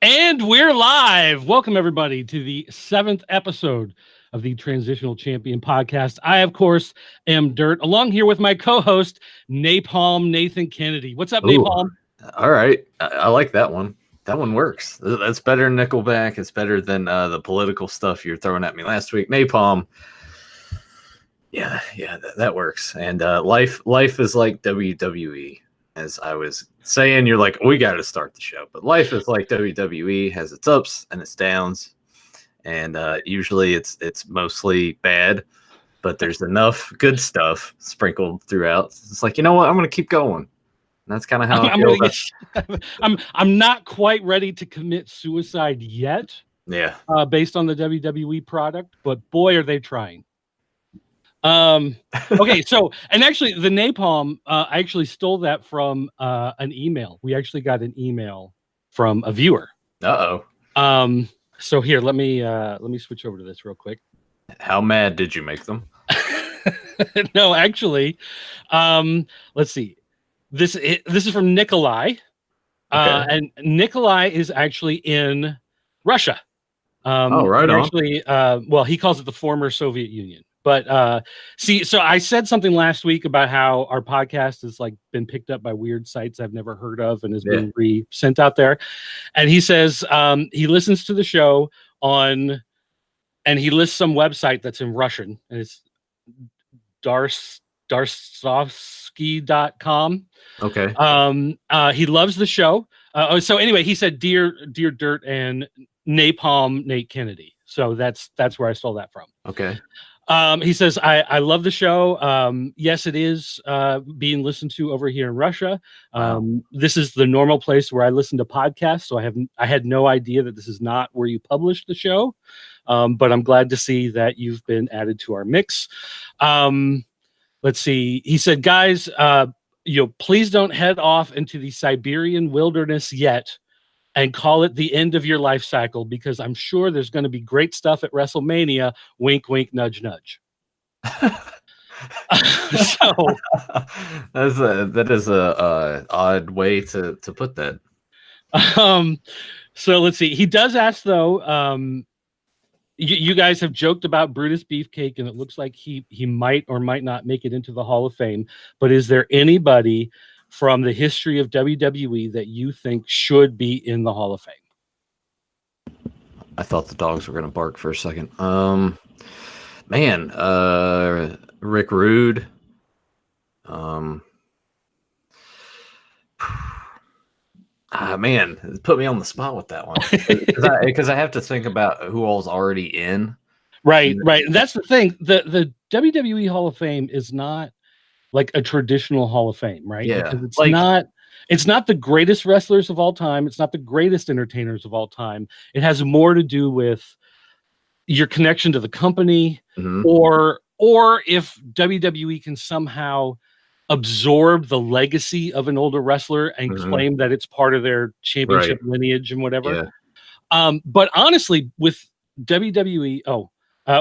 And we're live. Welcome, everybody, to the 7th episode of the Transitional Champion podcast. I, of course, am Dirt, along here with my co-host, Napalm Nathan Kennedy. What's up, Ooh, Napalm? all right. I like that one. That one works. That's better than Nickelback. It's better than the political stuff you're throwing at me last week. Napalm. Yeah, that works. And life is like WWE. As I was saying, you're like, we got to start the show. But life is like WWE, has its ups and its downs. And usually it's mostly bad, but there's enough good stuff sprinkled throughout. It's like, you know what? I'm going to keep going. And that's kind of how I feel. I'm not quite ready to commit suicide yet. Yeah. Based on the WWE product, but boy, are they trying. Okay, so, and actually the napalm, I actually stole that from an email. We actually got an email from a viewer. So here, let me switch over to this real quick. How mad did you make them? No, actually, let's see. This is from Nikolai. Okay. And Nikolai is actually in Russia. Right on. Actually, well, he calls it the former Soviet Union. But see, so I said something last week about how our podcast has like been picked up by weird sites I've never heard of and has been sent out there. And he says he listens to the show and he lists some website that's in Russian, and it's darsovsky.com. Okay. He loves the show. So anyway, he said, dear Dirt and Napalm Nate Kennedy. So that's where I stole that from. Okay. He says, I love the show. Yes, it is being listened to over here in Russia. This is the normal place where I listen to podcasts. So I had no idea that this is not where you publish the show. But I'm glad to see that you've been added to our mix. Let's see. He said, guys, please don't head off into the Siberian wilderness yet and call it the end of your life cycle, because I'm sure there's going to be great stuff at WrestleMania. Wink, wink, nudge, nudge. So that is a odd way to put that. So let's see. He does ask though. You guys have joked about Brutus Beefcake, and it looks like he might or might not make it into the Hall of Fame. But is there anybody from the history of WWE that you think should be in the Hall of Fame? I thought the dogs were going to bark for a second. Rick Rude. Put me on the spot with that one. Because I have to think about who all's already in. Right. That's the thing. The WWE Hall of Fame is not like a traditional Hall of Fame, right? Yeah. Because it's not the greatest wrestlers of all time. It's not the greatest entertainers of all time. It has more to do with your connection to the company, or if WWE can somehow absorb the legacy of an older wrestler and claim that it's part of their championship lineage and whatever. Yeah. But honestly, with WWE,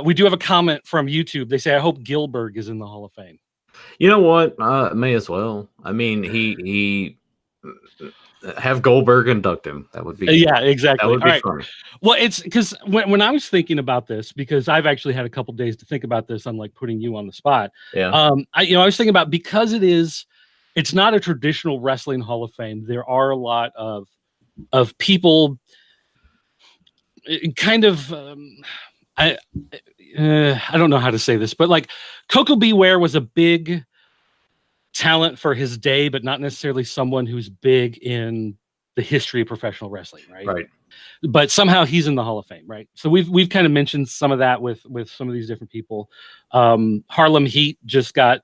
we do have a comment from YouTube. They say, I hope Gilbert is in the Hall of Fame. You know what? May as well. I mean, he have Goldberg induct him. That would be exactly. That would be funny. Well, it's because when I was thinking about this, because I've actually had a couple days to think about this, unlike putting you on the spot. Yeah. I was thinking about, because it's not a traditional wrestling Hall of Fame. There are a lot of people kind of I don't know how to say this, but like Coco Beware was a big talent for his day, but not necessarily someone who's big in the history of professional wrestling, right? Right. But somehow he's in the Hall of Fame, right? So we've kind of mentioned some of that with some of these different people. Harlem Heat just got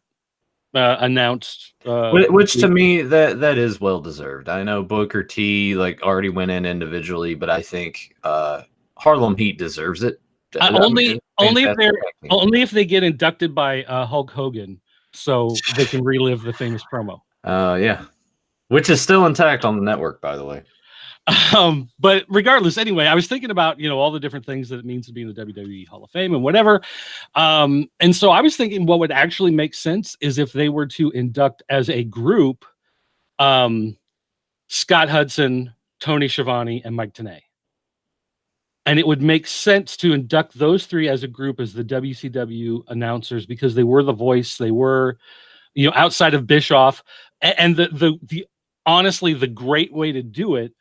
announced, which to me that is well deserved. I know Booker T already went in individually, but I think Harlem Heat deserves it. Only if they get inducted by Hulk Hogan, so they can relive the famous promo. Yeah, which is still intact on the network, by the way. But regardless, anyway, I was thinking about all the different things that it means to be in the WWE Hall of Fame and whatever. And so I was thinking what would actually make sense is if they were to induct as a group, Scott Hudson, Tony Schiavone, and Mike Tenay. And it would make sense to induct those three as a group as the WCW announcers because they were the voice. They were, outside of Bischoff. And the honestly, the great way to do it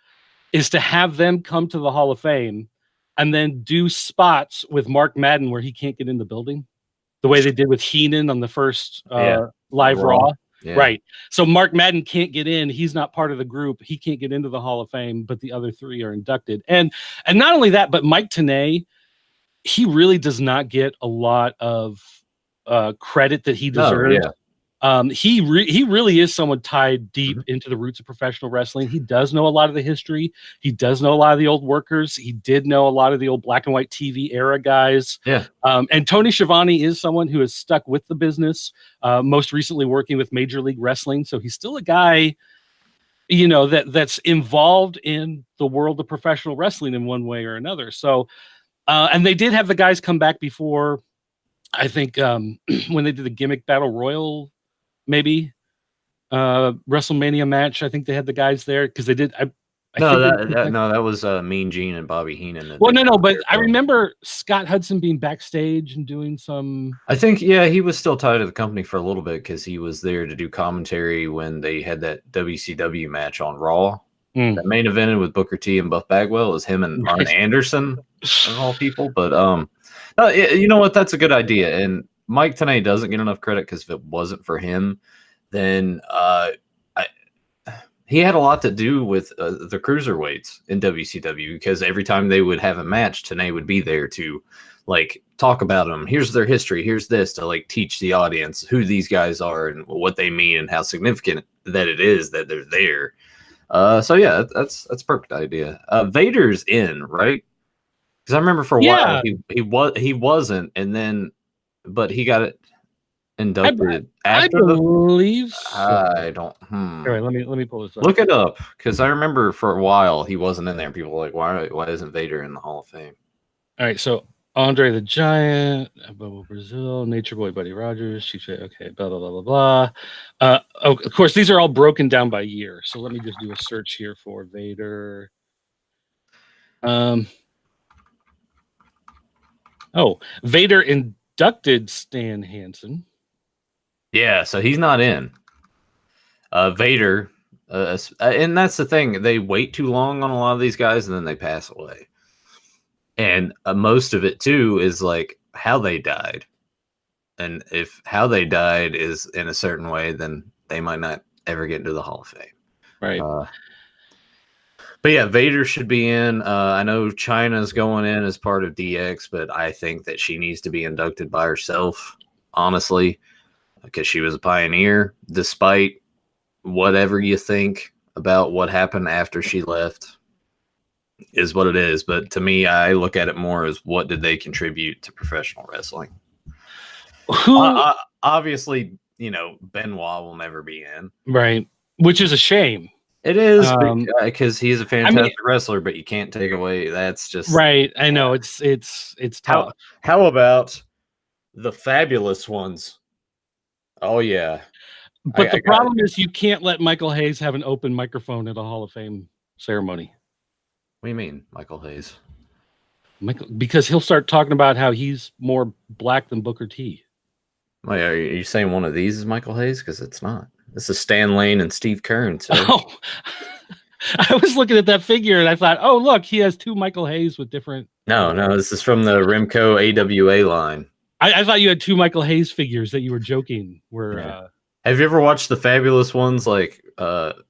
is to have them come to the Hall of Fame and then do spots with Mark Madden where he can't get in the building, the way they did with Heenan on the first live Raw. Yeah. Right. So Mark Madden can't get in. He's not part of the group. He can't get into the Hall of Fame, but the other three are inducted. And not only that, but Mike Tenay, he really does not get a lot of credit that he deserves. He really is someone tied deep into the roots of professional wrestling. He does know a lot of the history. He does know a lot of the old workers. He did know a lot of the old black and white TV era guys. Yeah. And Tony Schiavone is someone who has stuck with the business, most recently working with Major League Wrestling. So he's still a guy, that's involved in the world of professional wrestling in one way or another. So, and they did have the guys come back before, I think, when they did the gimmick battle royal, maybe WrestleMania match. I think they had the guys there because they did. That was Mean Gene and Bobby Heenan. But I remember Scott Hudson being backstage and doing some. I think, he was still tied to the company for a little bit because he was there to do commentary when they had that WCW match on Raw. That main evented with Booker T and Buff Bagwell. It was him and Arn Anderson of all people. But you know what? That's a good idea. And Mike Tenay doesn't get enough credit because if it wasn't for him, then he had a lot to do with the cruiserweights in WCW because every time they would have a match, Tenay would be there to talk about them. Here's their history. Here's this to teach the audience who these guys are and what they mean and how significant that it is that they're there. So yeah, that's a perfect idea. Vader's in, right? Because I remember for a while he wasn't, and then but he got it inducted after. I believe so. I don't. All right, let me pull this up. Look it up because I remember for a while he wasn't in there. People were like, why isn't Vader in the Hall of Fame? All right, so Andre the Giant, Bobo Brazil, Nature Boy, Buddy Rogers, Chief. Okay, blah blah blah blah blah. Of course, these are all broken down by year. So let me just do a search here for Vader. Vader inducted Stan Hansen. Yeah, so he's not in. Vader, and that's the thing. They wait too long on a lot of these guys, and then they pass away. And most of it, too, is how they died. And if how they died is in a certain way, then they might not ever get into the Hall of Fame. Right. But yeah, Vader should be in. I know Chyna's going in as part of DX, but I think that she needs to be inducted by herself, honestly, because she was a pioneer, despite whatever you think about what happened after she left is what it is. But to me, I look at it more as what did they contribute to professional wrestling? Obviously, Benoit will never be in. Right. Which is a shame. It is because he's a fantastic wrestler, but you can't take away. That's just right. I know it's tough. How about the fabulous ones? Oh yeah, but the problem is you can't let Michael Hayes have an open microphone at a Hall of Fame ceremony. What do you mean, Michael Hayes? Because he'll start talking about how he's more black than Booker T. Wait, are you saying one of these is Michael Hayes? Because it's not. This is Stan Lane and Steve Kern. So. Oh, I was looking at that figure and I thought, oh, look, he has two Michael Hayes with different. No, this is from the Remco AWA line. I thought you had two Michael Hayes figures that you were joking were. Yeah. Have you ever watched the fabulous ones,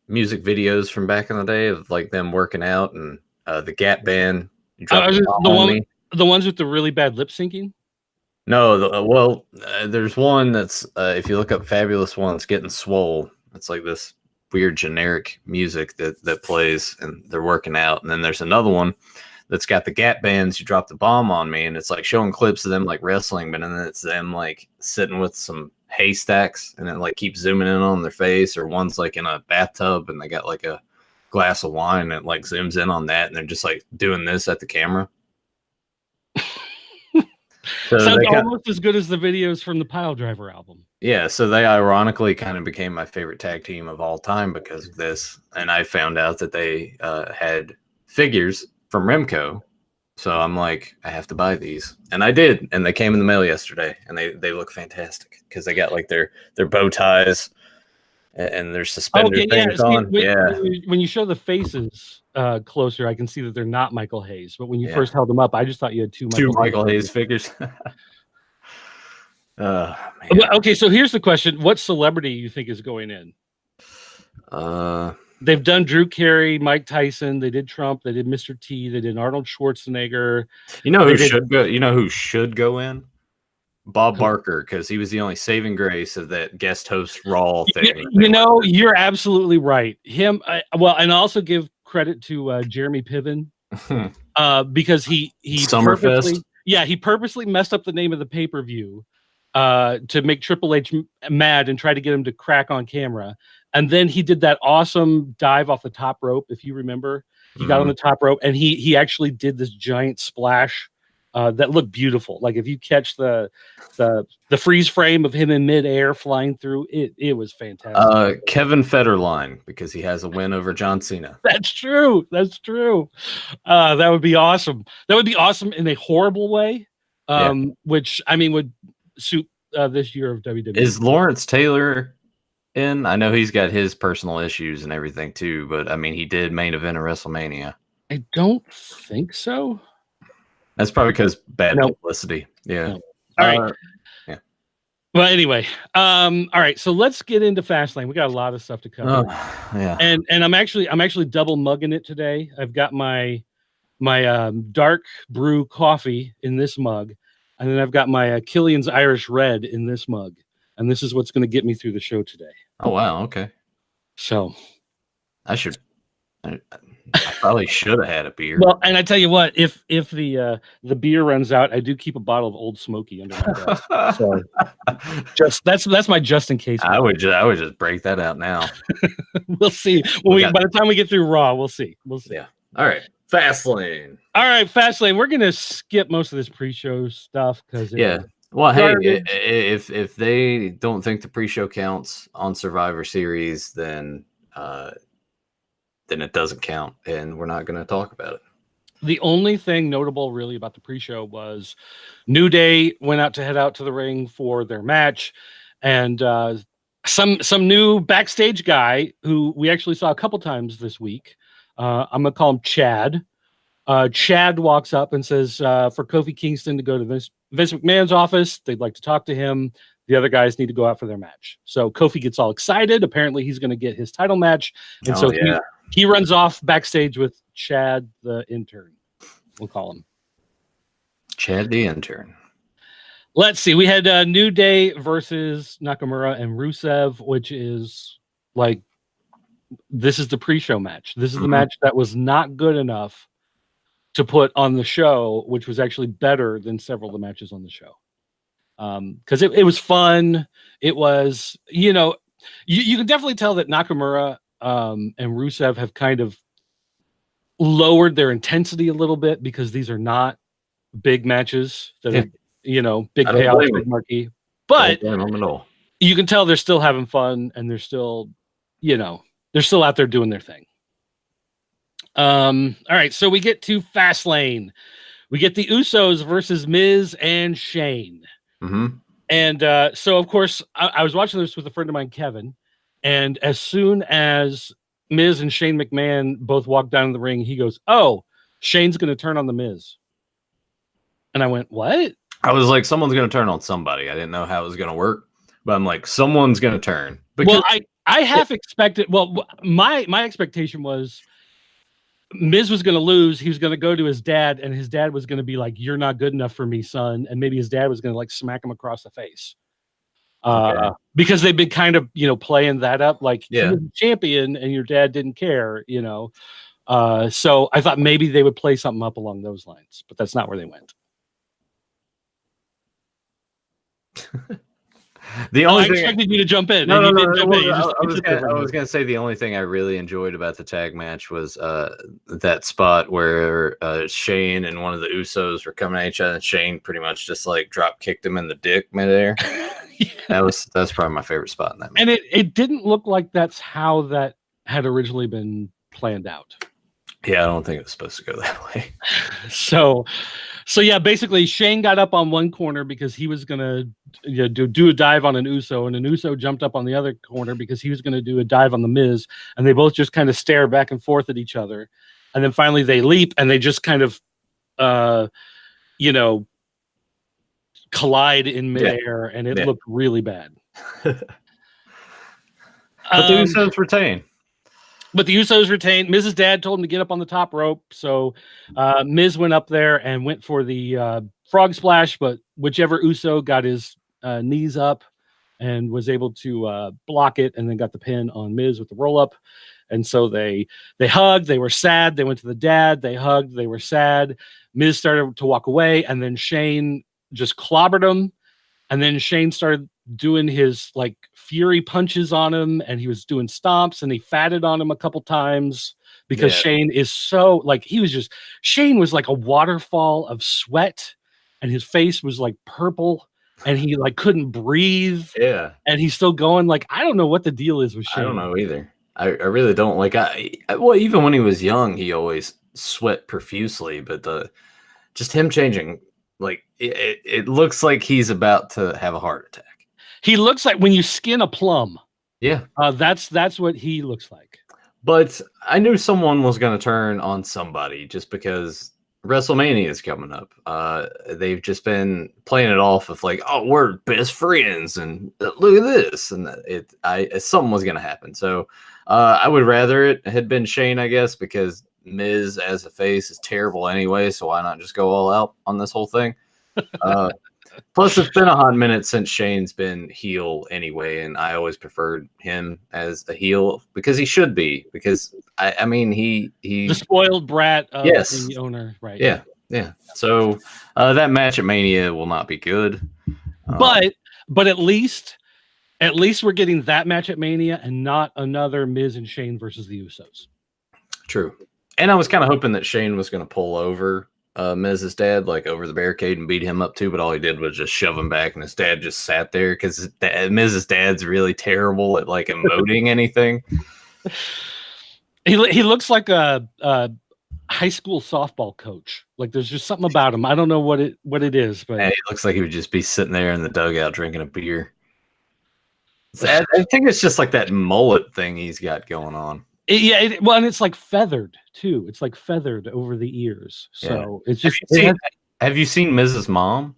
music videos from back in the day of them working out and the Gap Band? The ones with the really bad lip syncing. No, there's one that's if you look up fabulous ones, Getting Swole. It's this weird generic music that plays, and they're working out. And then there's another one that's got the Gap Bands. You Drop the Bomb on Me, and it's showing clips of them wrestling, but then it's them sitting with some haystacks, and then keep zooming in on their face. Or one's in a bathtub, and they got a glass of wine, and it zooms in on that, and they're just doing this at the camera. So Sounds almost as good as the videos from the Pile Driver album. Yeah, so they ironically kind of became my favorite tag team of all time because of this. And I found out that they had figures from Remco. So I'm like, I have to buy these. And I did. And they came in the mail yesterday. And they look fantastic because they got like their bow ties and their suspender things on. When you show the faces closer, I can see that they're not Michael Hayes. But when you first held them up, I just thought you had two Michael Hayes figures. Okay, so here's the question: what celebrity you think is going in? They've done Drew Carey, Mike Tyson. They did Trump. They did Mr. T. They did Arnold Schwarzenegger. You know who should go? You know who should go in? Bob Barker, because he was the only saving grace of that guest host Raw thing. You know, you're absolutely right. Him. And also give credit to Jeremy Piven because he purposely messed up the name of the pay-per-view. To make Triple H mad and try to get him to crack on camera. And then he did that awesome dive off the top rope. If you remember, he got on the top rope and he actually did this giant splash that looked beautiful. Like if you catch the freeze frame of him in midair flying through, it was fantastic. Kevin Federline, because he has a win over John Cena. That's true. That would be awesome. That would be awesome in a horrible way. Which I mean would suit this year of WWE. Is Lawrence Taylor in? I know he's got his personal issues and everything too, but I mean he did main event at WrestleMania. I don't think so. That's probably because bad publicity. Yeah. No. All right. Yeah. Well, anyway, all right. So let's get into Fastlane. We got a lot of stuff to cover. Yeah. And I'm actually double mugging it today. I've got my dark brew coffee in this mug. And then I've got my Killian's Irish Red in this mug. And this is what's going to get me through the show today. Oh, wow. Okay. So I probably should have had a beer. Well, and I tell you what, if the beer runs out, I do keep a bottle of Old Smoky under my desk. So that's my just in case. I would just break that out now. We'll see. By the time we get through Raw, we'll see. Yeah. All right. Fastlane. All right, Fastlane. We're gonna skip most of this pre-show stuff because well, hey, if they don't think the pre-show counts on Survivor Series, then it doesn't count, and we're not going to talk about it. The only thing notable, really, about the pre-show was New Day went out to head out to the ring for their match, and some new backstage guy who we actually saw a couple times this week. I'm gonna call him Chad. Chad walks up and says for Kofi Kingston to go to Vince McMahon's office. They'd like to talk to him. The other guys need to go out for their match. So Kofi gets all excited. Apparently, he's going to get his title match, and he runs off backstage with Chad the intern. We'll call him Chad the intern. Let's see. We had New Day versus Nakamura and Rusev, which is like this is the pre-show match. This is the match that was not good enough to put on the show, which was actually better than several of the matches on the show. Because it was fun. It was, you can definitely tell that Nakamura and Rusev have kind of lowered their intensity a little bit because these are not big matches that are, big payoff, big marquee. But you can tell they're still having fun and they're still, they're still out there doing their thing. All right, so we get to Fastlane. We get the Usos versus Miz and Shane. And so, of course, I was watching this with a friend of mine, Kevin, and as soon as Miz and Shane McMahon both walked down the ring, he goes, "Oh, Shane's going to turn on the Miz." And I went, "What?" I was like, someone's going to turn on somebody. I didn't know how it was going to work, but I'm like, someone's going to turn. Because I half expected. Well, my expectation was Miz was going to lose. He was going to go to his dad, and his dad was going to be like, "You're not good enough for me, son." And maybe his dad was going to like smack him across the face. Because they've been kind of, playing that up like he was a champion and your dad didn't care, So I thought maybe they would play something up along those lines, but that's not where they went. The I only thing expected you to jump in, no, and no, you no. didn't jump in. You just I was gonna say the only thing I really enjoyed about the tag match was that spot where Shane and one of the Usos were coming at each other, and Shane pretty much just like drop kicked him in the dick midair. Yeah. That's probably my favorite spot in that match. And it didn't look like that's how that had originally been planned out. Yeah, I don't think it was supposed to go that way. So yeah, basically Shane got up on one corner because he was gonna do a dive on an Uso, and an Uso jumped up on the other corner because he was gonna do a dive on the Miz, and they both just kind of stare back and forth at each other, and then finally they leap and they just kind of collide in midair, and it looked really bad. But the Usos retain. But the Usos retained. Miz's dad told him to get up on the top rope. So Miz went up there and went for the frog splash, but whichever Uso got his knees up and was able to block it, and then got the pin on Miz with the roll up. And so they hugged. They were sad. They went to the dad. They hugged. They were sad. Miz started to walk away, and then Shane just clobbered him. And then Shane started doing his like fury punches on him, and he was doing stomps, and he fatted on him a couple times because Shane is so like Shane was like a waterfall of sweat, and his face was like purple, and he like couldn't breathe. Yeah. And he's still going. Like, I don't know what the deal is with Shane. I don't know either. I really don't. Like well, even when he was young, he always sweat profusely, but just him changing, like it looks like he's about to have a heart attack. He looks like when you skin a plum. Yeah. That's what he looks like. But I knew someone was going to turn on somebody just because WrestleMania is coming up. They've just been playing it off of like, oh, we're best friends, and look at this, and something was going to happen. So I would rather it had been Shane, I guess, because Miz as a face is terrible anyway. So why not just go all out on this whole thing? Plus, it's been a hot minute since Shane's been heel anyway, and I always preferred him as a heel because he should be. Because I mean, he the spoiled brat of the owner, right? Yeah. So that match at Mania will not be good. But at least we're getting that match at Mania and not another Miz and Shane versus the Usos. True. And I was kind of hoping that Shane was going to pull over Miz's dad, like over the barricade, and beat him up too, but all he did was just shove him back, and his dad just sat there because Miz's dad's really terrible at like emoting anything. He looks like a high school softball coach. Like there's just something about him. I don't know what it is, but he looks like he would just be sitting there in the dugout drinking a beer. I think it's just like that mullet thing he's got going on. Well, and it's like feathered too. It's like feathered over the ears. So it's just. Have you seen Mrs. Mom?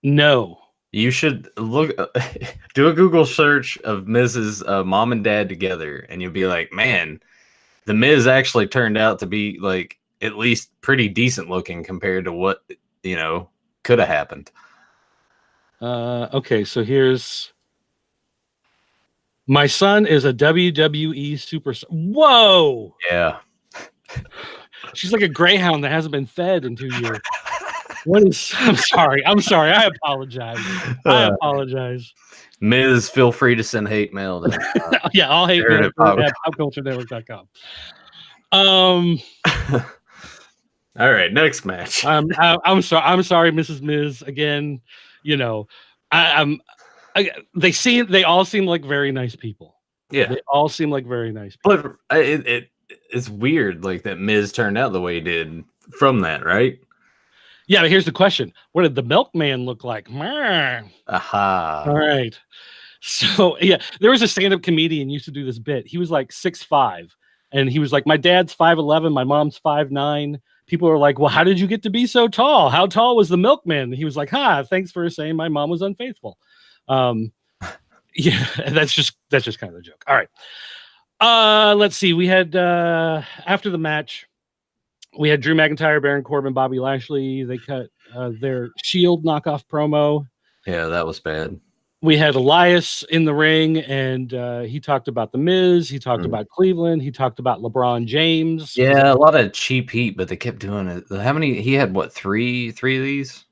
No. You should look. Do a Google search of Mrs. Mom and Dad together, and you'll be like, man, the Miz actually turned out to be like at least pretty decent looking compared to what could have happened. Okay, so here's. My son is a WWE superstar. Whoa! Yeah. She's like a greyhound that hasn't been fed in 2 years. What is? I'm sorry. I apologize. I apologize. Miz, feel free to send hate mail. Yeah, I'll hate mail at popculturenetwork.com. All right, next match. I'm sorry, Mrs. Miz. Again, they all seem like very nice people. Yeah, they all seem like very nice people. But it's weird, like that Miz turned out the way he did from that, right? Yeah, but here's the question: what did the milkman look like? Aha! All right. So yeah, there was a stand-up comedian used to do this bit. He was like 6'5", and he was like, "My dad's 5'11", my mom's 5'9". People are like, "Well, how did you get to be so tall? How tall was the milkman?" And he was like, "Thanks for saying my mom was unfaithful." Yeah, that's just kind of a joke. All right. Let's see. We had after the match, we had Drew McIntyre, Baron Corbin, Bobby Lashley. They cut their Shield knockoff promo. Yeah, that was bad. We had Elias in the ring, and he talked about The Miz. He talked about Cleveland. He talked about LeBron James. Yeah, a lot of cheap heat, but they kept doing it. How many? He had what, three of these?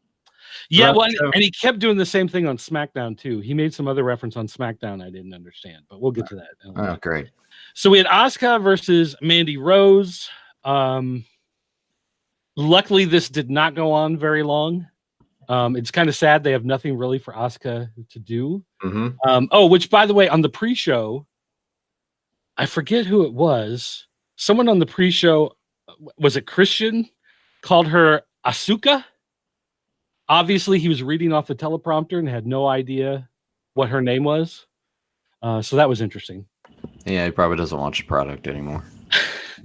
Yeah, throughout well, the show? and he kept doing the same thing on SmackDown too. He made some other reference on SmackDown I didn't understand, but we'll get to that in a little Oh, bit. great. So we had Asuka versus Mandy Rose. Luckily, this did not go on very long. It's kind of sad they have nothing really for Asuka to do. Which, by the way, on the pre-show, I forget who it was. Someone on the pre-show, was it Christian, called her Asuka? Obviously, he was reading off the teleprompter and had no idea what her name was. So that was interesting. Yeah, he probably doesn't watch the product anymore.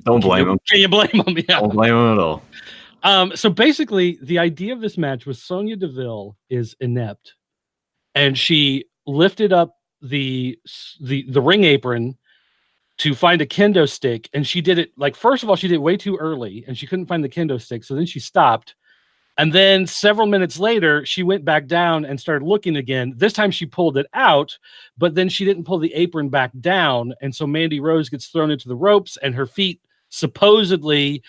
Don't blame him. Can you blame him? Yeah. Don't blame him at all. So basically, the idea of this match was Sonya Deville is inept, and she lifted up the ring apron to find a kendo stick, and she did it like, first of all, she did it way too early, and she couldn't find the kendo stick, so then she stopped. And then several minutes later, she went back down and started looking again. This time she pulled it out, but then she didn't pull the apron back down. And so Mandy Rose gets thrown into the ropes, and her feet supposedly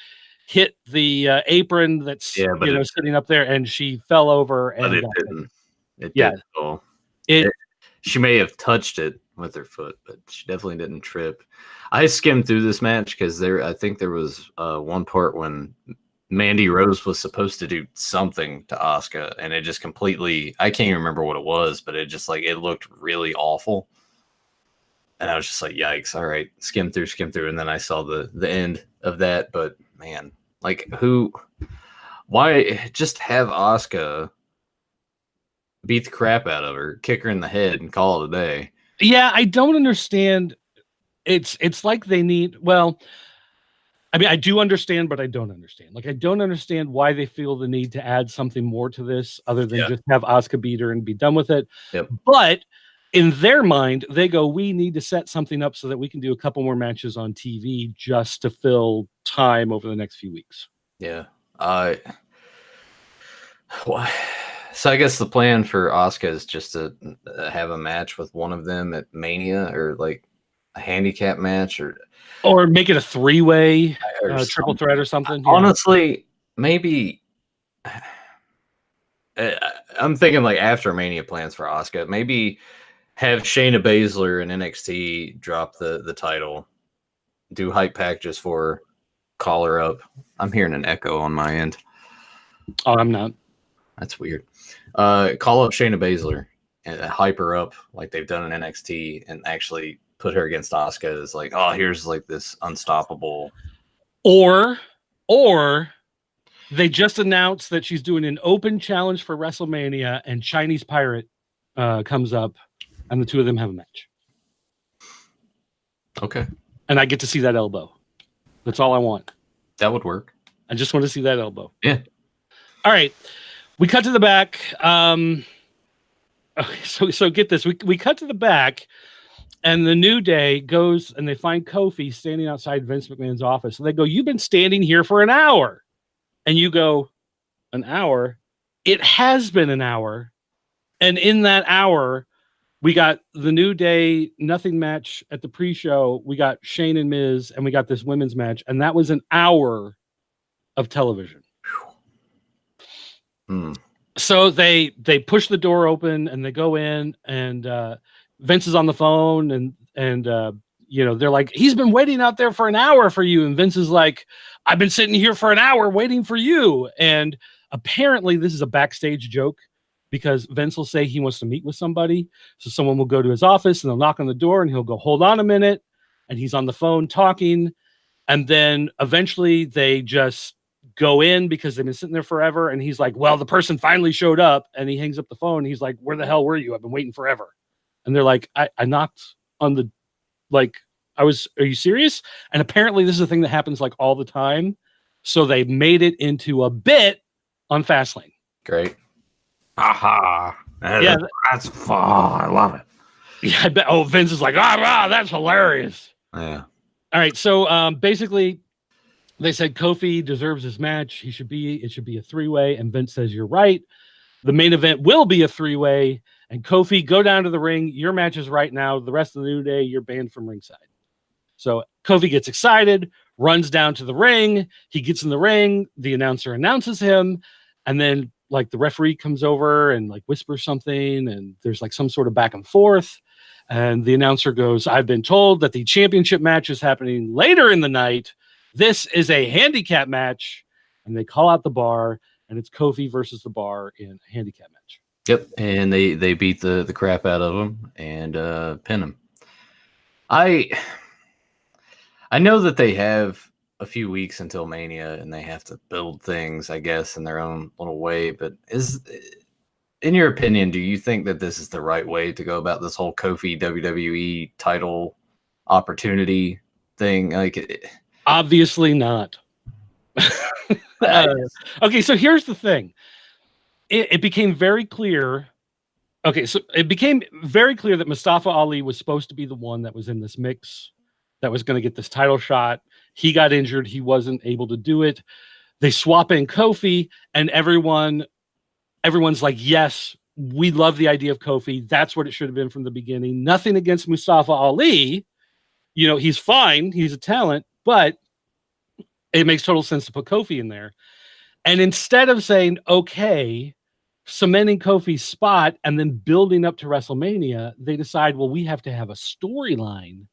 hit the apron that's sitting up there, and she fell over. And but it didn't. It yeah. didn't fall. She may have touched it with her foot, but she definitely didn't trip. I skimmed through this match because I think there was one part when Mandy Rose was supposed to do something to Asuka, and it just completely, I can't even remember what it was, but it just it looked really awful. And I was just like, yikes, all right, skim through. And then I saw the end of that. But man, why just have Asuka beat the crap out of her, kick her in the head, and call it a day? Yeah, I don't understand. It's like they need, well, I mean, I do understand, but I don't understand. Like, I don't understand why they feel the need to add something more to this other than just have Asuka beat her and be done with it. Yep. But in their mind, they go, we need to set something up so that we can do a couple more matches on TV just to fill time over the next few weeks. Yeah. So I guess the plan for Asuka is just to have a match with one of them at Mania, or like a handicap match, or make it a three-way triple threat or something. Honestly, maybe I'm thinking like after Mania plans for Asuka, maybe have Shayna Baszler in NXT drop the title, do hype packages for her, call her up. I'm hearing an echo on my end. Oh, I'm not. That's weird. Call up Shayna Baszler and hype her up like they've done in NXT, and actually put her against Asuka as like, oh, here's like this unstoppable. Or they just announced that she's doing an open challenge for WrestleMania, and Chinese Pirate comes up, and the two of them have a match. Okay. And I get to see that elbow. That's all I want. That would work. I just want to see that elbow. Yeah. All right. We cut to the back. So get this. We cut to the back, and the New Day goes and they find Kofi standing outside Vince McMahon's office. And they go, you've been standing here for an hour. And you go, an hour? It has been an hour. And in that hour, we got the New Day nothing match at the pre-show. We got Shane and Miz, and we got this women's match. And that was an hour of television. So they push the door open and they go in, and Vince is on the phone, and they're like, he's been waiting out there for an hour for you. And Vince is like, I've been sitting here for an hour waiting for you. And apparently this is a backstage joke, because Vince will say he wants to meet with somebody. So someone will go to his office and they'll knock on the door, and he'll go, hold on a minute. And he's on the phone talking. And then eventually they just go in because they've been sitting there forever. And he's like, well, the person finally showed up. And he hangs up the phone. He's like, where the hell were you? I've been waiting forever. And they're like, I knocked on the, are you serious? And apparently this is a thing that happens like all the time. So they made it into a bit on Fastlane. Great. Aha. Yeah. That's fun. I love it. Yeah, I bet. Oh, Vince is like, that's hilarious. Yeah. All right. So basically they said Kofi deserves his match. It should be a three-way. And Vince says, you're right. The main event will be a three-way. And Kofi, go down to the ring. Your match is right now. The rest of the New Day, you're banned from ringside. So Kofi gets excited, runs down to the ring. He gets in the ring. The announcer announces him. And then like the referee comes over and like whispers something, and there's like some sort of back and forth. And the announcer goes, "I've been told that the championship match is happening later in the night. This is a handicap match." And they call out the Bar, and it's Kofi versus the Bar in a handicap match. Yep, and they beat the crap out of him and pin him. I know that they have a few weeks until Mania, and they have to build things, I guess, in their own little way. But in your opinion, do you think that this is the right way to go about this whole Kofi WWE title opportunity thing? Like, obviously not. Okay, so here's the thing. It became very clear. Okay, so it became very clear that Mustafa Ali was supposed to be the one that was in this mix, that was going to get this title shot. He got injured. He wasn't able to do it. They swap in Kofi, and everyone's like, yes, we love the idea of Kofi. That's what it should have been from the beginning. Nothing against Mustafa Ali. You know, he's fine. He's a talent, but it makes total sense to put Kofi in there. And instead of saying, okay, cementing Kofi's spot and then building up to WrestleMania, they decide, well, we have to have a storyline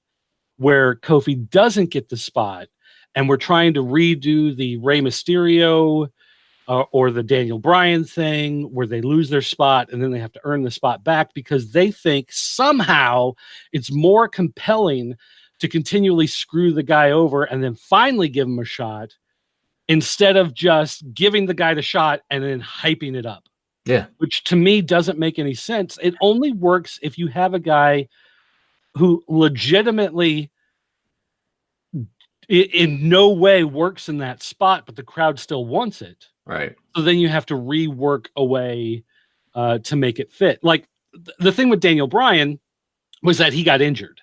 where Kofi doesn't get the spot, and we're trying to redo the Rey Mysterio or the Daniel Bryan thing where they lose their spot and then they have to earn the spot back because they think somehow it's more compelling to continually screw the guy over and then finally give him a shot instead of just giving the guy the shot and then hyping it up. Yeah. Which to me doesn't make any sense. It only works if you have a guy who legitimately in no way works in that spot, but the crowd still wants it. Right. So then you have to rework a way to make it fit. Like the thing with Daniel Bryan was that he got injured.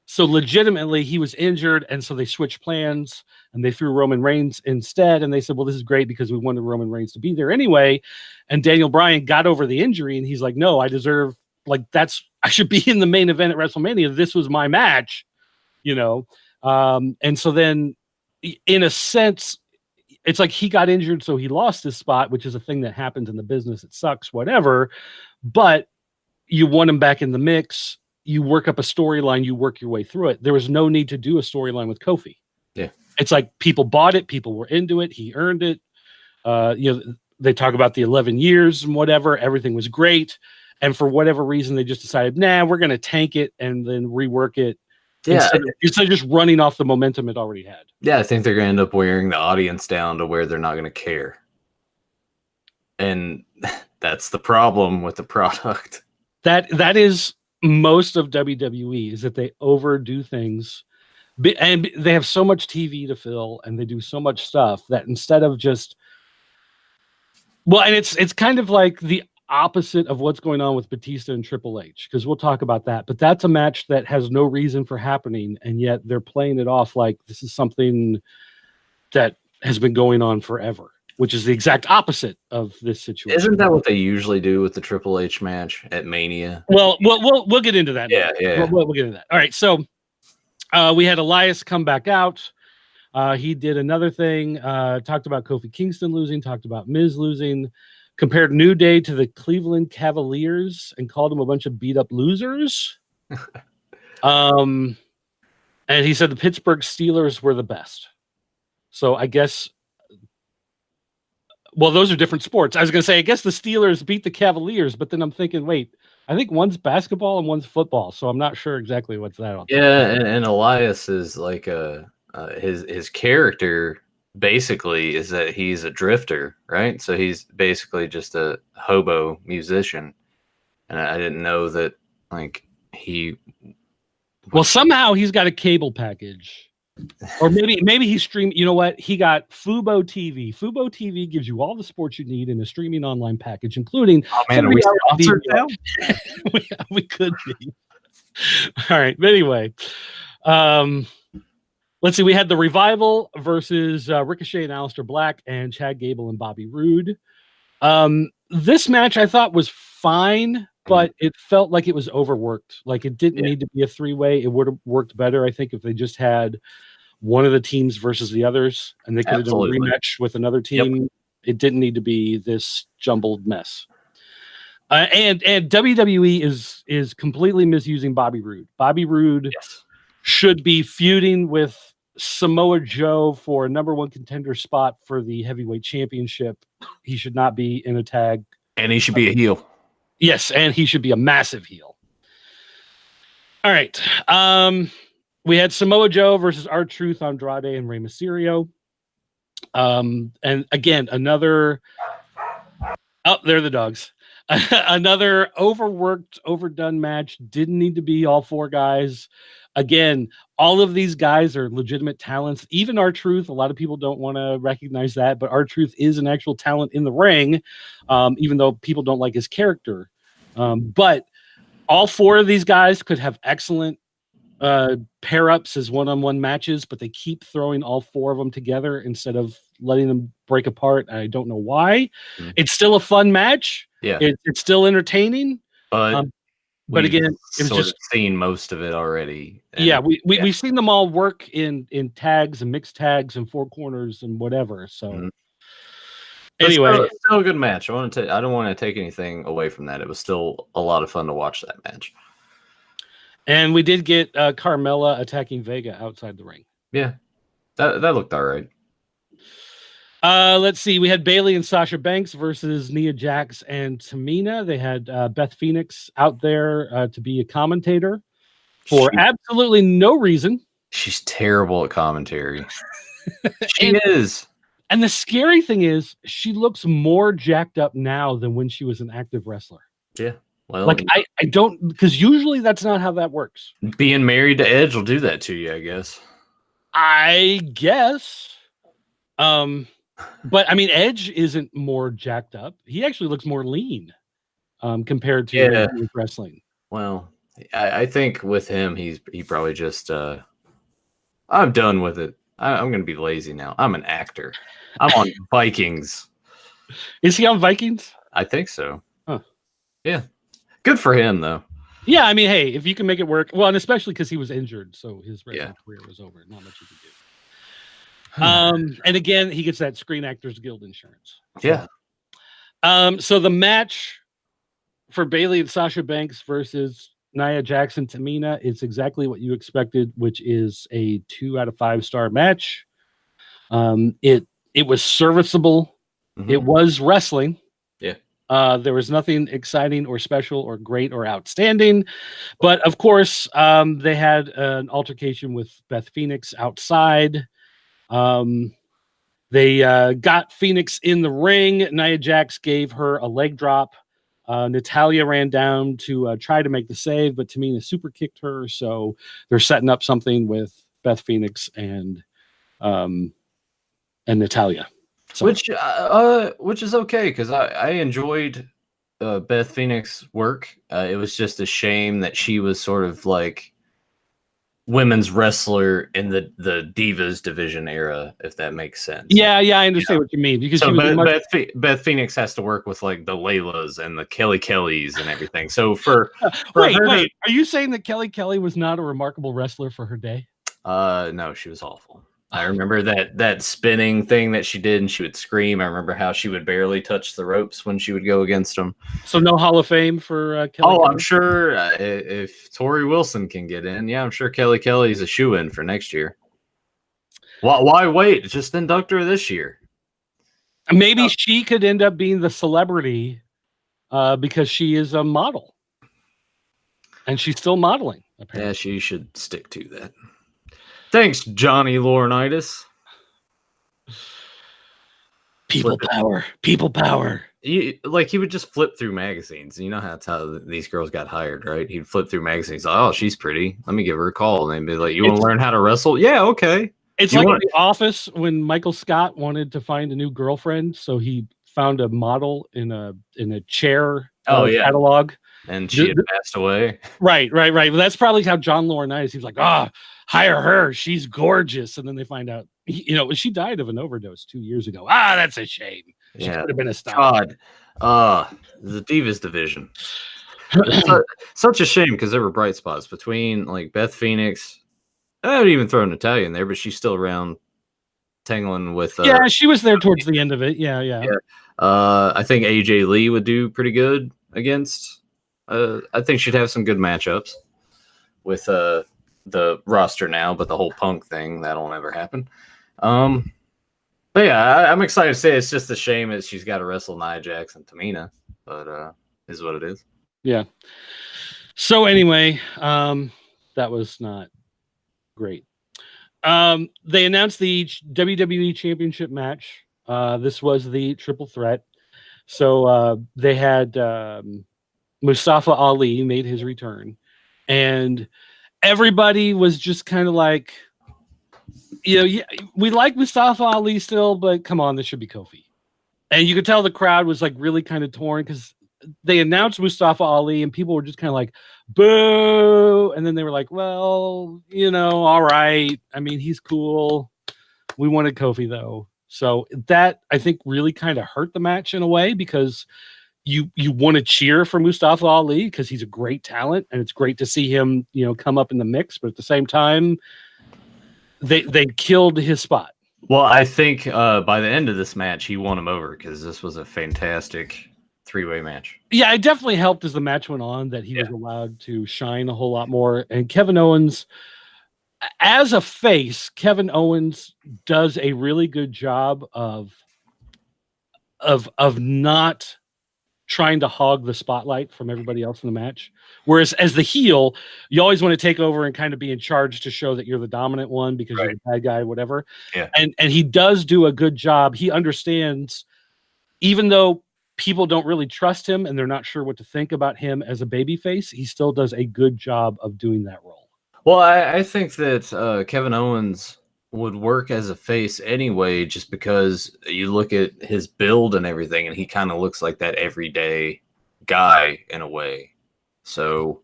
So legitimately he was injured, and so they switched plans and they threw Roman Reigns instead. And they said, well, this is great because we wanted Roman Reigns to be there anyway. And Daniel Bryan got over the injury, and he's like, no, I deserve, like, I should be in the main event at WrestleMania. This was my match, you know? And so then in a sense, it's like he got injured, so he lost his spot, which is a thing that happens in the business. It sucks, whatever. But you want him back in the mix. You work up a storyline, you work your way through it. There was no need to do a storyline with Kofi. Yeah. It's like people bought it, people were into it, he earned it. You know, they talk about the 11 years and whatever, everything was great. And for whatever reason, they just decided, nah, we're going to tank it and then rework it. Yeah. Instead of just running off the momentum it already had. Yeah, I think they're going to end up wearing the audience down to where they're not going to care. And that's the problem with the product. That is most of WWE, is that they overdo things. And they have so much TV to fill, and they do so much stuff that instead of just... Well, and it's kind of like the opposite of what's going on with Batista and Triple H, because we'll talk about that. But that's a match that has no reason for happening, and yet they're playing it off like this is something that has been going on forever, which is the exact opposite of this situation. Isn't that what they usually do with the Triple H match at Mania? Well, we'll get into that. Yeah. We'll get into that. All right, so we had Elias come back out. He did another thing, talked about Kofi Kingston losing, talked about Miz losing, compared New Day to the Cleveland Cavaliers and called them a bunch of beat up losers. And he said the Pittsburgh Steelers were the best. So I guess, well, those are different sports. I was going to say, I guess the Steelers beat the Cavaliers, but then I'm thinking, wait, I think one's basketball and one's football. So I'm not sure exactly what's that on. Yeah. And Elias is like his character basically is that he's a drifter, right? So he's basically just a hobo musician. And I didn't know that, like, he... Well, somehow he's got a cable package. Or maybe he's streaming. You know what? He got Fubo TV. Fubo TV gives you all the sports you need in a streaming online package, including... Oh, man, are we sponsored now? we could be. All right. But anyway, let's see. We had the Revival versus Ricochet and Aleister Black and Chad Gable and Bobby Roode. This match I thought was fine, but it felt like it was overworked. Like it didn't need to be a three-way. It would have worked better, I think, if they just had one of the teams versus the others, and they could have done a rematch with another team. It didn't need to be this jumbled mess. And WWE is completely misusing Bobby Roode. Bobby Roode should be feuding with Samoa Joe for a number one contender spot for the heavyweight championship. He should not be in a tag. And he should be a heel. Yes, and he should be a massive heel. All right. We had Samoa Joe versus R-Truth, Andrade, and Rey Mysterio. And again, another... Oh, they're the dogs. Another overworked, overdone match. Didn't need to be all four guys. Again, all of these guys are legitimate talents. Even R-Truth, a lot of people don't want to recognize that, but R-Truth is an actual talent in the ring, even though people don't like his character. But all four of these guys could have excellent pair-ups as one-on-one matches, but they keep throwing all four of them together instead of letting them break apart. I don't know why. It's still a fun match. Yeah, it's still entertaining. But again, it was just seen most of it already. Yeah, we've seen them all work in tags and mixed tags and four corners and whatever. So anyway, it's still a good match. I don't want to take anything away from that. It was still a lot of fun to watch that match. And we did get Carmella attacking Vega outside the ring. Yeah, that looked all right. Let's see. We had Bayley and Sasha Banks versus Nia Jax and Tamina. They had Beth Phoenix out there to be a commentator for absolutely no reason. She's terrible at commentary. She is. And the scary thing is, she looks more jacked up now than when she was an active wrestler. Yeah. Well, like I don't, because usually that's not how that works. Being married to Edge will do that to you, I guess. I guess. But I mean, Edge isn't more jacked up. He actually looks more lean compared to wrestling. Well, I think with him, he probably just I'm done with it. I'm going to be lazy now. I'm an actor. I'm on Vikings. Is he on Vikings? I think so. Huh. Yeah. Good for him, though. Yeah, I mean, hey, if you can make it work. Well, and especially because he was injured, so his wrestling career was over. Not much you could do. And again, he gets that Screen Actors Guild insurance. Yeah. So the match for Bayley and Sasha Banks versus Nia Jax and Tamina is exactly what you expected, which is a 2 out of 5 star match. It was serviceable. It was wrestling. Yeah. There was nothing exciting or special or great or outstanding, but of course, they had an altercation with Beth Phoenix outside. They got Phoenix in the ring. Nia Jax gave her a leg drop. Natalya ran down to try to make the save, but Tamina super kicked her. So they're setting up something with Beth Phoenix and Natalya. So. Which is okay, because I enjoyed Beth Phoenix work. It was just a shame that she was sort of like women's wrestler in the Divas division era, if that makes sense. Yeah, I understand what you mean. Because so Beth Phoenix has to work with like the Laylas and the Kelly Kellys and everything. So for wait, are you saying that Kelly Kelly was not a remarkable wrestler for her day? No, she was awful. I remember that spinning thing that she did, and she would scream. I remember how she would barely touch the ropes when she would go against them. So no Hall of Fame for Kelly Kelly? I'm sure if Tori Wilson can get in, yeah, I'm sure Kelly Kelly's a shoo-in for next year. Why wait? Just induct her this year. Maybe she could end up being the celebrity because she is a model. And she's still modeling, apparently. Yeah, she should stick to that. Thanks, Johnny Laurinaitis. People power. He would just flip through magazines. You know that's how these girls got hired, right? He'd flip through magazines. Oh, she's pretty. Let me give her a call. And they'd be like, "You want to learn how to wrestle? Yeah, okay." It's like in The Office when Michael Scott wanted to find a new girlfriend, so he found a model in a chair catalog. And she had passed away. Right. Well, that's probably how John Laurinaitis. He was like, hire her. She's gorgeous. And then they find out, she died of an overdose 2 years ago. That's a shame. She could have been a star. God. The Divas division. Such a shame because there were bright spots between like Beth Phoenix. I would even throw Natalya in there, but she's still around tangling with. Yeah, she was there towards the end of it. Yeah. I think AJ Lee would do pretty good against. I think she'd have some good matchups with the roster now, but the whole Punk thing, that'll never happen. But yeah, I'm excited to say it's just a shame that she's got to wrestle Nia Jax and Tamina, but is what it is. Yeah. So anyway, that was not great. They announced the WWE Championship match. This was the triple threat. So they had Mustafa Ali made his return, and everybody was just kind of like, yeah, we like Mustafa Ali still, but come on, this should be Kofi. And you could tell the crowd was like really kind of torn because they announced Mustafa Ali and people were just kind of like, boo. And then they were like, well, all right. I mean, he's cool. We wanted Kofi though. So that I think really kind of hurt the match in a way because you want to cheer for Mustafa Ali because he's a great talent and it's great to see him, come up in the mix. But at the same time, they killed his spot. Well, I think by the end of this match, he won him over because this was a fantastic three-way match. Yeah, it definitely helped as the match went on that he was allowed to shine a whole lot more. And Kevin Owens, as a face, Kevin Owens does a really good job of not trying to hog the spotlight from everybody else in the match. Whereas as the heel, you always want to take over and kind of be in charge to show that you're the dominant one because you're the bad guy, whatever. Yeah. And he does do a good job. He understands, even though people don't really trust him and they're not sure what to think about him as a babyface, he still does a good job of doing that role. Well, I think that Kevin Owens would work as a face anyway, just because you look at his build and everything, and he kind of looks like that everyday guy in a way. So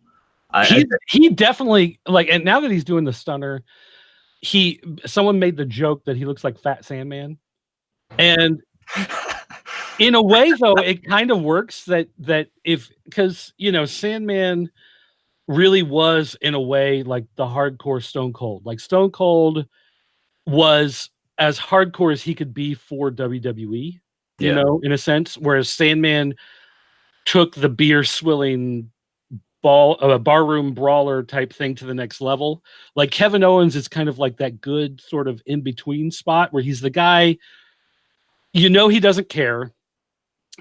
he definitely, like, and now that he's doing the stunner, someone made the joke that he looks like Fat Sandman. And in a way, though, it kind of works that because Sandman really was in a way like the hardcore Stone Cold. Like Stone Cold was as hardcore as he could be for WWE, in a sense, whereas Sandman took the beer swilling barroom brawler type thing to the next level. Like Kevin Owens is kind of like that good sort of in between spot where he's the guy, he doesn't care.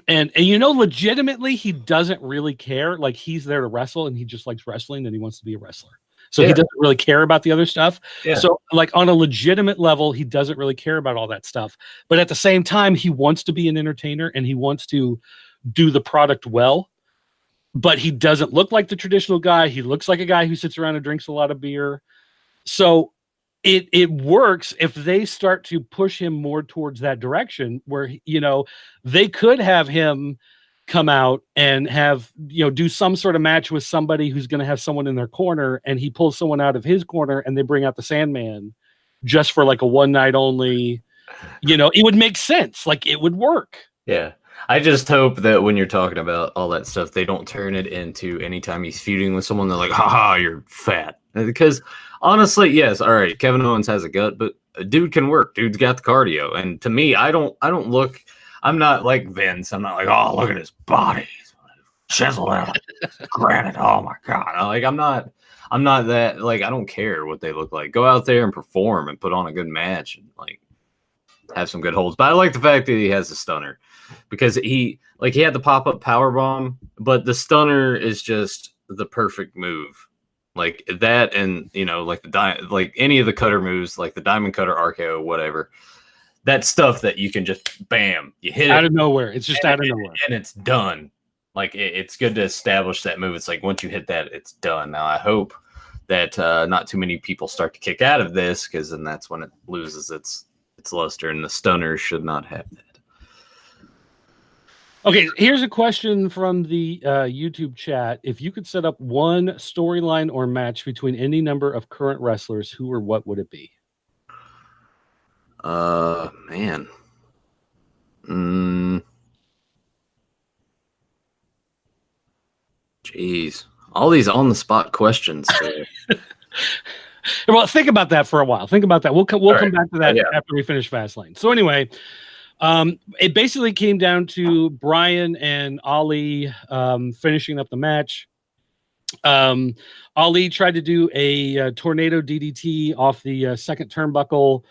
And legitimately he doesn't really care. Like he's there to wrestle and he just likes wrestling and he wants to be a wrestler. So he doesn't really care about the other stuff. Yeah. So like on a legitimate level, he doesn't really care about all that stuff. But at the same time, he wants to be an entertainer and he wants to do the product well. But he doesn't look like the traditional guy. He looks like a guy who sits around and drinks a lot of beer. So it works if they start to push him more towards that direction where, they could have him come out and have, do some sort of match with somebody who's going to have someone in their corner and he pulls someone out of his corner and they bring out the Sandman just for like a one night only, it would make sense. Like it would work. Yeah. I just hope that when you're talking about all that stuff, they don't turn it into anytime he's feuding with someone, they're like, haha, you're fat. Because honestly, yes, all right, Kevin Owens has a gut, but a dude can work. Dude's got the cardio. And to me, I'm not like Vince. I'm not like, oh, look at his body. Chiseled out. Granite. Oh my God. Like I'm not that, like, I don't care what they look like. Go out there and perform and put on a good match and like have some good holds. But I like the fact that he has the stunner because he had the pop-up power bomb, but the stunner is just the perfect move. Like that, and like any of the cutter moves, like the diamond cutter, RKO, whatever. That stuff that you can just bam, you hit out of nowhere. It's just out of nowhere, and it's done. Like it's good to establish that move. It's like once you hit that, it's done. Now I hope that not too many people start to kick out of this because then that's when it loses its luster, and the stunner should not have that. Okay, here's a question from the YouTube chat. If you could set up one storyline or match between any number of current wrestlers, who or what would it be? Man. Jeez. All these on the spot questions. Well, think about that for a while. Think about that. We'll come back to that after we finish Fastlane. So anyway, it basically came down to Brian and Ali finishing up the match. Ali tried to do a tornado DDT off the second turnbuckle.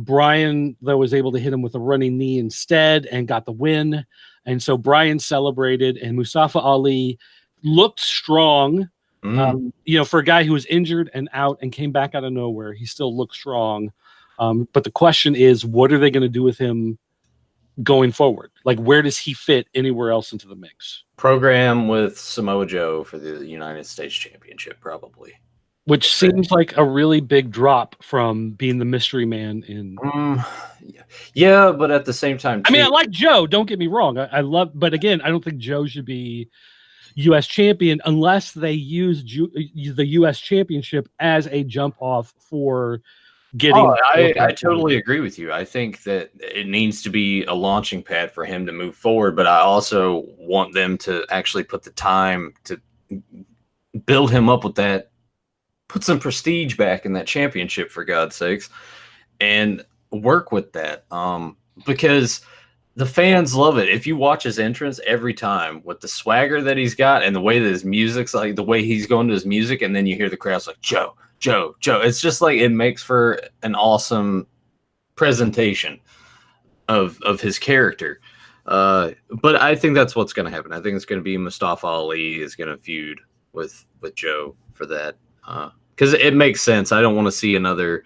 Brian, though, was able to hit him with a running knee instead and got the win. And so Brian celebrated, and Mustafa Ali looked strong. For a guy who was injured and out and came back out of nowhere, he still looked strong. But the question is, what are they going to do with him going forward? Like, where does he fit anywhere else into the mix? Program with Samoa Joe for the United States Championship, probably. Which seems like a really big drop from being the mystery man in. Yeah, but at the same time, I mean, I like Joe. Don't get me wrong. I love, but again, I don't think Joe should be U.S. champion unless they use the U.S. championship as a jump off for getting. I totally agree with you. I think that it needs to be a launching pad for him to move forward, but I also want them to actually put the time to build him up with that, put some prestige back in that championship, for God's sakes, and work with that. Because the fans love it. If you watch his entrance every time with the swagger that he's got and the way that his music's like, the way he's going to his music, and then you hear the crowd's like, Joe. It's just like it makes for an awesome presentation of his character. But I think that's what's going to happen. I think it's going to be Mustafa Ali is going to feud with Joe for that. Because it makes sense. I don't want to see another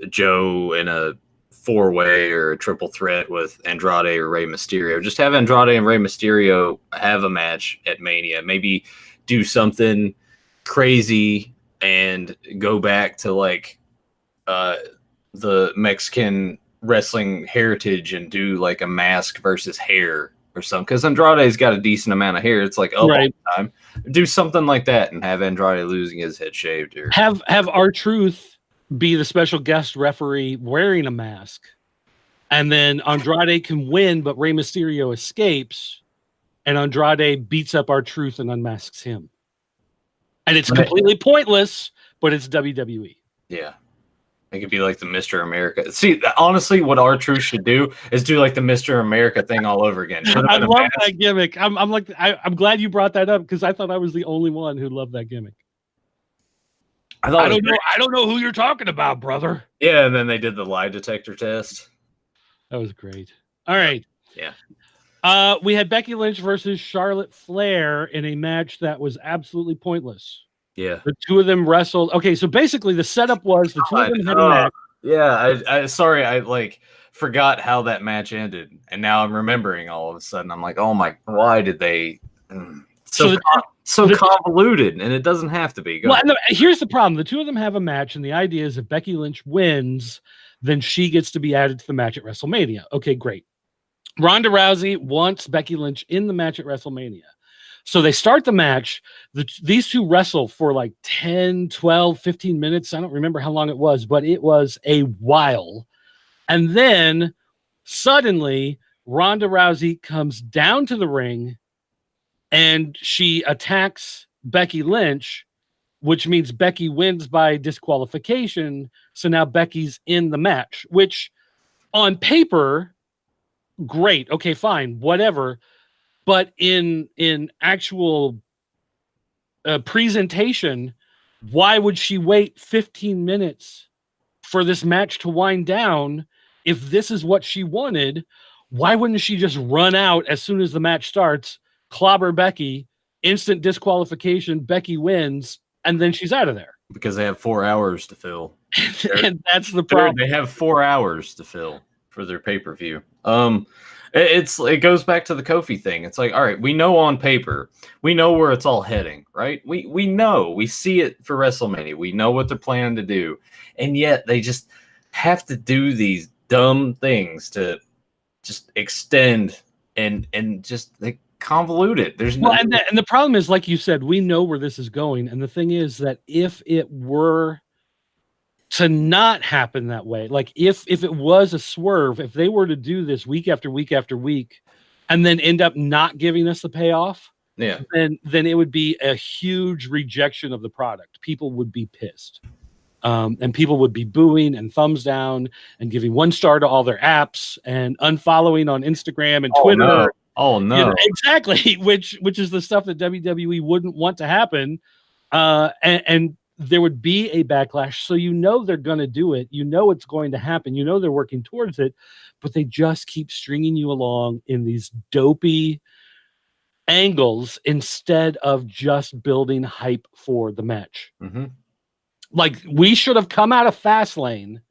Joe in a 4-way or a triple threat with Andrade or Rey Mysterio. Just have Andrade and Rey Mysterio have a match at Mania. Maybe do something crazy and go back to like the Mexican wrestling heritage and do like a mask versus hair or something. Because Andrade's got a decent amount of hair. It's like all the time. Do something like that and have Andrade losing his head shaved. Or have R-Truth be the special guest referee wearing a mask, and then Andrade can win, but Rey Mysterio escapes, and Andrade beats up R-Truth and unmasks him. And it's completely pointless, but it's WWE. Yeah. It could be like the Mr. America. See, honestly, what R-Truth should do is do like the Mr. America thing all over again. I love that gimmick. I'm glad you brought that up because I thought I was the only one who loved that gimmick. I don't know who you're talking about, brother. Yeah, and then they did the lie detector test. That was great. All right. Yeah. We had Becky Lynch versus Charlotte Flair in a match that was absolutely pointless. Yeah. The two of them wrestled. Okay, so basically the setup was the two of them had a match. Yeah, I forgot how that match ended, and now I'm remembering all of a sudden. I'm like, oh my, why did they? So convoluted, and it doesn't have to be. Well, no, here's the problem. The two of them have a match, and the idea is if Becky Lynch wins, then she gets to be added to the match at WrestleMania. Okay, great. Ronda Rousey wants Becky Lynch in the match at WrestleMania. So they start the match. These two wrestle for like 10, 12, 15 minutes. I don't remember how long it was, but it was a while. And then suddenly Ronda Rousey comes down to the ring and she attacks Becky Lynch, which means Becky wins by disqualification. So now Becky's in the match, which on paper, great. Okay, fine, whatever. But in actual presentation, why would she wait 15 minutes for this match to wind down? If this is what she wanted, why wouldn't she just run out as soon as the match starts, clobber Becky, instant disqualification, Becky wins, and then she's out of there? Because they have 4 hours to fill. And that's the problem. They have 4 hours to fill for their pay-per-view. It goes back to the Kofi thing. It's like, all right, we know on paper, we know where it's all heading, right? We know, we see it for WrestleMania. We know what they're planning to do. And yet they just have to do these dumb things to just extend and just like convolute it. There's no. Well, and the problem is, like you said, we know where this is going. And the thing is that if it were to not happen that way, like if it was a swerve, if they were to do this week after week after week and then end up not giving us the payoff, then it would be a huge rejection of the product. People would be pissed. And people would be booing and thumbs down and giving 1 star to all their apps and unfollowing on Instagram and Twitter. No. Oh no! You know, exactly, which is the stuff that WWE wouldn't want to happen, and there would be a backlash. So they're going to do it. It's going to happen. They're working towards it, but they just keep stringing you along in these dopey angles instead of just building hype for the match. Mm-hmm. Like, we should have come out of Fastlane,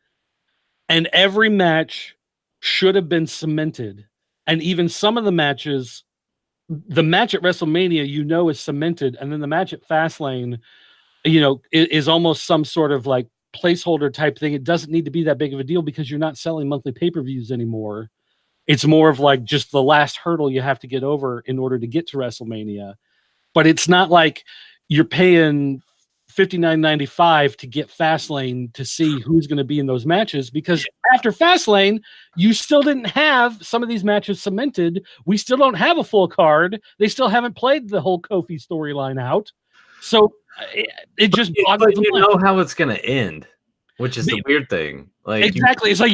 and every match should have been cemented, and even some of the matches. The match at WrestleMania, is cemented, and then the match at Fastlane, is almost some sort of like placeholder type thing. It doesn't need to be that big of a deal because you're not selling monthly pay-per-views anymore. It's more of like just the last hurdle you have to get over in order to get to WrestleMania. But it's not like you're paying $59.95 to get Fastlane to see who's going to be in those matches, because after Fastlane, you still didn't have some of these matches cemented. We still don't have a full card. They still haven't played the whole Kofi storyline out. So it just but you know how it's going to end, which is the weird thing. Like, exactly. It's like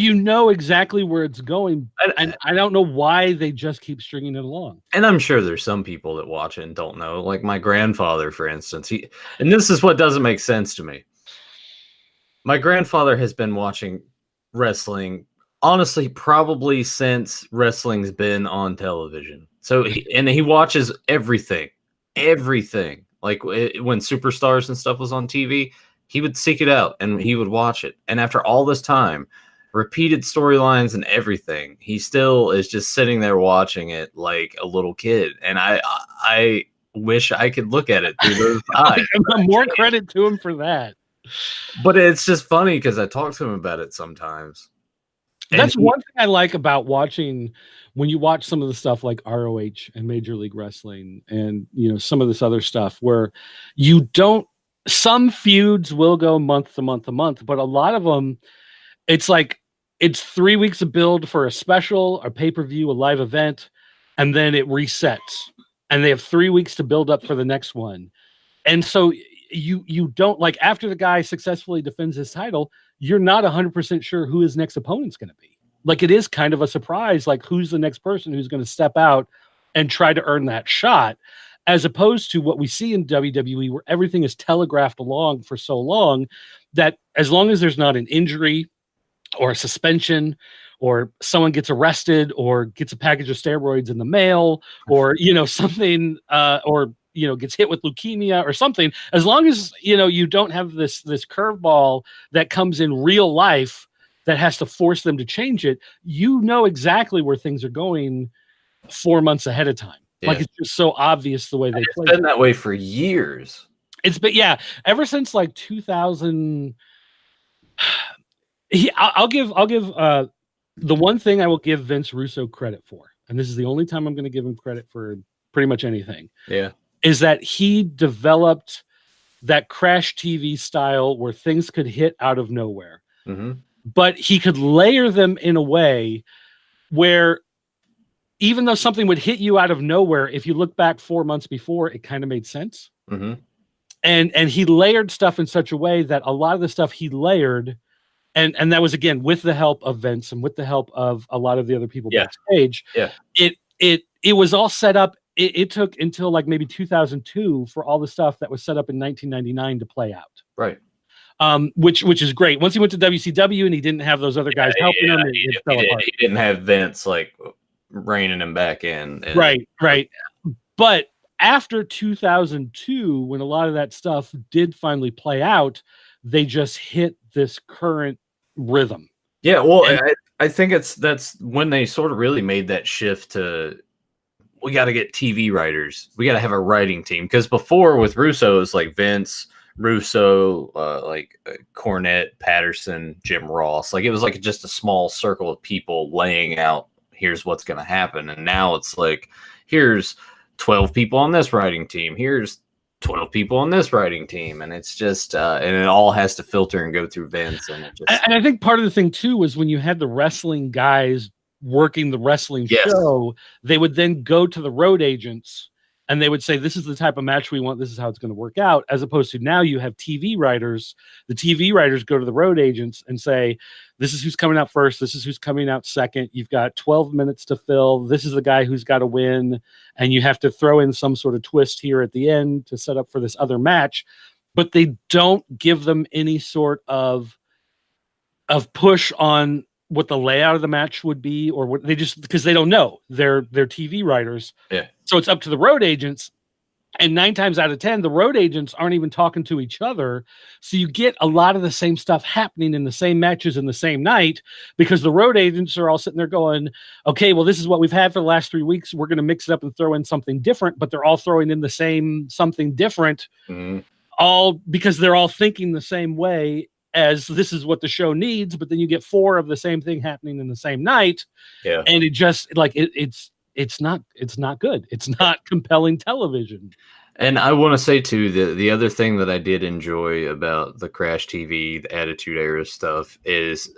exactly where it's going. And I don't know why they just keep stringing it along. And I'm sure there's some people that watch it and don't know. Like my grandfather, for instance. And this is what doesn't make sense to me. My grandfather has been watching wrestling, honestly, probably since wrestling's been on television. So he watches everything. Like when Superstars and stuff was on TV, he would seek it out and he would watch it. And after all this time, repeated storylines and everything, he still is just sitting there watching it like a little kid. And I wish I could look at it through those eyes. More credit to him for that. But it's just funny because I talk to him about it sometimes. That's one thing I like about watching when you watch some of the stuff like ROH and Major League Wrestling and, some of this other stuff where some feuds will go month to month to month, but a lot of them, it's like it's 3 weeks of build for a special, a pay-per-view, a live event, and then it resets. And they have 3 weeks to build up for the next one. And so you don't, like, after the guy successfully defends his title, you're not 100% sure who his next opponent's going to be. Like, it is kind of a surprise, like, who's the next person who's going to step out and try to earn that shot, as opposed to what we see in WWE, where everything is telegraphed along for so long that as long as there's not an injury or a suspension or someone gets arrested or gets a package of steroids in the mail or, something, or, gets hit with leukemia or something, as long as, you don't have this curveball that comes in real life that has to force them to change it, exactly where things are going 4 months ahead of time. Yeah. Like, it's just so obvious the way they play. It's been that way for years. It's been, ever since like 2000. I'll give the one thing I will give Vince Russo credit for, and this is the only time I'm going to give him credit for pretty much anything. Yeah, is that he developed that Crash TV style where things could hit out of nowhere, but he could layer them in a way where, even though something would hit you out of nowhere, if you look back 4 months before, it kind of made sense. And he layered stuff in such a way that a lot of the stuff he layered, and that was, again, with the help of Vince and with the help of a lot of the other people backstage. Yeah. It was all set up. It took until like maybe 2002 for all the stuff that was set up in 1999 to play out. Right. Which is great. Once he went to WCW and he didn't have those other guys helping him, it fell apart. He didn't have Vince like reining him back in. Right. But after 2002, when a lot of that stuff did finally play out, they just hit this current rhythm. Yeah, well, I think that's when they sort of really made that shift to, we got to get TV writers. We got to have a writing team. Because before with Russo, it was like Vince, Russo, Cornette, Patterson, Jim Ross. Like, it was like just a small circle of people laying out, here's what's going to happen. And now it's like, here's 12 people on this writing team. Here's 12 people on this writing team. And it's just, and it all has to filter and go through Vince. And I think part of the thing too was when you had the wrestling guys working the wrestling show, they would then go to the road agents and they would say, this is the type of match we want, this is how it's going to work out, as opposed to now you have TV writers. The TV writers go to the road agents and say, this is who's coming out first, this is who's coming out second, you've got 12 minutes to fill, this is the guy who's got to win, and you have to throw in some sort of twist here at the end to set up for this other match. But they don't give them any sort of push on what the layout of the match would be, or what they just, because they don't know. They're TV writers. Yeah. So it's up to the road agents. And 9 times out of 10, the road agents aren't even talking to each other. So you get a lot of the same stuff happening in the same matches in the same night, because the road agents are all sitting there going, okay, well, this is what we've had for the last 3 weeks. We're going to mix it up and throw in something different, but they're all throwing in the same something different, all because they're all thinking the same way as this is what the show needs. But then you get 4 of the same thing happening in the same night. Yeah. And it just like, it's not good. It's not compelling television. And I want to say too, the other thing that I did enjoy about the Crash TV, the Attitude Era stuff, is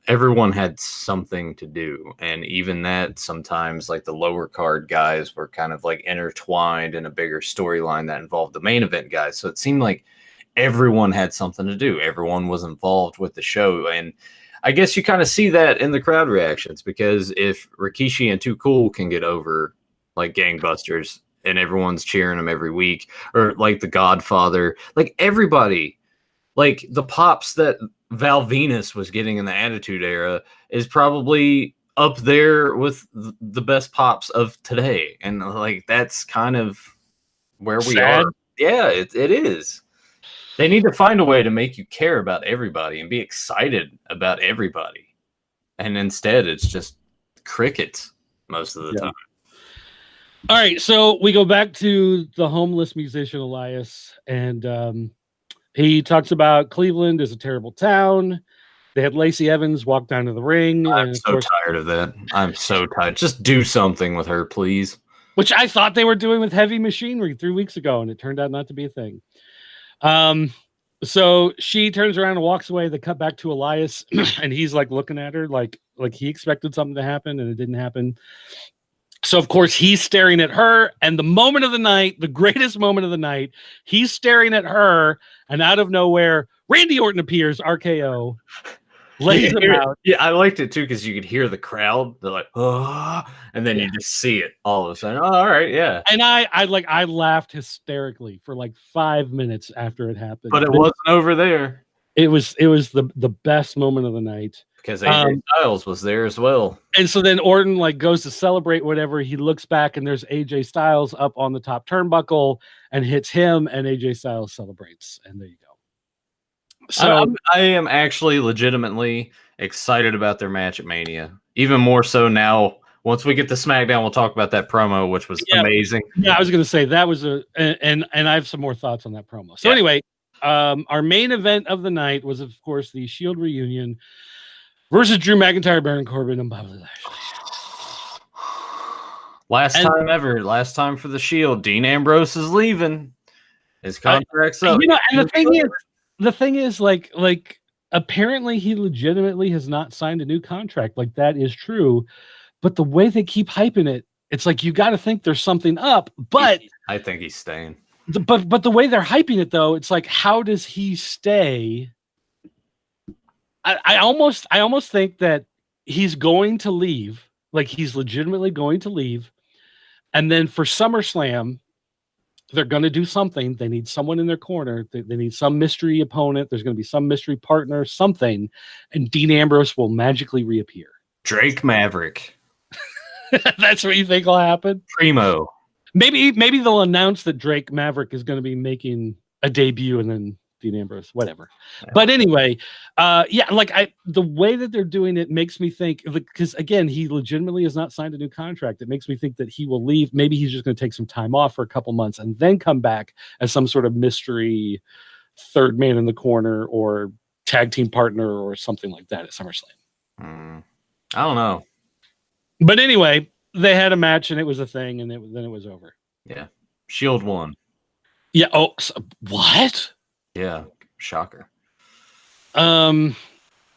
everyone had something to do. And even that, sometimes like the lower card guys were kind of like intertwined in a bigger storyline that involved the main event guys. So it seemed like everyone had something to do. Everyone was involved with the show. And I guess you kind of see that in the crowd reactions, because if Rikishi and Too Cool can get over like gangbusters and everyone's cheering them every week, or like the Godfather, like everybody, like the pops that Val Venus was getting in the Attitude Era is probably up there with the best pops of today. And like, that's kind of where we are. Yeah, it is. They need to find a way to make you care about everybody and be excited about everybody. And instead, it's just crickets most of the time. All right, so we go back to the homeless musician Elias, and he talks about Cleveland is a terrible town. They had Lacey Evans walk down to the ring. I'm so tired of that. I'm so tired. Just do something with her, please. Which I thought they were doing with Heavy Machinery 3 weeks ago, and it turned out not to be a thing. So she turns around and walks away. They cut back to Elias, and he's like looking at her like he expected something to happen, and it didn't happen. So of course he's staring at her, and the moment of the night, the greatest moment of the night, he's staring at her, and out of nowhere, Randy Orton appears, RKO, lays him out. Yeah, I liked it too, because you could hear the crowd. They're like, oh, and then you just see it all of a sudden. Oh, all right, yeah. And I laughed hysterically for like 5 minutes after it happened. But it wasn't over there. It was the best moment of the night. Because AJ Styles was there as well. And so then Orton like goes to celebrate whatever. He looks back and there's AJ Styles up on the top turnbuckle and hits him, and AJ Styles celebrates. And there you go. So I am actually legitimately excited about their match at Mania. Even more so now. Once we get to SmackDown, we'll talk about that promo, which was amazing. Yeah, I was going to say that was and I have some more thoughts on that promo. So anyway, our main event of the night was, of course, the Shield reunion versus Drew McIntyre, Baron Corbin, and Bobby Lashley. Last time for the Shield. Dean Ambrose is leaving. His contract's up. You know, and the thing is, like apparently he legitimately has not signed a new contract. Like, that is true. But the way they keep hyping it, it's like you got to think there's something up. But I think he's staying. But the way they're hyping it, though, it's like, how does he stay? I almost think that he's going to leave. Like, he's legitimately going to leave. And then for SummerSlam, they're going to do something. They need someone in their corner. They need some mystery opponent. There's going to be some mystery partner, something. And Dean Ambrose will magically reappear. Drake Maverick. That's what you think will happen? Primo. Maybe they'll announce that Drake Maverick is going to be making a debut, and then Dean Ambrose, whatever. Yeah. But anyway, the way that they're doing it makes me think, because again, he legitimately has not signed a new contract. It makes me think that he will leave. Maybe he's just going to take some time off for a couple months and then come back as some sort of mystery third man in the corner or tag team partner or something like that at SummerSlam. I don't know. But anyway, they had a match and it was a thing, and then it was over. Yeah. Shield won. Yeah. Oh, what? Yeah. Shocker. And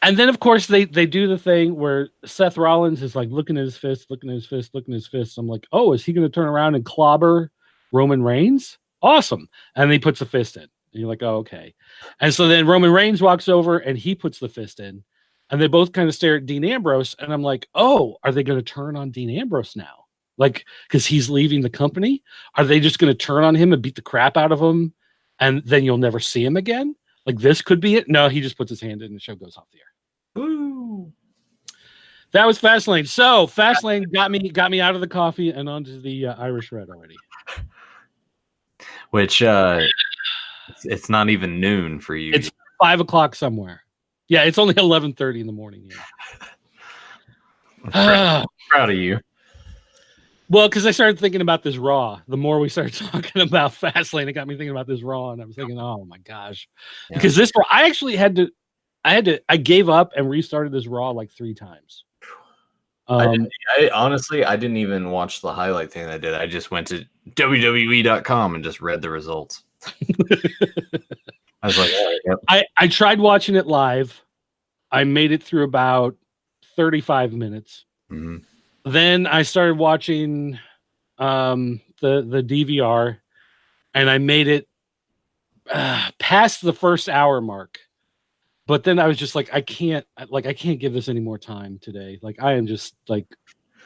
then of course they do the thing where Seth Rollins is like looking at his fist. I'm like, oh, is he going to turn around and clobber Roman Reigns? Awesome. And he puts a fist in. And you're like, oh, okay. And so then Roman Reigns walks over and he puts the fist in. And they both kind of stare at Dean Ambrose. And I'm like, oh, are they going to turn on Dean Ambrose now? Like, because he's leaving the company? Are they just going to turn on him and beat the crap out of him? And then you'll never see him again? Like, this could be it? No, he just puts his hand in and the show goes off the air. Woo. That was Fastlane. So Fastlane got me out of the coffee and onto the Irish Red already. Which it's not even noon for you. It's 5 o'clock somewhere. Yeah, it's only 11:30 in the morning. I'm proud of you. Well, because I started thinking about this Raw. The more we started talking about Fastlane, it got me thinking about this Raw, and I was thinking, oh my gosh, because this Raw, I actually I gave up and restarted this Raw like 3 times. I honestly didn't even watch the highlight thing I did. I just went to WWE.com and just read the results. I was like, oh, yep. I tried watching it live. I made it through about 35 minutes. Mm-hmm. Then I started watching the DVR, and I made it past the first hour mark. But then I was just like, I can't give this any more time today. Like, I am just like,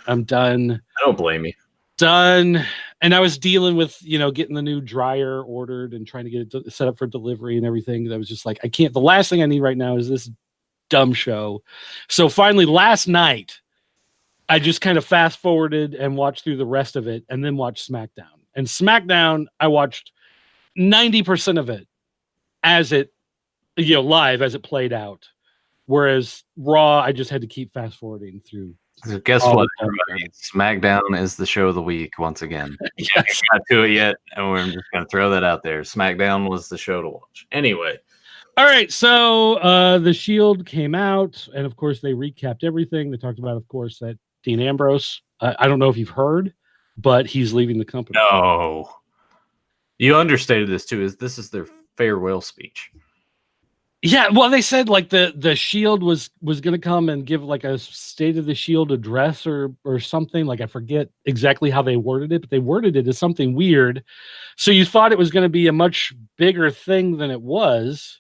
I'm done. I don't blame you. Done. And I was dealing with, getting the new dryer ordered and trying to get it set up for delivery and everything. I was just like, I can't. The last thing I need right now is this dumb show. So finally, last night, I just kind of fast forwarded and watched through the rest of it and then watched SmackDown. And SmackDown, I watched 90% of it as it, live as it played out. Whereas Raw, I just had to keep fast forwarding through. So guess what? SmackDown is the show of the week once again. Yes. Not to it yet, and we're just going to throw that out there. SmackDown was the show to watch. Anyway. All right, so the Shield came out, and of course they recapped everything. They talked about, of course, that Dean Ambrose. I don't know if you've heard, but he's leaving the company. No, you understated this too. This is their farewell speech? Yeah, well, they said like the Shield was going to come and give like a State of the Shield address or something. Like, I forget exactly how they worded it, but they worded it as something weird. So you thought it was going to be a much bigger thing than it was.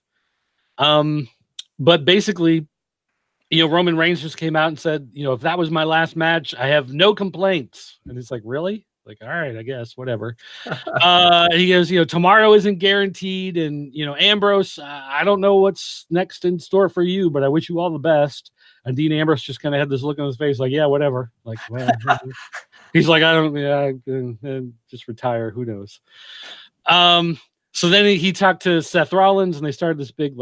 But basically, Roman Reigns just came out and said, if that was my last match, I have no complaints. And it's like, really? Like, all right, I guess, whatever. He goes, tomorrow isn't guaranteed. And, Ambrose, I don't know what's next in store for you, but I wish you all the best. And Dean Ambrose just kind of had this look on his face like, yeah, whatever. Like, well, he's like, just retire. Who knows? So then he talked to Seth Rollins, and they started this big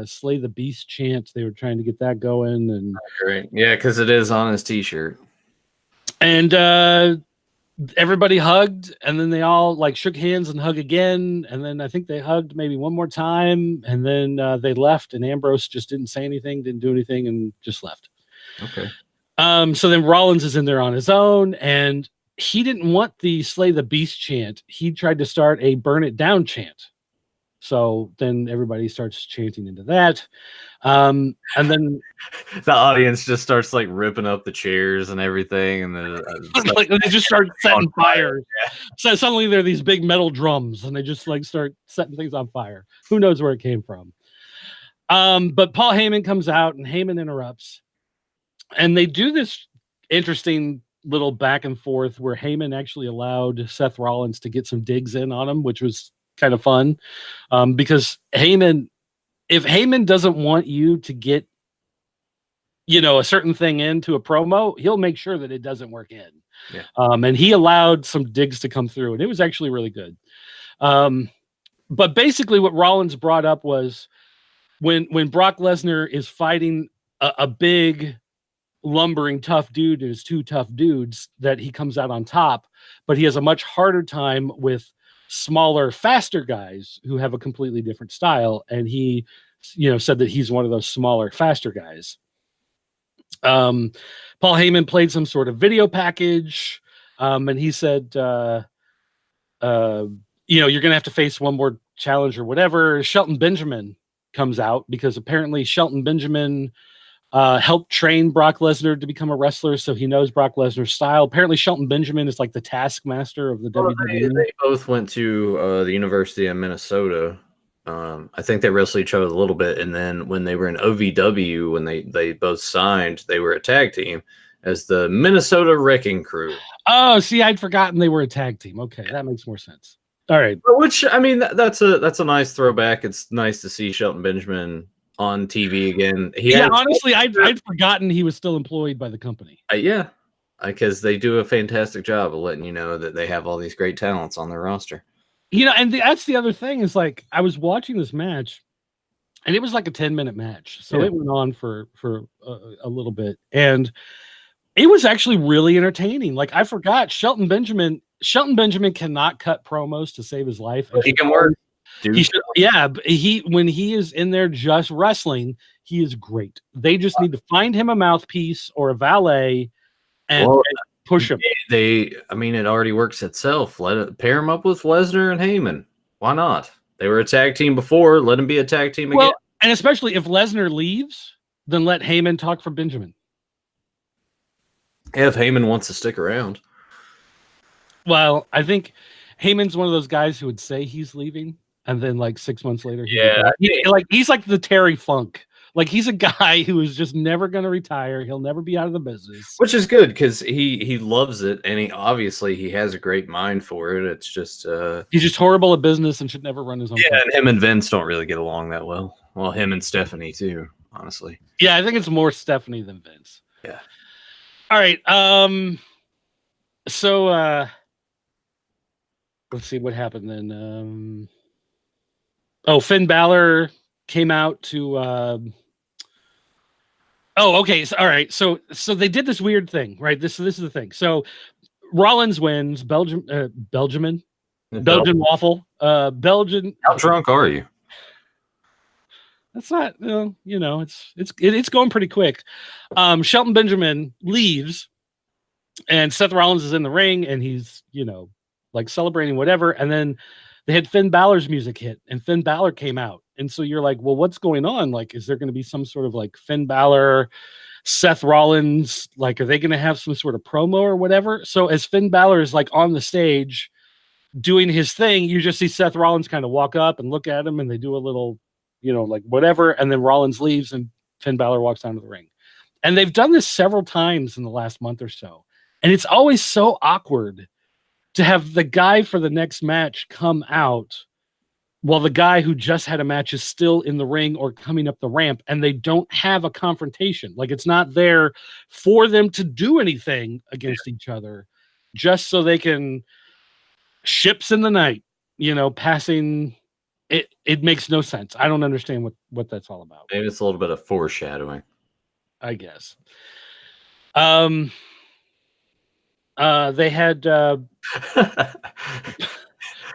"Slay the Beast" chant. They were trying to get that going, and great, yeah, because it is on his T-shirt. And everybody hugged, and then they all shook hands and hug again, and then I think they hugged maybe one more time, and then they left. And Ambrose just didn't say anything, didn't do anything, and just left. Okay. So then Rollins is in there on his own, and he didn't want the Slay the Beast chant. He tried to start a Burn It Down chant. So then everybody starts chanting into that. And then the audience just starts ripping up the chairs and everything. And they just start setting fires. Yeah. So suddenly there are these big metal drums, and they just start setting things on fire. Who knows where it came from? But Paul Heyman comes out, and Heyman interrupts. And they do this interesting little back and forth where Heyman actually allowed Seth Rollins to get some digs in on him, which was kind of fun. Because if Heyman doesn't want you to get, a certain thing into a promo, he'll make sure that it doesn't work in. Yeah. And he allowed some digs to come through, and it was actually really good. But basically what Rollins brought up was when Brock Lesnar is fighting a big, lumbering tough dude, there's 2 tough dudes, that he comes out on top, but he has a much harder time with smaller, faster guys who have a completely different style. And he, said that he's one of those smaller, faster guys. Paul Heyman played some sort of video package, and he said, you're going to have to face one more challenge or whatever. Shelton Benjamin comes out because apparently Shelton Benjamin helped train Brock Lesnar to become a wrestler, so he knows Brock Lesnar's style. Apparently, Shelton Benjamin is like the taskmaster of the WWE. They both went to the University of Minnesota. I think they wrestled each other a little bit, and then when they were in OVW, when they both signed, they were a tag team as the Minnesota Wrecking Crew. Oh, see, I'd forgotten they were a tag team. Okay, that makes more sense. All right. Which, I mean, that's a nice throwback. It's nice to see Shelton Benjamin on TV again. Honestly, I'd forgotten he was still employed by the company. Yeah, because they do a fantastic job of letting you know that they have all these great talents on their roster. And that's the other thing is like I was watching this match, and it was like a 10-minute match, so it went on for a little bit, and it was actually really entertaining. Like I forgot Shelton Benjamin cannot cut promos to save his life. He can work. He should, but when he is in there just wrestling, he is great. They just need to find him a mouthpiece or a valet and push him. I mean, it already works itself. Pair him up with Lesnar and Heyman. Why not? They were a tag team before. Let him be a tag team again. And especially if Lesnar leaves, then let Heyman talk for Benjamin. If Heyman wants to stick around. Well, I think Heyman's one of those guys who would say he's leaving, and then like 6 months later, he's like the Terry Funk. Like he's a guy who is just never going to retire. He'll never be out of the business, which is good because he loves it, and he has a great mind for it. It's just he's just horrible at business and should never run his own. Yeah, and him and Vince don't really get along that well. Well, him and Stephanie too, honestly. Yeah, I think it's more Stephanie than Vince. Yeah. All right. So let's see what happened then. Finn Balor came out to okay. So, all right. So they did this weird thing, right? This is the thing. So Rollins wins, Belgian waffle. Belgian. How drunk are you? That's not, it's going pretty quick. Shelton Benjamin leaves, and Seth Rollins is in the ring, and he's, like celebrating whatever. And then they had Finn Balor's music hit, and Finn Balor came out. And so you're like, well, what's going on? Like, is there going to be some sort of like Finn Balor, Seth Rollins? Like, are they going to have some sort of promo or whatever? So as Finn Balor is like on the stage doing his thing, you just see Seth Rollins kind of walk up and look at him, and they do a little, like whatever. And then Rollins leaves and Finn Balor walks down to the ring. And they've done this several times in the last month or so. And it's always so awkward to have the guy for the next match come out while the guy who just had a match is still in the ring or coming up the ramp, and they don't have a confrontation. Like it's not there for them to do anything against each other, just so they can ships in the night, passing. It makes no sense. I don't understand what that's all about. Maybe it's a little bit of foreshadowing, I guess. They had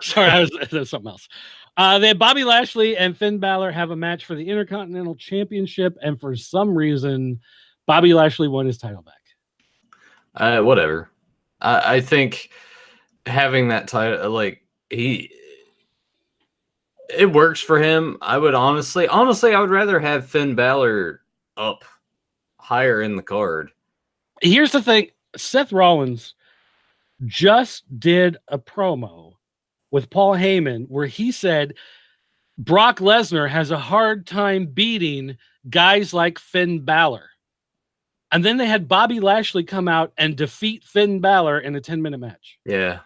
sorry, that's something else. They had Bobby Lashley and Finn Balor have a match for the Intercontinental Championship, and for some reason, Bobby Lashley won his title back. Whatever. I think having that title, like it works for him. I would honestly, I would rather have Finn Balor up higher in the card. Here's the thing. Seth Rollins just did a promo with Paul Heyman where he said Brock Lesnar has a hard time beating guys like Finn Balor. And then they had Bobby Lashley come out and defeat Finn Balor in a 10-minute match. Yeah.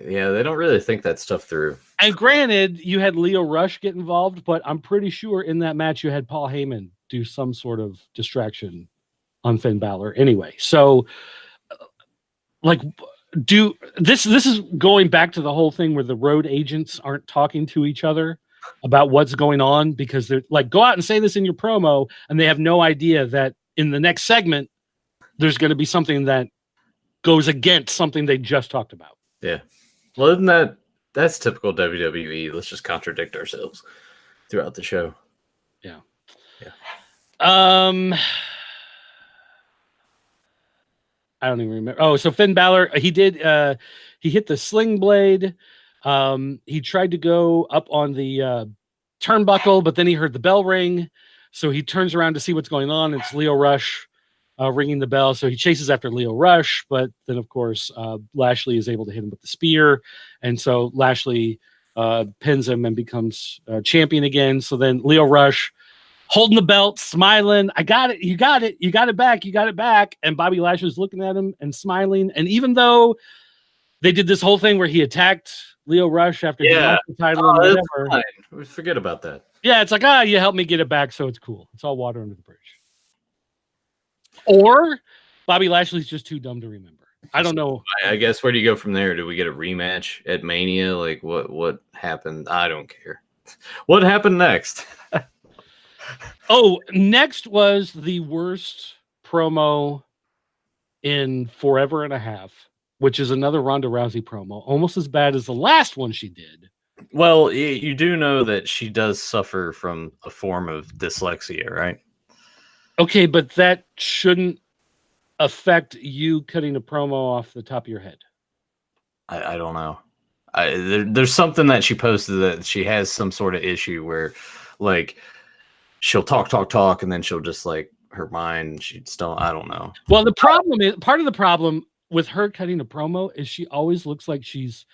Yeah, they don't really think that stuff through. And granted, you had Leo Rush get involved, but I'm pretty sure in that match you had Paul Heyman do some sort of distraction on Finn Balor anyway. So, like, this is going back to the whole thing where the road agents aren't talking to each other about what's going on, because they're like, go out and say this in your promo, and they have no idea that in the next segment there's going to be something that goes against something they just talked about. Yeah. Well, isn't that's typical WWE. Let's just contradict ourselves throughout the show. Yeah. Yeah. I don't even remember. Oh, so Finn Balor, he hit the sling blade. He tried to go up on the turnbuckle, but then he heard the bell ring. So he turns around to see what's going on. It's Lio Rush ringing the bell. So he chases after Lio Rush, but then of course Lashley is able to hit him with the spear, and so Lashley pins him and becomes champion again. So then Lio Rush holding the belt, smiling, I got it, you got it, you got it back, you got it back. And Bobby Lashley's looking at him and smiling. And even though they did this whole thing where he attacked Lio Rush after he lost the title and whatever, we forget about that. Yeah, it's like, you helped me get it back, so it's cool. It's all water under the bridge. Or Bobby Lashley's just too dumb to remember. I don't know. I guess where do you go from there? Do we get a rematch at Mania? Like what happened? I don't care. What happened next? Next was the worst promo in forever and a half, which is another Ronda Rousey promo, almost as bad as the last one she did. Well, you do know that she does suffer from a form of dyslexia, right? Okay, but that shouldn't affect you cutting a promo off the top of your head. I don't know. There's something that she posted that she has some sort of issue where, like, she'll talk, and then she'll just, like, her mind, she'd still, I don't know. Well, the problem is, part of the problem with her cutting a promo is she always looks like she's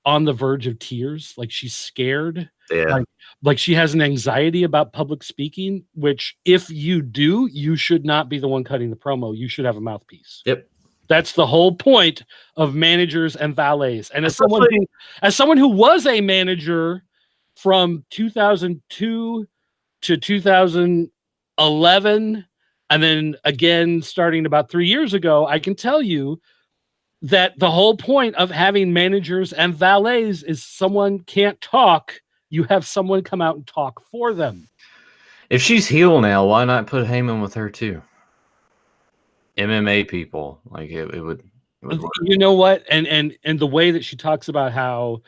on the verge of tears, like she's scared. Yeah. Like she has an anxiety about public speaking, which if you do, you should not be the one cutting the promo. You should have a mouthpiece. Yep. That's the whole point of managers and valets. And as someone who was a manager from 2002 to 2011, and then again starting about 3 years ago, I can tell you that the whole point of having managers and valets is someone can't talk. You have someone come out and talk for them. If she's heel now, why not put Heyman with her too? MMA people, like it would work. You know what? And the way that she talks about how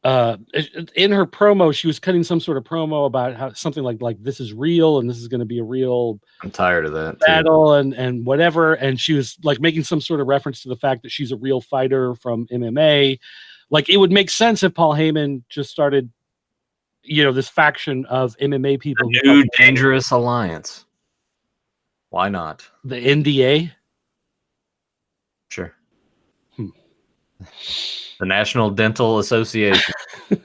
in her promo, she was cutting some sort of promo about how something like this is real and this is going to be a real. I'm tired of that battle and whatever. And she was like making some sort of reference to the fact that she's a real fighter from MMA. Like it would make sense if Paul Heyman just started, this faction of MMA people. A new dangerous alliance. Why not? The NDA? Sure. The National Dental Association. 4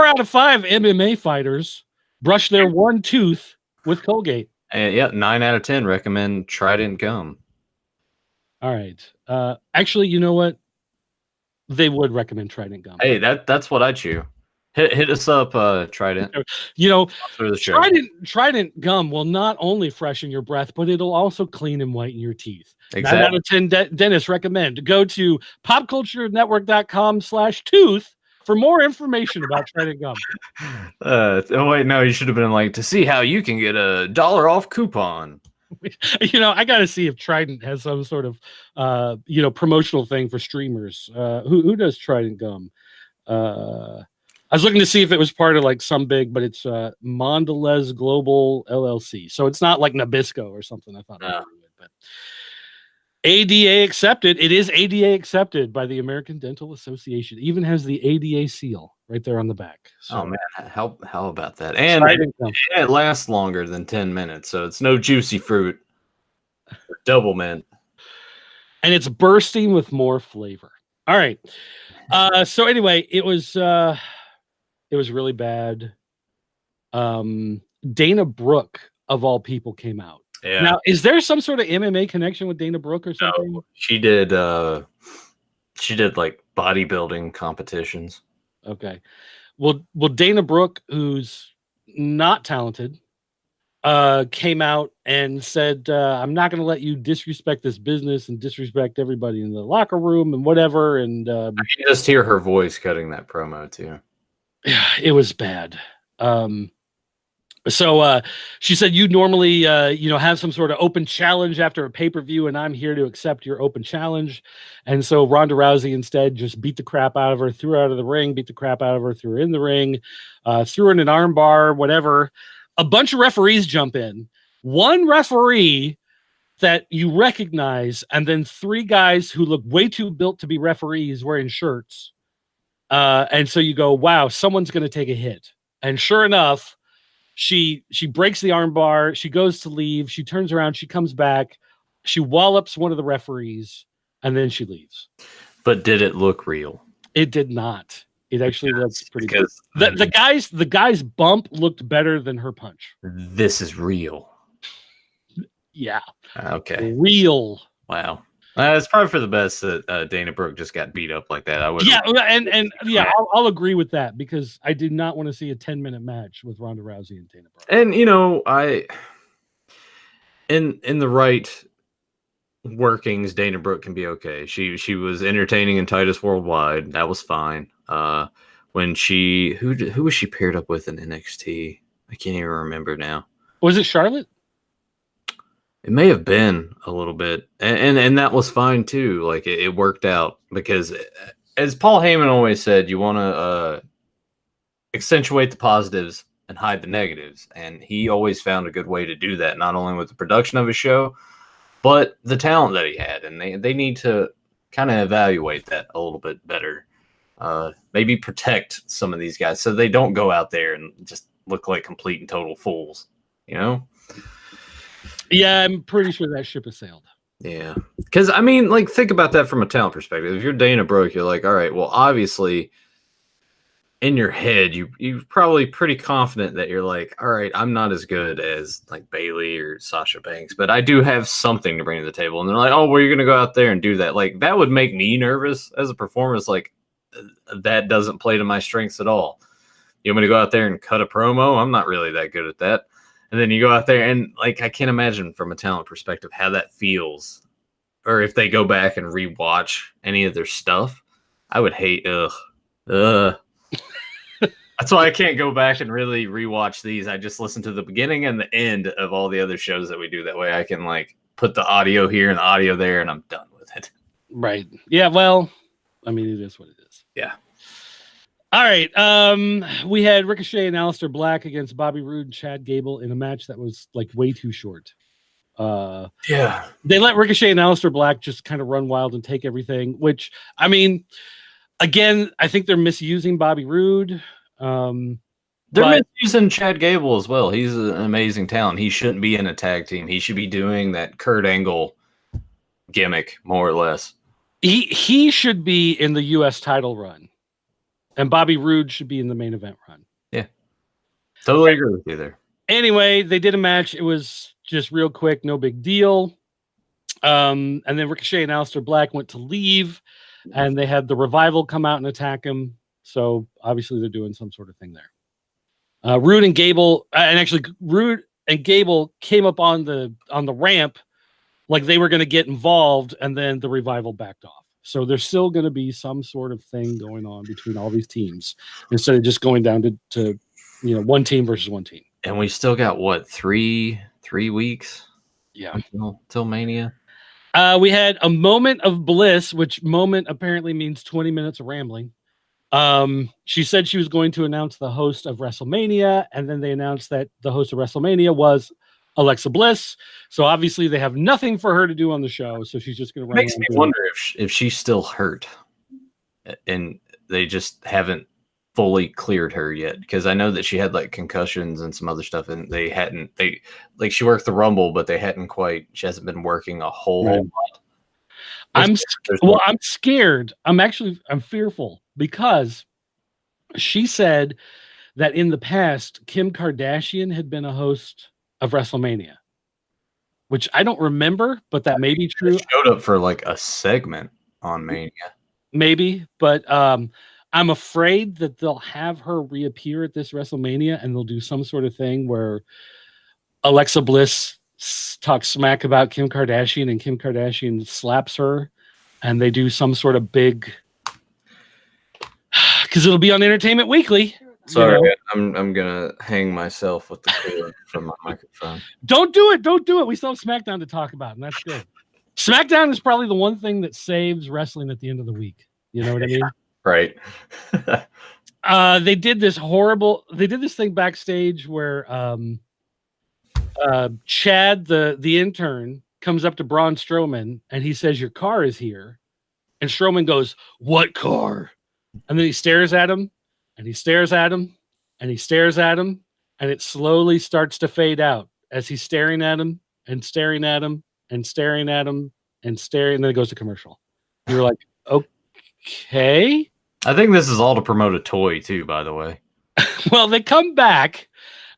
out of 5 MMA fighters brush their one tooth with Colgate. And 9 out of 10 recommend Trident gum. All right. Actually, you know what? They would recommend Trident gum. Hey, that's what I chew. Hit us up, Trident. Trident gum will not only freshen your breath, but it'll also clean and whiten your teeth. Exactly. 9 out of 10 dentists recommend. Go to popculturenetwork.com/tooth for more information about Trident gum. Wait, no, you should have been like, to see how you can get $1 off coupon. I got to see if Trident has some sort of, promotional thing for streamers. Who does Trident gum? I was looking to see if it was part of like some big, but it's Mondelez Global LLC. So it's not like Nabisco or something. I thought, but ADA accepted. It is ADA accepted by the American Dental Association. It even has the ADA seal right there on the back. So, oh man, how about that? And it lasts longer than 10 minutes, so it's no juicy fruit. Double mint. And it's bursting with more flavor. All right. So anyway, it was really bad. Dana Brooke, of all people, came out. Yeah. Now, is there some sort of MMA connection with Dana Brooke or something? No, she did like bodybuilding competitions. Okay. Well, Dana Brooke, who's not talented, came out and said, I'm not going to let you disrespect this business and disrespect everybody in the locker room and whatever. And I can just hear her voice cutting that promo too. Yeah, it was bad. So she said, you normally, have some sort of open challenge after a pay-per-view, and I'm here to accept your open challenge. And so Ronda Rousey instead just beat the crap out of her, threw her out of the ring, beat the crap out of her, threw her in the ring, threw her in an arm bar, whatever. A bunch of referees jump in. One referee that you recognize, and then 3 guys who look way too built to be referees wearing shirts. And so you go, wow, someone's going to take a hit. And sure enough, She breaks the arm bar. She goes to leave. She turns around. She comes back. She wallops one of the referees, and then she leaves. But did it look real? It did not. It actually looked pretty good. Because The guy's bump looked better than her punch. this is real. Yeah. Okay. Real. Wow. It's probably for the best that Dana Brooke just got beat up like that. I would. Yeah, and yeah, I'll agree with that because I did not want to see a 10-minute match with Ronda Rousey and Dana Brooke. And in the right workings, Dana Brooke can be okay. She was entertaining in Titus Worldwide. That was fine. When who was she paired up with in NXT? I can't even remember now. Was it Charlotte? It may have been a little bit, and that was fine too. Like it worked out because, as Paul Heyman always said, you want to accentuate the positives and hide the negatives, and he always found a good way to do that. Not only with the production of his show, but the talent that he had, and they need to kind of evaluate that a little bit better. Maybe protect some of these guys so they don't go out there and just look like complete and total fools. Yeah, I'm pretty sure that ship has sailed. Yeah. Because, I mean, like, think about that from a talent perspective. If you're Dana Brooke, you're like, all right, well, obviously, in your head, you're probably pretty confident that you're like, all right, I'm not as good as, like, Bayley or Sasha Banks, but I do have something to bring to the table. And they're like, oh, well, you're going to go out there and do that. Like, that would make me nervous as a performer. It's like, that doesn't play to my strengths at all. You want me to go out there and cut a promo? I'm not really that good at that. And then you go out there and, like, I can't imagine from a talent perspective how that feels. Or if they go back and rewatch any of their stuff, I would hate, That's why I can't go back and really rewatch these. I just listen to the beginning and the end of all the other shows that we do. That way I can, like, put the audio here and the audio there, and I'm done with it. Right. Yeah, well, I mean, it is what it is. Yeah. All right. We had Ricochet and Aleister Black against Bobby Roode and Chad Gable in a match that was like way too short. Yeah. They let Ricochet and Aleister Black just kind of run wild and take everything, which, I mean, again, I think they're misusing Bobby Roode. They're misusing Chad Gable as well. He's an amazing talent. He shouldn't be in a tag team. He should be doing that Kurt Angle gimmick, more or less. He should be in the U.S. title run. And Bobby Roode should be in the main event run. Yeah. Totally agree with you there. Anyway, they did a match. It was just real quick, no big deal. And then Ricochet and Aleister Black went to leave, and they had the Revival come out and attack him. So obviously they're doing some sort of thing there. Roode and Gable, Roode and Gable came up on the ramp like they were going to get involved, and then the Revival backed off. So there's still going to be some sort of thing going on between all these teams instead of just going down to one team versus one team. And we still got what, three weeks? Yeah, till Mania. We had a moment of bliss, which moment apparently means 20 minutes of rambling. She said she was going to announce the host of WrestleMania, and then they announced that the host of WrestleMania was Alexa Bliss. So obviously they have nothing for her to do on the show. So she's just going to run. Makes me wonder if she's still hurt and they just haven't fully cleared her yet. Because I know that she had like concussions and some other stuff, and she worked the Rumble, but she hasn't been working a whole lot. I'm scared. I'm fearful because she said that in the past, Kim Kardashian had been a host of WrestleMania, which I don't remember, but that may be true. She showed up for like a segment on Mania. Maybe, but I'm afraid that they'll have her reappear at this WrestleMania and they'll do some sort of thing where Alexa Bliss talks smack about Kim Kardashian and Kim Kardashian slaps her and they do some sort of big, because it'll be on Entertainment Weekly. Sorry, I'm gonna hang myself with the cord from my microphone. Don't do it. We still have SmackDown to talk about, and that's good. SmackDown is probably the one thing that saves wrestling at the end of the week. You know what I mean? Right. They did this thing backstage where Chad, the intern, comes up to Braun Strowman and he says, "Your car is here," and Strowman goes, "What car?" And then he stares at him. And he stares at him, and he stares at him, and it slowly starts to fade out as he's staring at him and staring at him and staring at him and staring, and then it goes to commercial. You're like, okay. I think this is all to promote a toy too, by the way. Well, they come back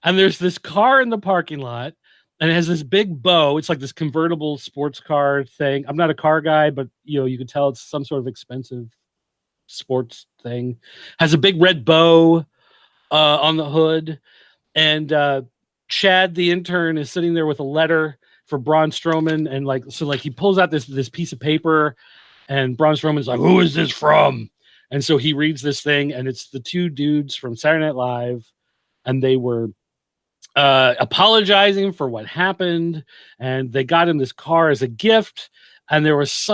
and there's this car in the parking lot and it has this big bow. It's like this convertible sports car thing. I'm not a car guy, but you can tell it's some sort of expensive sports thing. Has a big red bow on the hood. And Chad, the intern, is sitting there with a letter for Braun Strowman. And he pulls out this piece of paper and Braun Strowman's like, who is this from? And so he reads this thing, and it's the two dudes from Saturday Night Live, and they were apologizing for what happened, and they got him this car as a gift, and there was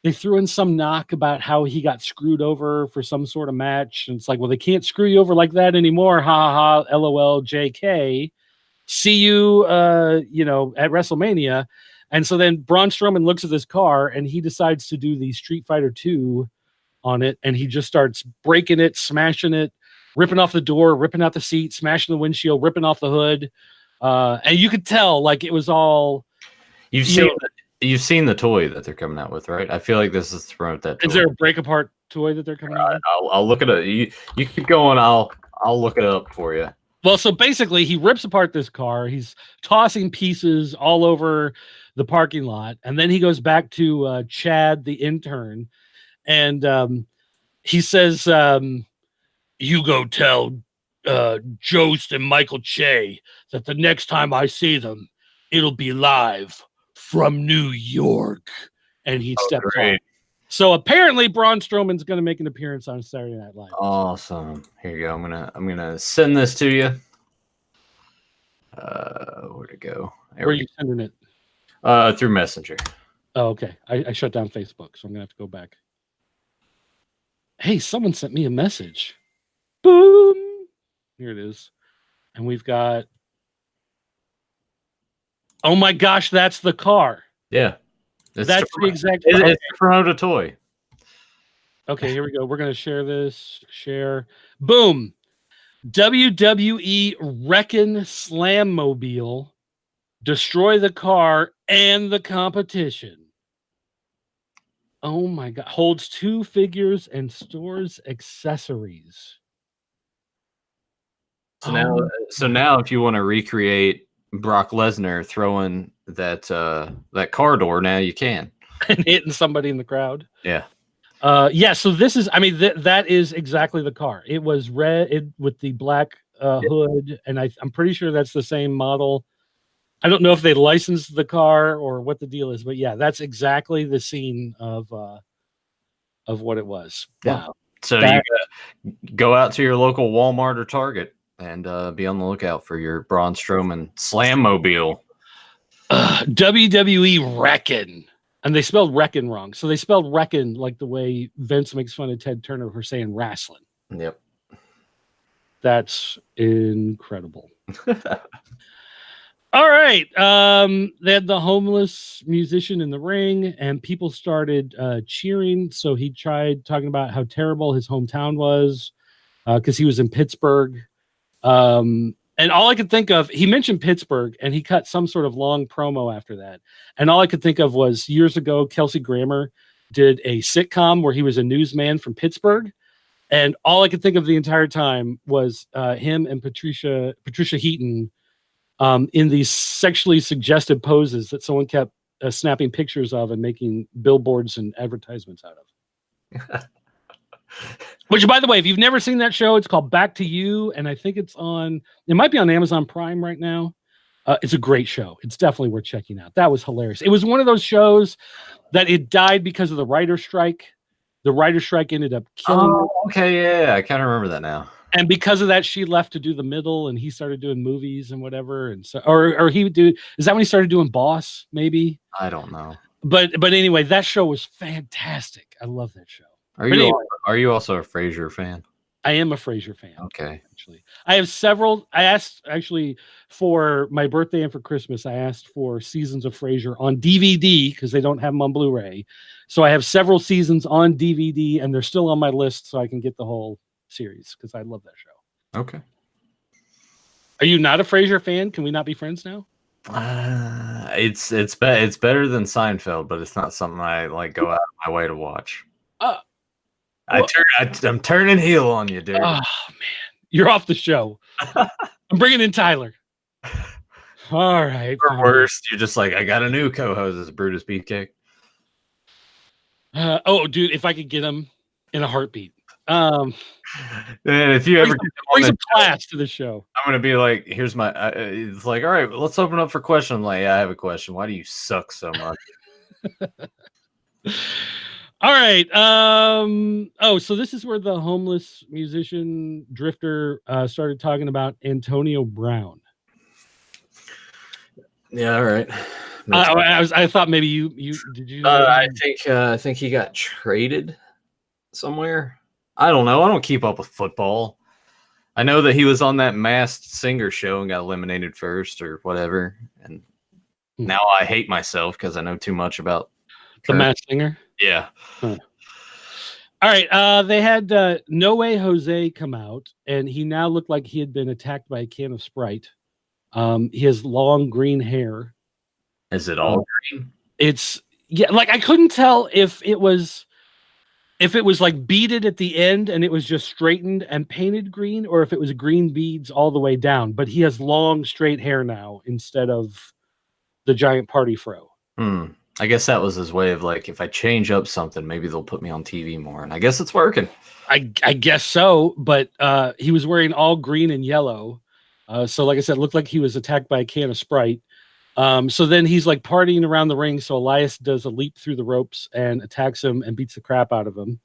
they threw in some knock about how he got screwed over for some sort of match, and it's like, well, they can't screw you over like that anymore, ha ha ha, LOL, JK. See you, at WrestleMania. And so then Braun Strowman looks at this car, and he decides to do the Street Fighter 2 on it, and he just starts breaking it, smashing it, ripping off the door, ripping out the seat, smashing the windshield, ripping off the hood, and you could tell like it was all. You've seen the toy that they're coming out with, right? I feel like this is to promote that toy. Is there a break apart toy that they're coming out with? I'll look it up. You keep going. I'll look it up for you. Well, so basically, he rips apart this car. He's tossing pieces all over the parking lot, and then he goes back to Chad, the intern. And he says, you go tell Jost and Michael Che that the next time I see them, it'll be live from New York. And he steps off. So apparently Braun Strowman's going to make an appearance on Saturday Night Live. Awesome. Here you go. I'm gonna send this to you. Where'd it go? Where are you sending it? Through Messenger. Oh, okay. I shut down Facebook, so I'm gonna have to go back. Hey, someone sent me a message. Boom. Here it is. And we've got. Oh my gosh, that's the car. Yeah. That's the exact. It's to promote a toy. Okay, here we go. We're going to share this. Share. Boom. WWE Wreckin' Slam Mobile. Destroy the car and the competition. Oh my God. Holds 2 figures and stores accessories. So now if you want to recreate Brock Lesnar throwing that car door, now you can. And hitting somebody in the crowd. Yeah. So this is, that is exactly the car. It was red with the black hood, and I'm pretty sure that's the same model. I don't know if they licensed the car or what the deal is, but yeah, that's exactly the scene of what it was. Yeah. Wow. So you go out to your local Walmart or Target and be on the lookout for your Braun Strowman Slam Mobile. WWE Wreckin'. And they spelled Wreckin' wrong. So they spelled Wreckin' like the way Vince makes fun of Ted Turner for saying wrestling. Yep. That's incredible. All right. They had the homeless musician in the ring, and people started cheering. So he tried talking about how terrible his hometown was because he was in Pittsburgh. And all I could think of, he mentioned Pittsburgh, and he cut some sort of long promo after that. And all I could think of was years ago, Kelsey Grammer did a sitcom where he was a newsman from Pittsburgh. And all I could think of the entire time was him and Patricia Heaton in these sexually suggestive poses that someone kept snapping pictures of and making billboards and advertisements out of. Which, by the way, if you've never seen that show, it's called Back to You, and I think it might be on Amazon Prime right now. It's a great show. It's definitely worth checking out. That was hilarious. It was one of those shows that it died because of the writer's strike. The writer's strike ended up killing her. Okay, yeah, I kind of remember that now. And because of that, she left to do the middle, and he started doing movies and whatever. And so, or he would do. Is that when he started doing Boss? Maybe I don't know. But anyway, that show was fantastic. I love that show. Are you also a Frasier fan? I am a Frasier fan. Okay. Actually, I have several. I asked actually for my birthday and for Christmas. I asked for seasons of Frasier on DVD because they don't have them on Blu-ray. So I have several seasons on DVD, and they're still on my list, so I can get the whole series because I love that show. Okay. Are you not a Frasier fan? Can we not be friends now? It's better than Seinfeld, but it's not something I like go out of my way to watch. I'm turning heel on you, dude. Oh man, you're off the show. I'm bringing in Tyler. All right. Or worse, you're just like, I got a new co-host as Brutus Beefcake. Dude, if I could get him in a heartbeat. And if you ever bring some class to the show, I'm gonna be like, here's my. It's like, all right, let's open up for questions. I'm like, yeah, I have a question. Why do you suck so much? All right. So this is where the homeless musician drifter started talking about Antonio Brown. Yeah, all right. I thought maybe you did you? I think he got traded somewhere. I don't know. I don't keep up with football. I know that he was on that Masked Singer show and got eliminated first or whatever. And now I hate myself because I know too much about the Masked Singer. Yeah. All right. They had No Way Jose come out, and he now looked like he had been attacked by a can of Sprite. He has long green hair. Is it all green? It's like I couldn't tell if it was like beaded at the end and it was just straightened and painted green, or if it was green beads all the way down. But he has long straight hair now instead of the giant party fro. I guess that was his way of like, if I change up something, maybe they'll put me on TV more. And I guess it's working. I guess so. But he was wearing all green and yellow. So like I said, it looked like he was attacked by a can of Sprite. So then he's like partying around the ring. So Elias does a leap through the ropes and attacks him and beats the crap out of him.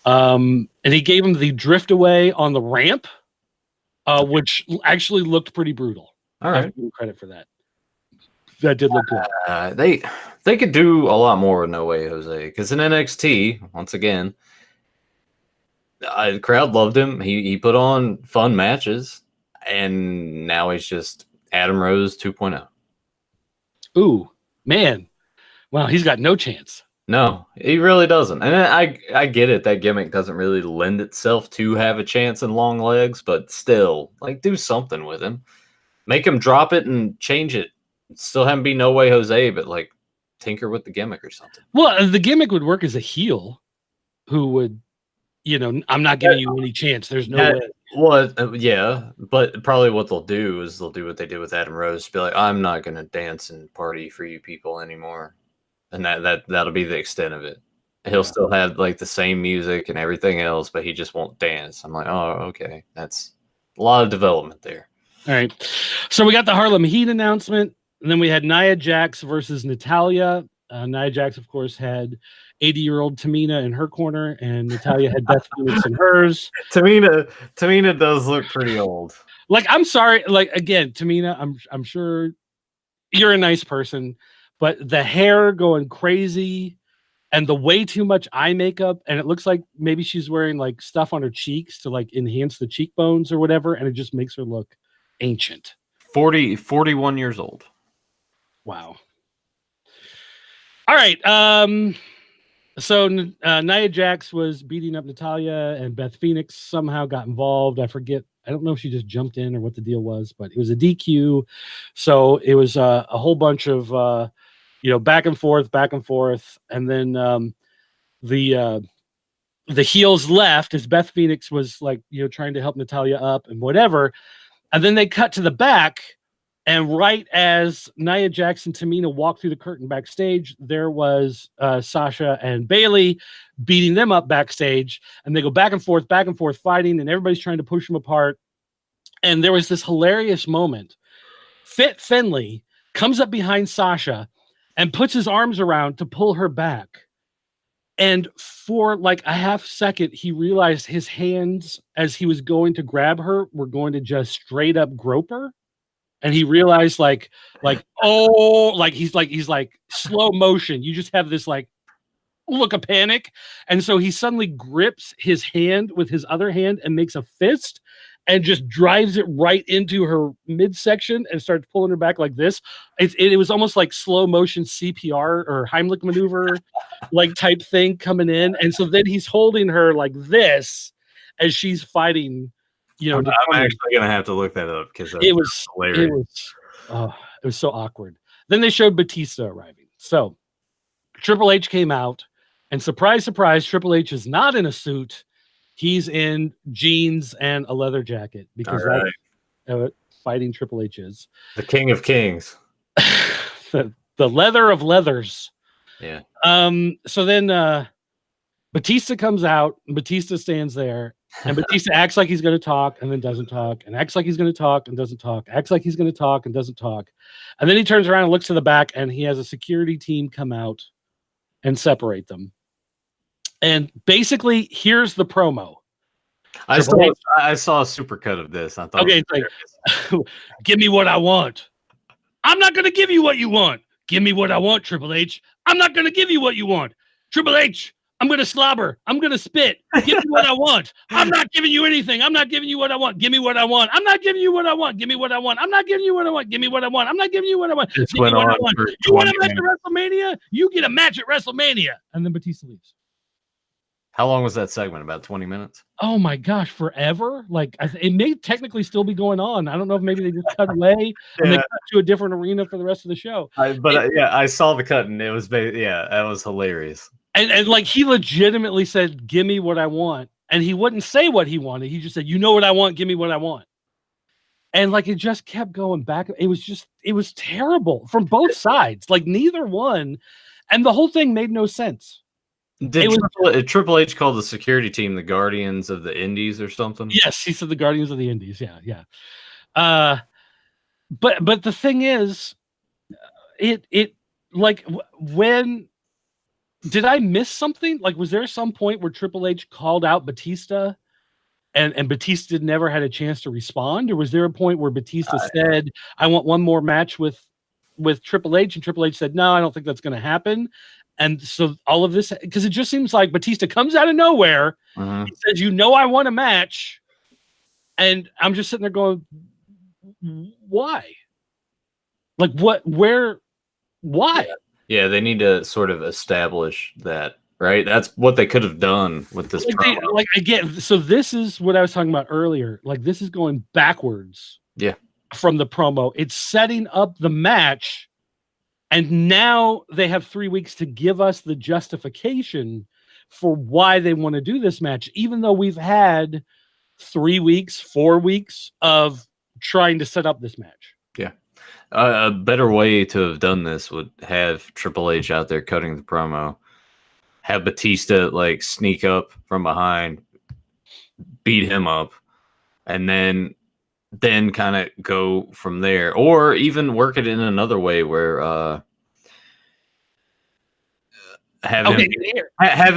And he gave him the drift away on the ramp, which actually looked pretty brutal. All right. I have to give him credit for that. That did look good. They could do a lot more with No Way Jose, because in NXT, once again, the crowd loved him. He put on fun matches, and now he's just Adam Rose 2.0. Ooh, man. Wow, he's got no chance. No, he really doesn't. And I get it. That gimmick doesn't really lend itself to have a chance in long legs, but still, like, do something with him. Make him drop it and change it. Still have him be No Way Jose, but, like, tinker with the gimmick or something. Well, the gimmick would work as a heel who would, I'm not giving you any chance. There's no way. Well, yeah, but probably what they'll do is they'll do what they did with Adam Rose. Be like, I'm not going to dance and party for you people anymore. And that'll be the extent of it. He'll still have like the same music and everything else, but he just won't dance. I'm like, oh, okay. That's a lot of development there. All right. So we got the Harlem Heat announcement. And then we had Nia Jax versus Natalya. Nia Jax, of course, had 80-year-old Tamina in her corner, and Natalya had Beth Phoenix in hers. Tamina does look pretty old. Like, I'm sorry. Like, again, Tamina, I'm sure you're a nice person, but the hair going crazy and the way too much eye makeup, and it looks like maybe she's wearing like stuff on her cheeks to like enhance the cheekbones or whatever, and it just makes her look ancient. 41 years old. Wow. All right. So Nia Jax was beating up Natalya, and Beth Phoenix somehow got involved. I forget. I don't know if she just jumped in or what the deal was, but it was a DQ. So it was a whole bunch of, back and forth. And then the heels left as Beth Phoenix was like, trying to help Natalya up and whatever. And then they cut to the back. And right as Nia Jax and Tamina walked through the curtain backstage, there was Sasha and Bayley beating them up backstage. And they go back and forth fighting, and everybody's trying to push them apart. And there was this hilarious moment. Fit Finlay comes up behind Sasha and puts his arms around to pull her back. And for like a half second, he realized his hands, as he was going to grab her, were going to just straight up grope her. And he realized like he's like slow motion. You just have this like look of panic. And so he suddenly grips his hand with his other hand and makes a fist and just drives it right into her midsection and starts pulling her back like this. It was almost like slow motion CPR or Heimlich maneuver like type thing coming in. And so then he's holding her like this as she's fighting I'm actually gonna have to look that up because it was hilarious. It was so awkward. Then they showed Batista arriving. So Triple H came out, and surprise, surprise, Triple H is not in a suit. He's in jeans and a leather jacket because that's fighting Triple H is. The King of Kings. the leather of leathers. Yeah. So then Batista comes out, and Batista stands there, and Batista acts like he's going to talk and then doesn't talk, and acts like he's going to talk and doesn't talk, acts like he's going to talk and doesn't talk. And then he turns around and looks to the back, and he has a security team come out and separate them. And basically, here's the promo. I saw a supercut of this. I thought, okay, it's like, give me what I want. I'm not going to give you what you want. Give me what I want, Triple H. I'm not going to give you what you want. Triple H, I'm going to slobber. I'm going to spit. Give me what I want. I'm not giving you anything. I'm not giving you what I want. Give me what I want. I'm not giving you what I want. Give me what I want. I'm not giving you what I want. Give me what I want. I'm not giving you what I want. This went on for you want a match at WrestleMania? You get a match at WrestleMania. And then Batista leaves. How long was that segment? About 20 minutes? Oh my gosh, forever? Like it may technically still be going on. I don't know if maybe they just cut away and they cut to a different arena for the rest of the show. I saw the cut and it was that was hilarious. And like he legitimately said, "Give me what I want," and he wouldn't say what he wanted. He just said, "You know what I want? Give me what I want." And like it just kept going back. It was terrible from both sides. Like neither one, and the whole thing made no sense. Did Triple H call the security team the Guardians of the Indies or something? Yes, he said the Guardians of the Indies. Yeah. But the thing is, it like when did I miss something? Like, was there some point where Triple H called out Batista, and Batista never had a chance to respond, or was there a point where Batista said, "I want one more match with Triple H," and Triple H said, "No, I don't think that's going to happen." And so all of this, because it just seems like Batista comes out of nowhere. Mm-hmm. He says, "You know, I want a match," and I'm just sitting there going, "Why? Like, what? Where? Why?" Yeah, they need to sort of establish that, right? That's what they could have done with this. So this is what I was talking about earlier. Like, this is going backwards. Yeah. From the promo, it's setting up the match. And now they have 3 weeks to give us the justification for why they want to do this match, even though we've had 3 weeks, 4 weeks of trying to set up this match. Yeah. A better way to have done this would have Triple H out there cutting the promo, have Batista like sneak up from behind, beat him up, and then kind of go from there, or even work it in another way where have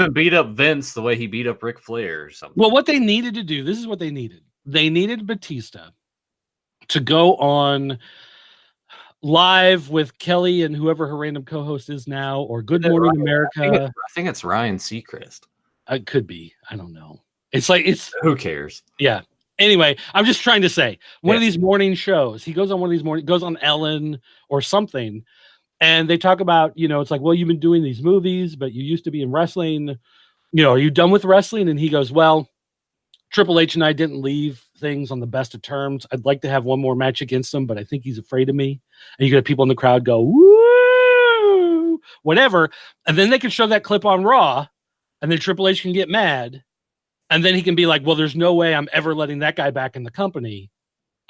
him beat up Vince the way he beat up Ric Flair or something. Well, what they needed to do, this is what they needed. They needed Batista to go on live with Kelly and whoever her random co-host is now, or Good Morning America. I think it's Ryan Seacrest. It could be. I don't know. Who cares? Yeah. Anyway, I'm just trying to say one of these morning shows, he goes on one of these goes on Ellen or something. And they talk about, it's like, well, you've been doing these movies, but you used to be in wrestling. Are you done with wrestling? And he goes, well, Triple H and I didn't leave things on the best of terms. I'd like to have one more match against him, but I think he's afraid of me. And you get people in the crowd go, woo, whatever. And then they can show that clip on Raw, and then Triple H can get mad. And then he can be like, well, there's no way I'm ever letting that guy back in the company.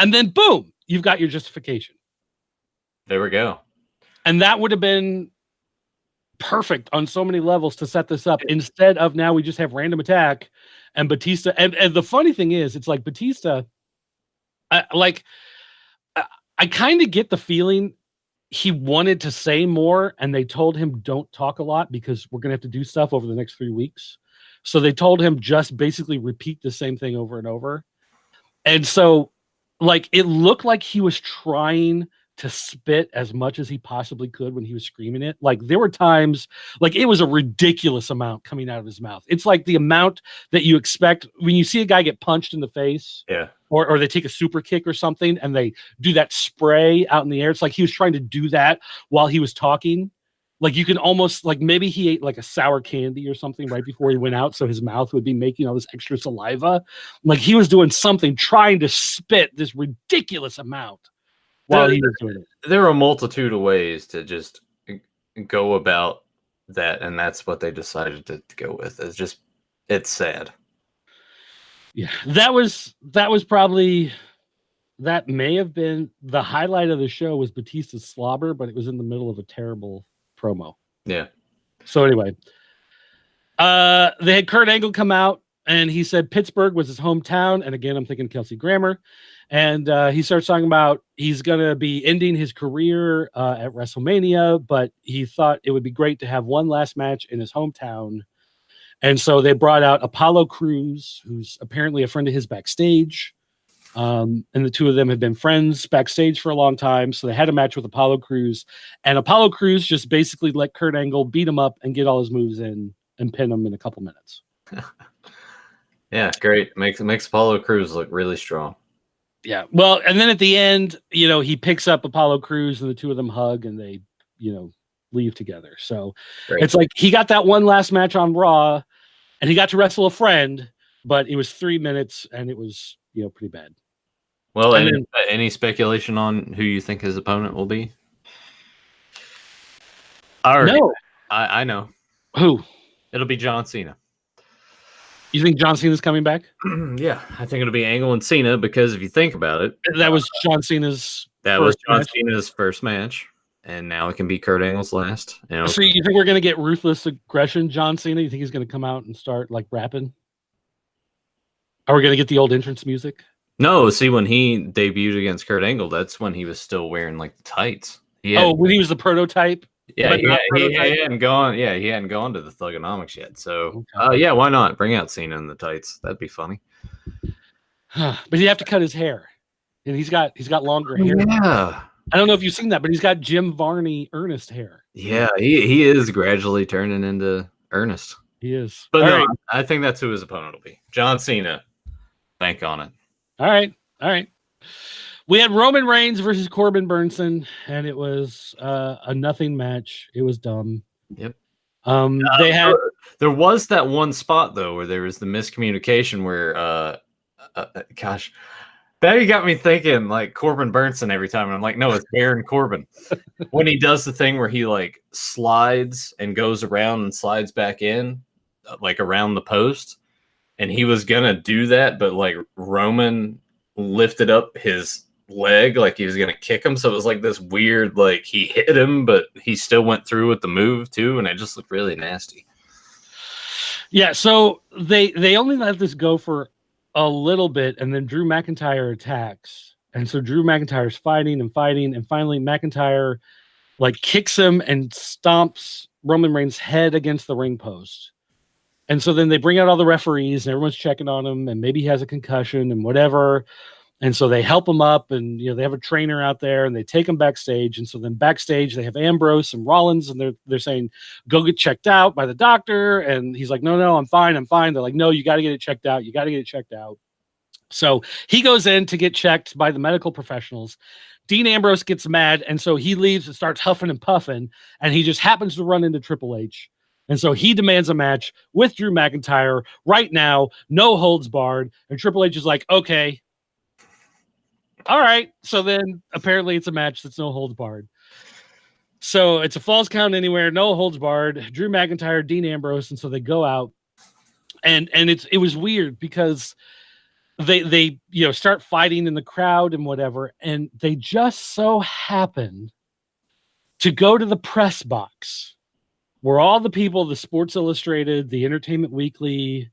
And then, boom, you've got your justification. There we go. And that would have been perfect on so many levels to set this up. Instead of now we just have Random Attack and Batista. And the funny thing is, it's like Batista, I kind of get the feeling he wanted to say more, and they told him don't talk a lot because we're going to have to do stuff over the next 3 weeks. So they told him just basically repeat the same thing over and over. And so it looked like he was trying to spit as much as he possibly could when he was screaming it. Like there were times, it was a ridiculous amount coming out of his mouth. It's like the amount that you expect when you see a guy get punched in the face. Yeah. Or they take a super kick or something and they do that spray out in the air. It's like he was trying to do that while he was talking. Like you can almost like maybe he ate like a sour candy or something right before he went out, so his mouth would be making all this extra saliva. Like he was doing something, trying to spit this ridiculous amount while he was doing it. There are a multitude of ways to just go about that, and that's what they decided to go with. It's sad. Yeah, that was probably, that may have been the highlight of the show, was Batista's slobber, but it was in the middle of a terrible promo. Yeah. So anyway, they had Kurt Angle come out and he said Pittsburgh was his hometown. And again, I'm thinking Kelsey Grammer. And he starts talking about he's going to be ending his career at WrestleMania, but he thought it would be great to have one last match in his hometown. And so they brought out Apollo Crews, who's apparently a friend of his backstage. And the two of them had been friends backstage for a long time. So they had a match with Apollo Crews, and Apollo Crews just basically let Kurt Angle beat him up and get all his moves in and pin him in a couple minutes. Yeah, great. Makes Apollo Crews look really strong. Yeah. Well, and then at the end, he picks up Apollo Crews and the two of them hug and they, leave together. So great. It's like he got that one last match on Raw and he got to wrestle a friend, but it was 3 minutes and it was, pretty bad. Well, and any speculation on who you think his opponent will be? No. I know. Who? It'll be John Cena. You think John Cena's coming back? Yeah, I think it'll be Angle and Cena because if you think about it, that was John Cena's. Cena's first match, and now it can be Kurt Angle's last. So you think we're gonna get ruthless aggression, John Cena? You think he's gonna come out and start like rapping? Are we gonna get the old entrance music? No, see, when he debuted against Kurt Angle, that's when he was still wearing like the tights. When he was the prototype. Yeah, he hadn't gone. Yeah, he hadn't gone to the Thugonomics yet. So, yeah, why not bring out Cena in the tights? That'd be funny. But you have to cut his hair, and he's got longer hair. Yeah, I don't know if you've seen that, but he's got Jim Varney Ernest hair. Yeah, he is gradually turning into Ernest. He is. But no, I think that's who his opponent will be. John Cena. Bank on it. All right. We had Roman Reigns versus Corbin Burnson, and it was a nothing match. It was dumb. Yep. There was that one spot though where there was the miscommunication where gosh, that got me thinking like Corbin Burnson every time, and I'm like, no, it's Baron Corbin. When he does the thing where he like slides and goes around and slides back in, like around the post, and he was gonna do that, but like Roman lifted up his leg like he was gonna kick him, so it was like this weird, like he hit him but he still went through with the move too, and it just looked really nasty. Yeah, so they only let this go for a little bit, and then Drew McIntyre attacks, and so Drew McIntyre's fighting, and finally McIntyre like kicks him and stomps Roman Reigns' head against the ring post. And so then they bring out all the referees and everyone's checking on him, and maybe he has a concussion and whatever. And so they help him up, and they have a trainer out there, and they take him backstage. And so then backstage they have Ambrose and Rollins, and they're saying, go get checked out by the doctor. And he's like, no, I'm fine. They're like, no, you got to get it checked out. So he goes in to get checked by the medical professionals. Dean Ambrose gets mad, and so he leaves and starts huffing and puffing, and he just happens to run into Triple H. And so he demands a match with Drew McIntyre right now, no holds barred. And Triple H is like, okay. All right. So then apparently it's a match that's no holds barred. So it's a false count anywhere, no holds barred. Drew McIntyre, Dean Ambrose. And so they go out. And it was weird because they start fighting in the crowd and whatever. And they just so happen to go to the press box where all the people, the Sports Illustrated, the Entertainment Weekly,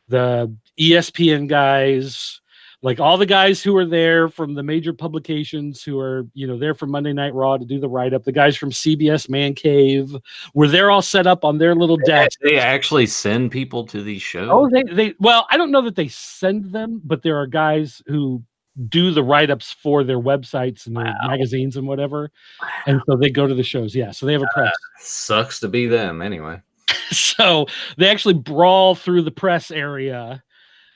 the ESPN guys, like all the guys who are there from the major publications who are, there for Monday Night Raw to do the write-up, the guys from CBS Man Cave, where they're all set up on their little desk. They actually send people to these shows? Oh, well, I don't know that they send them, but there are guys who do the write-ups for their websites and their magazines and whatever. And so they go to the shows. Yeah. So they have a press. Sucks to be them anyway. So they actually brawl through the press area.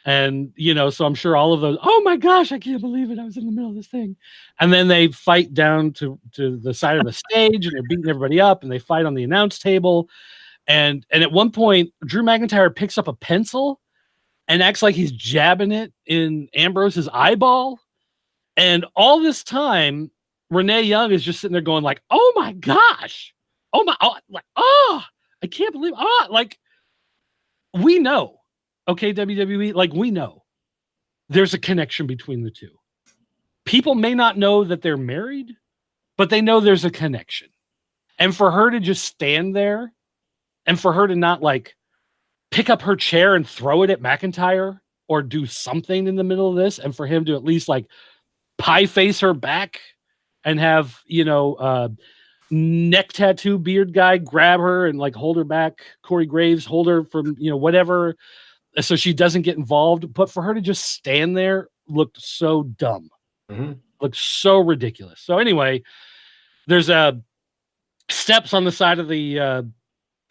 And, so I'm sure all of those, oh my gosh, I can't believe it. I was in the middle of this thing. And then they fight down to the side of the stage and they're beating everybody up and they fight on the announce table. And at one point, Drew McIntyre picks up a pencil and acts like he's jabbing it in Ambrose's eyeball. And all this time, Renee Young is just sitting there going like, oh my gosh. I can't believe, like, we know. Okay, WWE, like, we know there's a connection between the two. People may not know that they're married, but they know there's a connection. And for her to just stand there and for her to not like pick up her chair and throw it at McIntyre or do something in the middle of this, and for him to at least like pie face her back and have, neck tattoo beard guy grab her and like hold her back, Corey Graves hold her from, whatever, so she doesn't get involved. But for her to just stand there looked so dumb. Looked so ridiculous. So anyway, there's steps on the side of the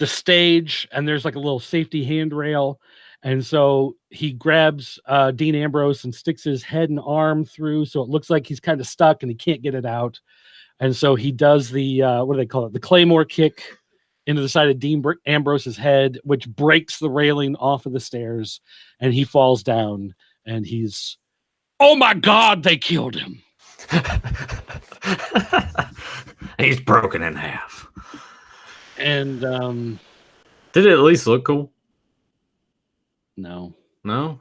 stage, and there's like a little safety handrail. And so he grabs Dean Ambrose and sticks his head and arm through, so it looks like he's kind of stuck and he can't get it out. And so he does the what do they call it? The Claymore kick into the side of Dean Ambrose's head, which breaks the railing off of the stairs, and he falls down. And he's, oh my God, they killed him. He's broken in half. And did it at least look cool? No,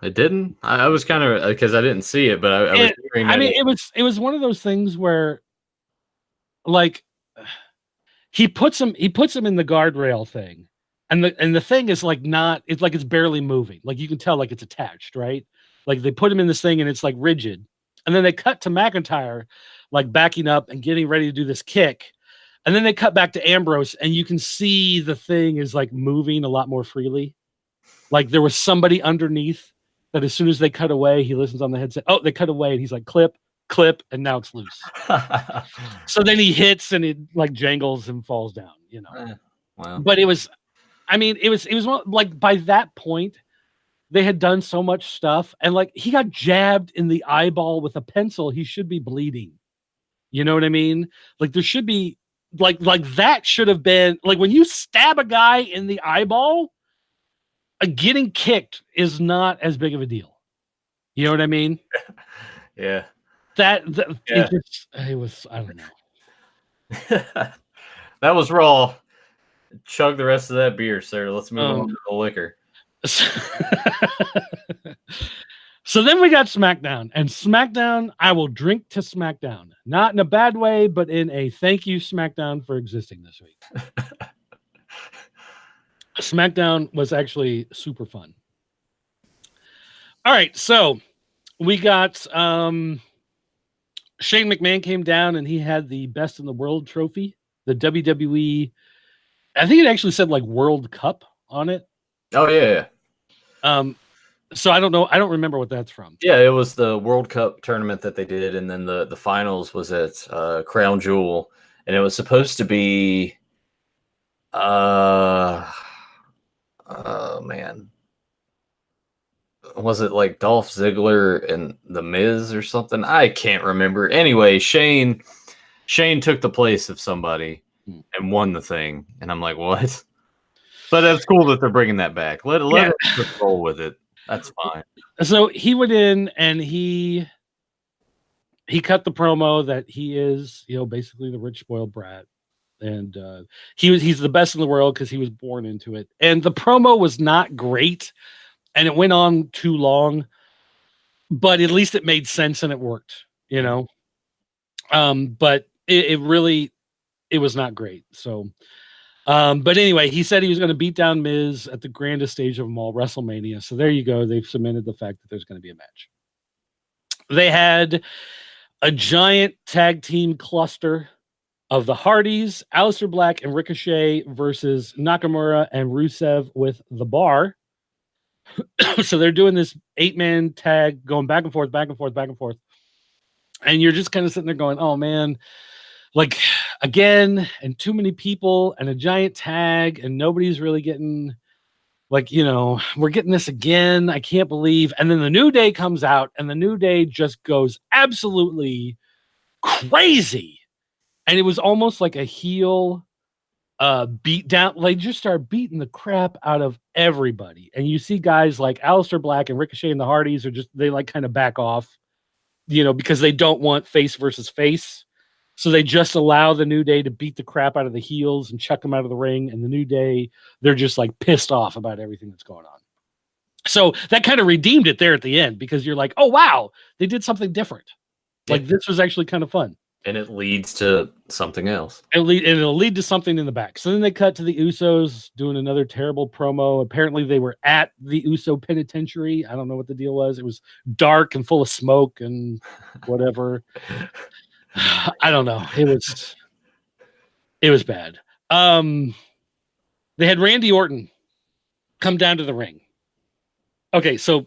it didn't. I was kind of, because I didn't see it, but I was hearing that. I mean, it was one of those things where, like, he puts him in the guardrail thing, and the thing is like not, it's like it's barely moving. Like you can tell, like it's attached, right? Like they put him in this thing and it's like rigid, and then they cut to McIntyre, like backing up and getting ready to do this kick. And then they cut back to Ambrose, and you can see the thing is like moving a lot more freely. Like there was somebody underneath that as soon as they cut away, he listens on the headset. Oh, they cut away, and he's like, clip, and now it's loose. So then he hits, and it like jangles and falls down, Wow. But it was like by that point, they had done so much stuff, and like he got jabbed in the eyeball with a pencil. He should be bleeding. You know what I mean? Like there should be. Like that should have been like when you stab a guy in the eyeball, getting kicked is not as big of a deal. You know what I mean? Yeah. It was, I don't know. That was raw. Chug the rest of that beer, sir. Let's move on to the liquor. So then we got Smackdown, and Smackdown, I will drink to Smackdown. Not in a bad way, but in a thank you, Smackdown, for existing this week. Smackdown was actually super fun. All right, so we got Shane McMahon came down, and he had the Best in the World trophy, the WWE. I think it actually said like World Cup on it. Oh, yeah. So I don't know. I don't remember what that's from. Yeah, it was the World Cup tournament that they did, and then the finals was at Crown Jewel, and it was supposed to be, man, was it like Dolph Ziggler and The Miz or something? I can't remember. Anyway, Shane took the place of somebody and won the thing, and I'm like, what? But that's cool that they're bringing that back. Let us roll with it. That's fine. So he went in and he cut the promo that he is, basically the rich spoiled brat, and he's the best in the world because he was born into it. And the promo was not great, and it went on too long, but at least it made sense and it worked, But it was not great. So. But anyway, he said he was going to beat down Miz at the grandest stage of them all, WrestleMania. So there you go. They've cemented the fact that there's going to be a match. They had a giant tag team cluster of the Hardys, Aleister Black and Ricochet versus Nakamura and Rusev with The Bar. So they're doing this 8-man tag going back and forth. And you're just kind of sitting there going, oh, man. Like, again, and too many people and a giant tag, and nobody's really getting like, we're getting this again. I can't believe. And then the New Day comes out, and the New Day just goes absolutely crazy. And it was almost like a heel beat down. They just start beating the crap out of everybody. And you see guys like Aleister Black and Ricochet and the Hardys they like kind of back off, because they don't want face versus face. So they just allow the New Day to beat the crap out of the heels and chuck them out of the ring. And the New Day, they're just like pissed off about everything that's going on. So that kind of redeemed it there at the end, because you're like, oh, wow, they did something different. Like, this was actually kind of fun. And it leads to something else. And it'll lead to something in the back. So then they cut to the Usos doing another terrible promo. Apparently they were at the Uso penitentiary. I don't know what the deal was. It was dark and full of smoke and whatever. I don't know. It was bad. They had Randy Orton come down to the ring. Okay, so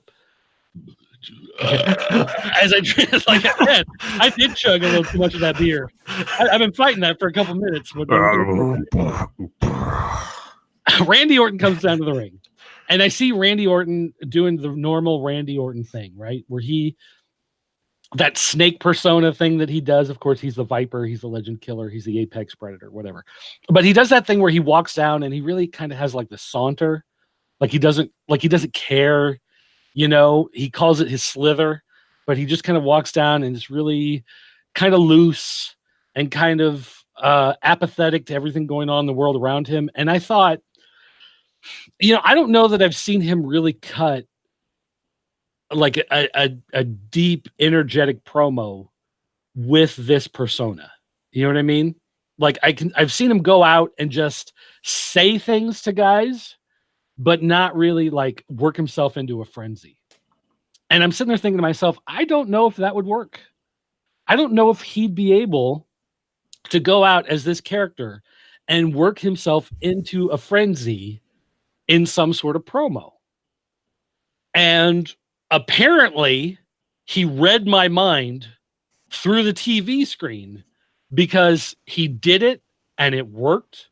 as I said, I did chug a little too much of that beer. I've been fighting that for a couple minutes. But Randy Orton comes down to the ring, and I see Randy Orton doing the normal Randy Orton thing, right? Where that snake persona thing that he does. Of course, he's the Viper, he's the Legend Killer, he's the Apex Predator, whatever. But he does that thing where he walks down and he really kind of has like the saunter, like he doesn't care. He calls it his slither, but he just kind of walks down and is really kind of loose and kind of apathetic to everything going on in the world around him. And I thought, I don't know that I've seen him really cut like a deep, energetic promo with this persona. You know what I mean? Like I've seen him go out and just say things to guys, but not really like work himself into a frenzy. And I'm sitting there thinking to myself, I don't know if that would work. I don't know if he'd be able to go out as this character and work himself into a frenzy in some sort of promo. And apparently he read my mind through the TV screen, because he did it and it worked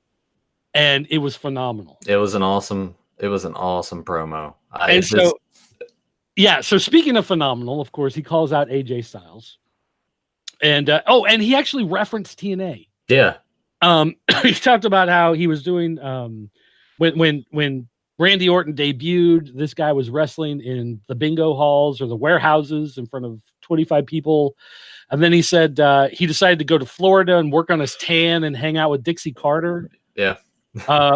and it was phenomenal. It was an awesome promo. So speaking of phenomenal, of course, he calls out AJ Styles. And and he actually referenced TNA. Yeah. He talked about how he was doing when Randy Orton debuted, this guy was wrestling in the bingo halls or the warehouses in front of 25 people. And then he said he decided to go to Florida and work on his tan and hang out with Dixie Carter. Yeah.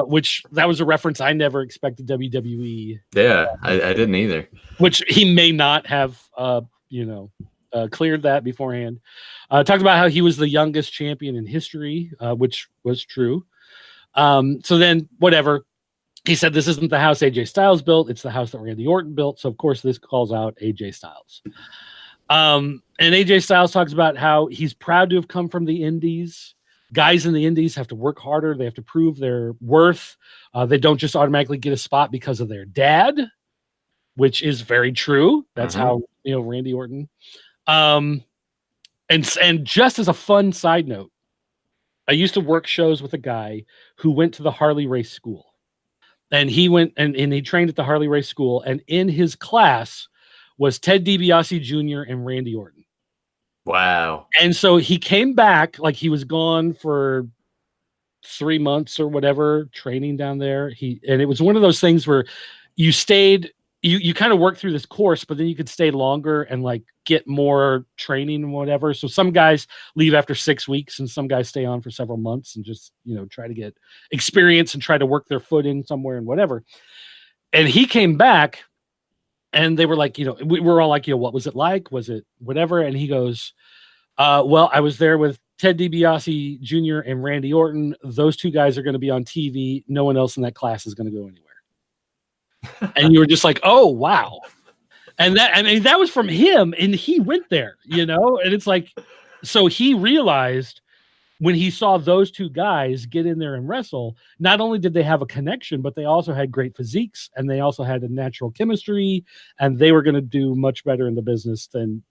Which that was a reference I never expected WWE. Yeah, I didn't either. Which he may not have, cleared that beforehand. Talked about how he was the youngest champion in history, which was true. So then, whatever. He said this isn't the house AJ Styles built, it's the house that Randy Orton built. So, of course, this calls out AJ Styles. And AJ Styles talks about how he's proud to have come from the Indies. Guys in the Indies have to work harder. They have to prove their worth. They don't just automatically get a spot because of their dad, which is very true. That's how, Randy Orton. And just as a fun side note, I used to work shows with a guy who went to the Harley race school. And he went and he trained at the Harley race school. And in his class was Ted DiBiase Jr. and Randy Orton. Wow. And so he came back, like he was gone for 3 months or whatever, training down there. And it was one of those things where you stayed, you kind of worked through this course, but then you could stay longer and like get more training and whatever. So some guys leave after 6 weeks and some guys stay on for several months and just, try to get experience and try to work their foot in somewhere and whatever. And he came back and they were like, we were all like, what was it like? Was it whatever? And he goes, well, I was there with Ted DiBiase Jr. and Randy Orton. Those two guys are going to be on TV. No one else in that class is going to go anywhere. And you were just like, oh, wow. And that was from him. And he went there, and it's like, so he realized when he saw those two guys get in there and wrestle, not only did they have a connection, but they also had great physiques and they also had a natural chemistry and they were going to do much better in the business than,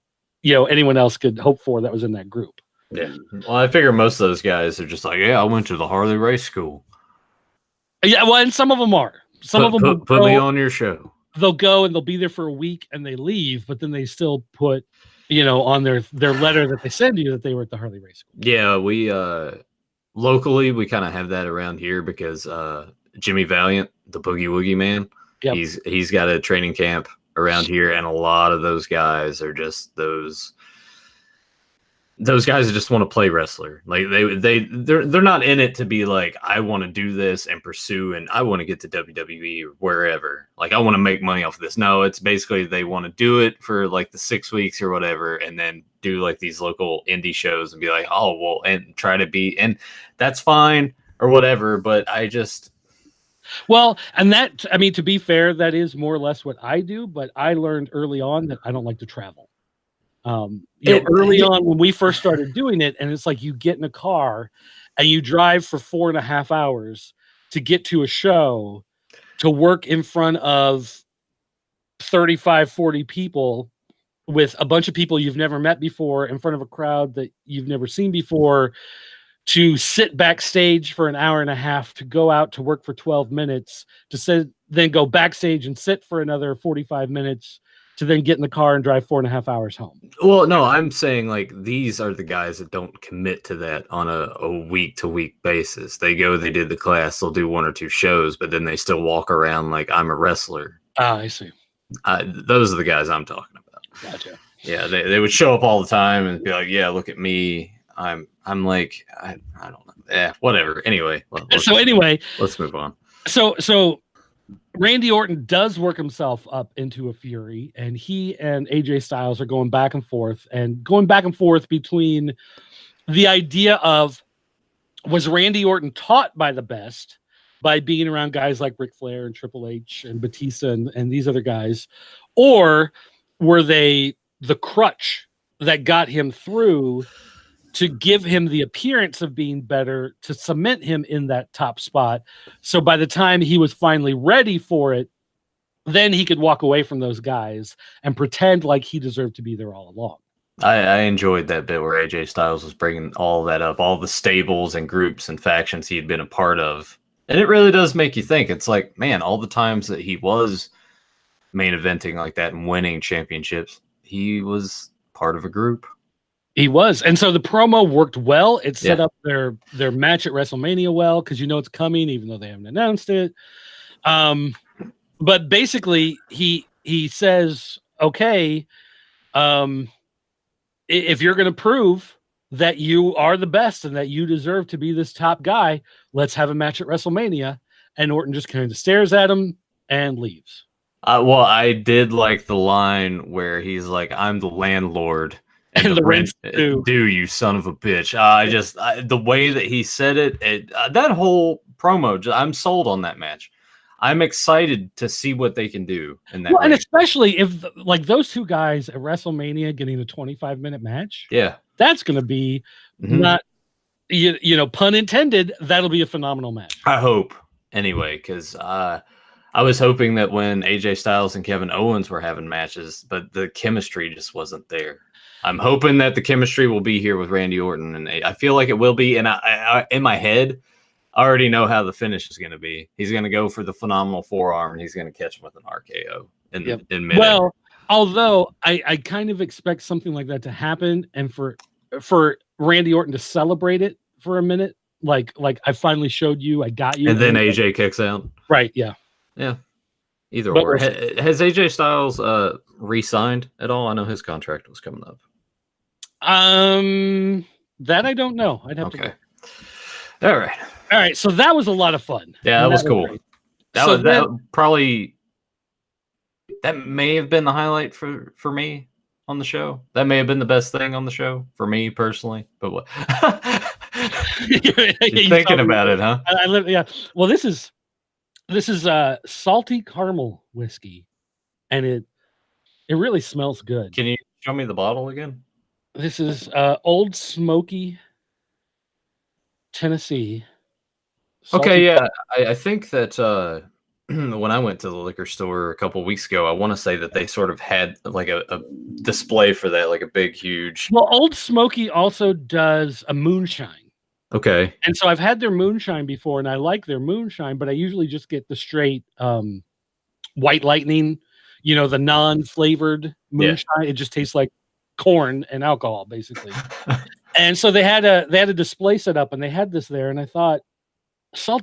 anyone else could hope for that was in that group. Yeah. Well, I figure most of those guys are just like, yeah, I went to the Harley race school. Yeah. Well, and some of them are. some of them will put me on your show. They'll go and they'll be there for a week and they leave, but then they still put, on their letter that they send you that they were at the Harley Race School. Yeah, we locally we kind of have that around here because Jimmy Valiant, the Boogie Woogie Man, Yep. he's got a training camp around here, and a lot of those guys are just those guys that just want to play wrestler. Like they're not in it to be like, I want to do this and pursue, and I want to get to WWE or wherever. Like, I want to make money off of this. No, it's basically they want to do it for like the 6 weeks or whatever, and then do like these local indie shows and be like, oh well, and try to be, and that's fine or whatever. But I just. Well, and that, I mean, to be fair, that is more or less what I do, but I learned early on that I don't like to travel. Early on when we first started doing it, and it's like you get in a car and you drive for 4.5 hours to get to a show, to work in front of 35, 40 people with a bunch of people you've never met before, in front of a crowd that you've never seen before, to sit backstage for an hour and a half, to go out to work for 12 minutes, to sit, then go backstage and sit for another 45 minutes, to then get in the car and drive 4.5 hours home. Well, no, I'm saying like these are the guys that don't commit to that on a week to week basis. They go, they did the class, they'll do 1 or 2 shows, but then they still walk around like I'm a wrestler. Ah, I see. Those are the guys I'm talking about. Gotcha. Yeah, they would show up all the time and be like, yeah, look at me. I'm like, I don't know. Yeah, whatever. Anyway. Let's move on. So Randy Orton does work himself up into a fury, and he and AJ Styles are going back and forth between the idea of, was Randy Orton taught by the best by being around guys like Ric Flair and Triple H and Batista and these other guys, or were they the crutch that got him through to give him the appearance of being better, to cement him in that top spot? So by the time he was finally ready for it, then he could walk away from those guys and pretend like he deserved to be there all along. I enjoyed that bit where AJ Styles was bringing all that up, all the stables and groups and factions he had been a part of. And it really does make you think. It's like, man, all the times that he was main eventing like that and winning championships, he was part of a group. He was. And so the promo worked well. It set up their match at WrestleMania well, because it's coming, even though they haven't announced it. But basically, he says, okay, if you're going to prove that you are the best and that you deserve to be this top guy, let's have a match at WrestleMania. And Orton just kind of stares at him and leaves. Well, I did like the line where he's like, I'm the landlord. And the rent due, you son of a bitch. The way that he said it, that whole promo, I'm sold on that match. I'm excited to see what they can do in that. Well, and especially if like those two guys at WrestleMania getting a 25-minute match. Yeah, that's going to be not, pun intended. That'll be a phenomenal match. I hope anyway, because I was hoping that when AJ Styles and Kevin Owens were having matches, but the chemistry just wasn't there. I'm hoping that the chemistry will be here with Randy Orton, and I feel like it will be. And I in my head, I already know how the finish is going to be. He's going to go for the phenomenal forearm, and he's going to catch him with an RKO in mid. Well, although I kind of expect something like that to happen, and for Randy Orton to celebrate it for a minute, like I finally showed you, I got you, and then AJ kicks out. Right? Yeah. Either or. Has AJ Styles re-signed at all? I know his contract was coming up. That I don't know. I'd have to. All right. So that was a lot of fun. Yeah, that was cool. That may have been the highlight for me on the show. That may have been the best thing on the show for me personally. But what? You're thinking about it, huh? Yeah. Well, this is salty caramel whiskey, and it really smells good. Can you show me the bottle again? This is Old Smoky, Tennessee. Okay, yeah. I think that when I went to the liquor store a couple weeks ago, I want to say that they sort of had like a display for that, like a big, huge. Well, Old Smoky also does a moonshine. Okay. And so I've had their moonshine before, and I like their moonshine, but I usually just get the straight White Lightning, the non-flavored moonshine. It just tastes like corn and alcohol, basically. And so they had a display set up, and they had this there, and I thought,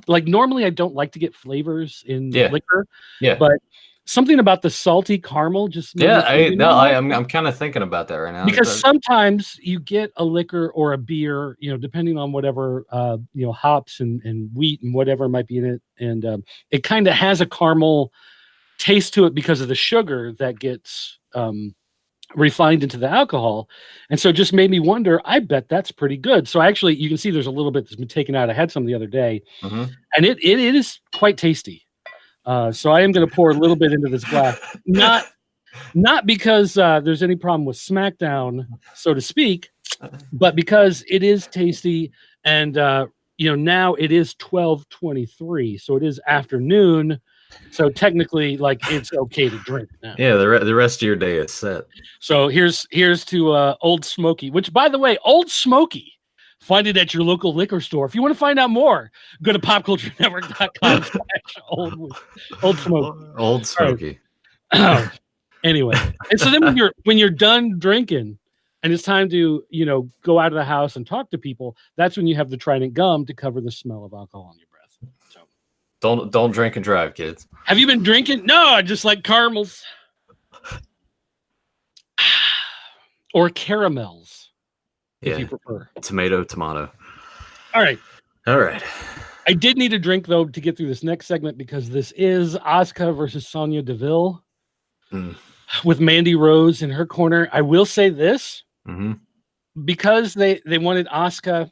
like normally I don't like to get flavors in liquor, but something about the salty caramel just made I'm kind of thinking about that right now, because sometimes you get a liquor or a beer, depending on whatever hops and wheat and whatever might be in it, and it kind of has a caramel taste to it because of the sugar that gets refined into the alcohol. And so it just made me wonder, I bet that's pretty good. So actually, you can see there's a little bit that's been taken out. I had some the other day, and it is quite tasty. So I am going to pour a little bit into this glass, not because there's any problem with Smackdown, so to speak, but because it is tasty. And now it is 12:23, so it is afternoon. So technically, like, it's okay to drink now. Yeah, the rest of your day is set. So here's to Old Smoky, which, by the way, Old Smoky, find it at your local liquor store. If you want to find out more, go to popculturenetwork.com/old Smoky. Old Smoky. Right. Anyway, and so then when you're done drinking and it's time to go out of the house and talk to people, that's when you have the Trident gum to cover the smell of alcohol on your breath. So don't drink and drive, kids. have you been drinking? No, I just like caramels or caramels, if you prefer. Tomato. All right. I did need a drink though to get through this next segment because this is Asuka versus Sonya Deville with Mandy Rose in her corner. I will say this, because they wanted Asuka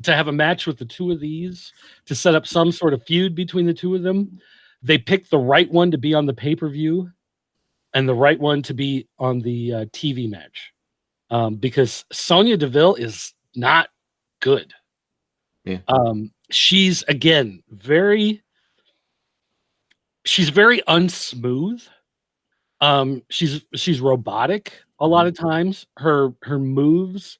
to have a match with the two of these to set up some sort of feud between the two of them. They picked the right one to be on the pay-per-view and the right one to be on the TV match, because Sonya Deville is not good. Yeah. She's again very unsmooth. She's robotic a lot of times. Her moves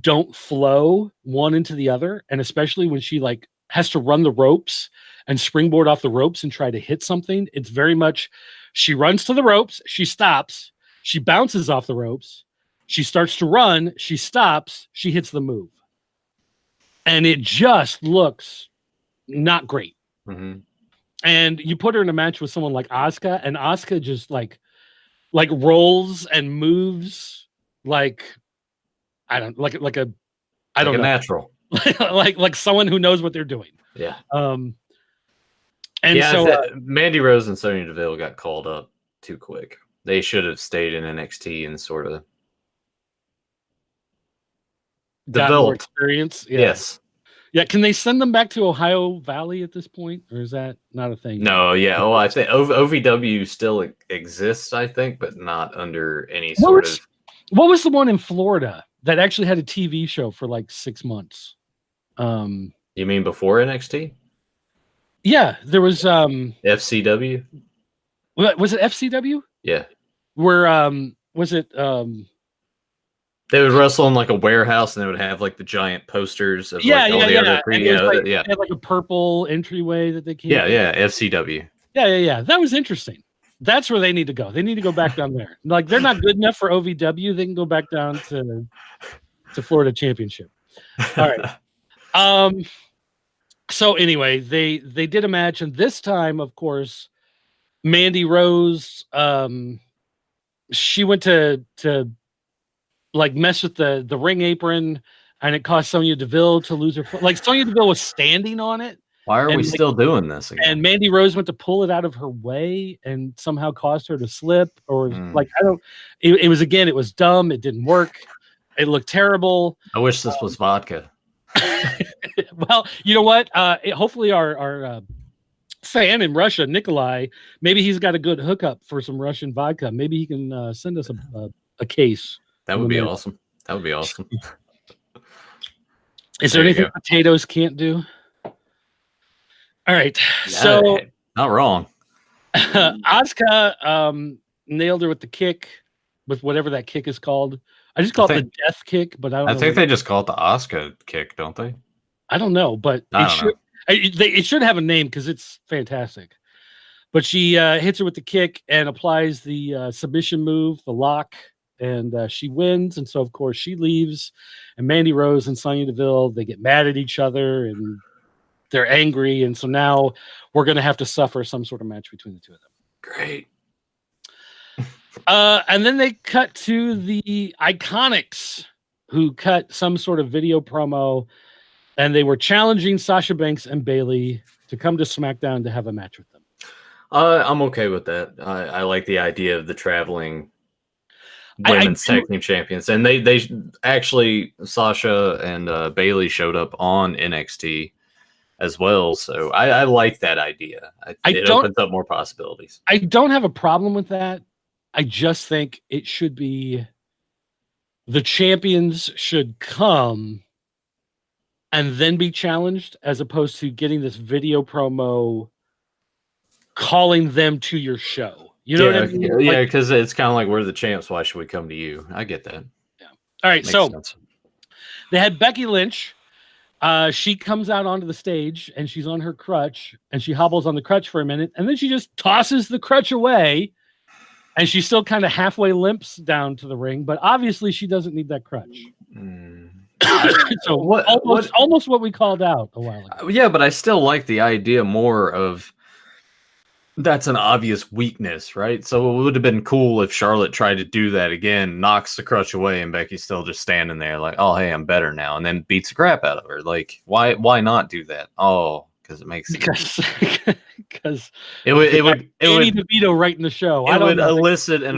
don't flow one into the other, and especially when she like has to run the ropes and springboard off the ropes and try to hit something, it's very much she runs to the ropes, she stops, she bounces off the ropes, she starts to run, she stops, she hits the move, and it just looks not great. And you put her in a match with someone like Asuka, and Asuka just like rolls and moves like I don't know. Natural. like someone who knows what they're doing. Yeah. And so Mandy Rose and Sonya Deville got called up too quick. They should have stayed in NXT and sort of developed more experience. Yeah. Yes. Yeah. Can they send them back to Ohio Valley at this point, or is that not a thing? No. Yeah. Well, I think OVW still exists, I think, but not under any sort of. What was the one in Florida that actually had a TV show for like 6 months? You mean before NXT? Yeah, there was FCW. Was it FCW? Yeah. Where was it? They would wrestle in like a warehouse, and they would have like the giant posters of other They had like a purple entryway that they came. Yeah, FCW. Yeah. That was interesting. That's where they need to go. They need to go back down there. Like, they're not good enough for OVW. They can go back down to Florida Championship. All right. So anyway, they did a match, and this time, of course, Mandy Rose, she went to like mess with the ring apron, and it caused Sonya Deville to lose her foot. Like, Sonya Deville was standing on it. Why are we still doing this again? And Mandy Rose went to pull it out of her way and somehow caused her to slip, or like, it was dumb. It didn't work. It looked terrible. I wish this was vodka. Well, you know what? Hopefully our fan in Russia, Nikolai, maybe he's got a good hookup for some Russian vodka. Maybe he can send us a case. That would be awesome. That would be awesome. Is there anything potatoes can't do? All right, so not wrong. Asuka nailed her with the kick, with whatever that kick is called. I just call it the death kick, but I don't know. I think they just call it the Asuka kick, don't they? I don't know, but it should have a name because it's fantastic. But she hits her with the kick and applies the submission move, the lock, and she wins. And so, of course, she leaves. And Mandy Rose and Sonya Deville, they get mad at each other and they're angry. And so now we're going to have to suffer some sort of match between the two of them. Great. And then they cut to the Iconics, who cut some sort of video promo, and they were challenging Sasha Banks and Bayley to come to SmackDown to have a match with them. I'm okay with that. I like the idea of the traveling women's tag team champions, and they actually Sasha and Bayley showed up on NXT as well, so I like that idea. It opens up more possibilities. I don't have a problem with that. I just think it should be the champions should come and then be challenged, as opposed to getting this video promo calling them to your show. You know what I mean? Yeah, because it's kind of like, we're the champs. Why should we come to you? I get that. Yeah. All right, Makes so sense. They had Becky Lynch. She comes out onto the stage and she's on her crutch and she hobbles on the crutch for a minute and then she just tosses the crutch away and she still kind of halfway limps down to the ring, but obviously she doesn't need that crutch. So almost what we called out a while ago. Yeah, but I still like the idea more of that's an obvious weakness, right? So it would have been cool if Charlotte tried to do that again, knocks the crutch away, and Becky's still just standing there like, oh, hey, I'm better now, and then beats the crap out of her. Like, why not do that? Oh, because it makes because it would Danny DeVito writing the show. It would elicit it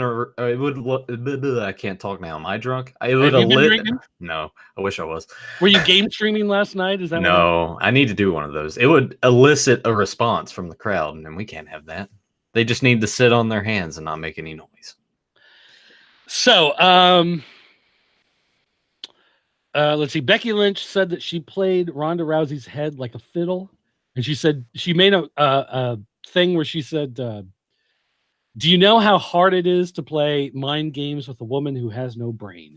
would. I can't talk now. Am I drunk? It would elicit. No, I wish I was. Were you game streaming last night? Is that no? I need to do one of those. It would elicit a response from the crowd, and we can't have that. They just need to sit on their hands and not make any noise. So, let's see. Becky Lynch said that she played Ronda Rousey's head like a fiddle. And she said she made a thing where she said, do you know how hard it is to play mind games with a woman who has no brain?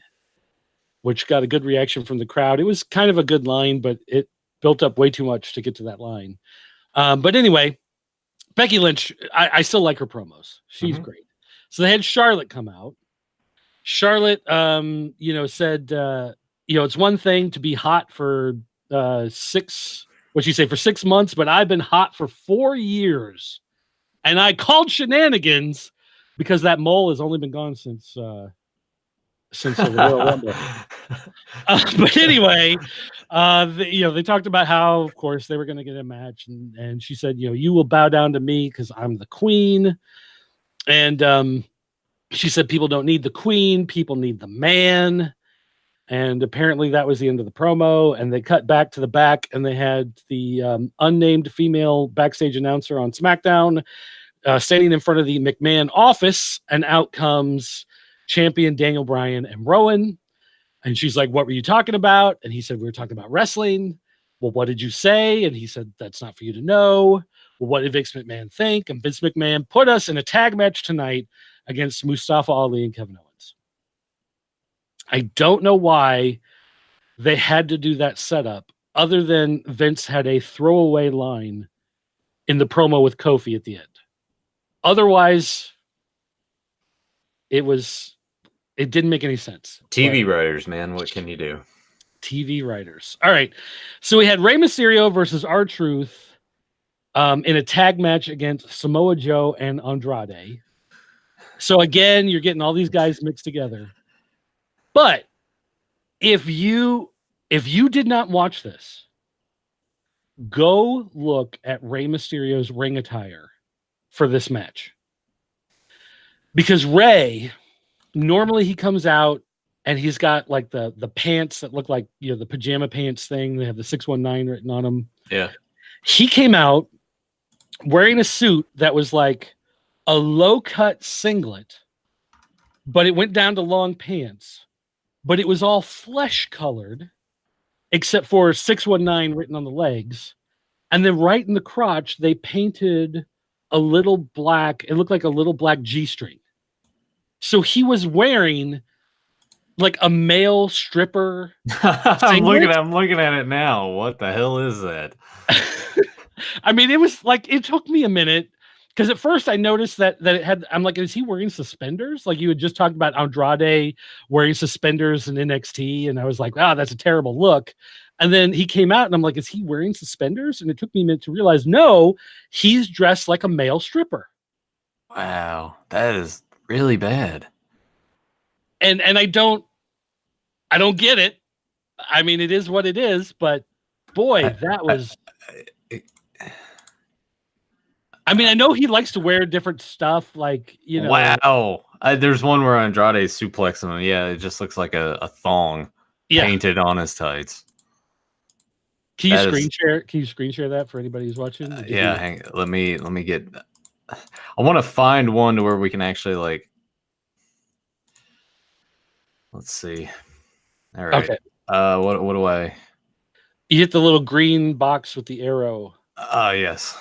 Which got a good reaction from the crowd. It was kind of a good line, but it built up way too much to get to that line. But anyway, Becky Lynch, I still like her promos. She's great. So they had Charlotte come out. Charlotte, said, it's one thing to be hot for 6 months, but I've been hot for 4 years. And I called shenanigans because that mole has only been gone since the Royal Rumble. But anyway, they talked about how, of course, they were going to get a match. And she said, you will bow down to me because I'm the queen. And she said, people don't need the queen. People need the man. And apparently that was the end of the promo, and they cut back to the back, and they had the unnamed female backstage announcer on SmackDown standing in front of the McMahon office, and out comes champion Daniel Bryan and Rowan. And she's like, what were you talking about? And he said, we were talking about wrestling. Well, what did you say? And he said, that's not for you to know. Well, what did Vince McMahon think? And Vince McMahon put us in a tag match tonight against Mustafa Ali and Kevin Owens. I don't know why they had to do that setup, other than Vince had a throwaway line in the promo with Kofi at the end. Otherwise, it didn't make any sense. TV writers, man, what can you do? TV writers. All right. So we had Rey Mysterio versus R-Truth in a tag match against Samoa Joe and Andrade. So again, you're getting all these guys mixed together. But if you did not watch this, go look at Rey Mysterio's ring attire for this match. Because Rey, normally he comes out and he's got like the pants that look like, the pajama pants thing. They have the 619 written on them. Yeah. He came out wearing a suit that was like a low-cut singlet, but it went down to long pants. But it was all flesh-colored, except for 619 written on the legs. And then right in the crotch, they painted a little black, it looked like a little black G-string. So he was wearing like a male stripper. I'm looking at it now. What the hell is that? I mean, it was like it took me a minute because at first I noticed that it had. I'm like, is he wearing suspenders? Like you had just talked about Andrade wearing suspenders in NXT, and I was like, wow, that's a terrible look. And then he came out, and I'm like, is he wearing suspenders? And it took me a minute to realize, no, he's dressed like a male stripper. Wow, that is really bad. And I don't get it. I mean, it is what it is, but boy, that was. I mean, I know he likes to wear different stuff, like, you know. Wow. There's one where Andrade suplexing him. Yeah, it just looks like a thong painted on his tights. Can you screen share? Can you screen share that for anybody who's watching? Yeah, let me get. I want to find one to where we can actually like. Let's see. All right. Okay. What do I? You hit the little green box with the arrow. Yes.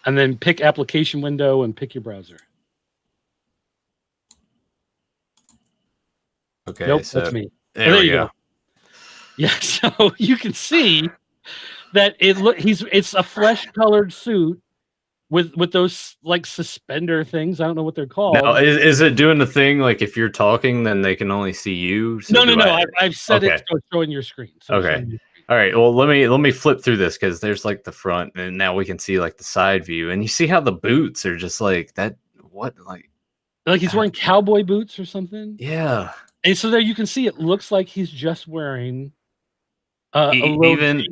And then pick application window and pick your browser. Okay. Nope, so that's me. There you go. Yeah, so you can see that it's a flesh-colored suit with those like suspender things. I don't know what they're called. Now, is it doing the thing like if you're talking, then they can only see you? So no. I've set it so it's showing your screen. So okay. All right. Well, let me flip through this because there's like the front, and now we can see like the side view, and you see how the boots are just like that. What like he's wearing cowboy boots or something? Yeah. And so there you can see it looks like he's just wearing. Even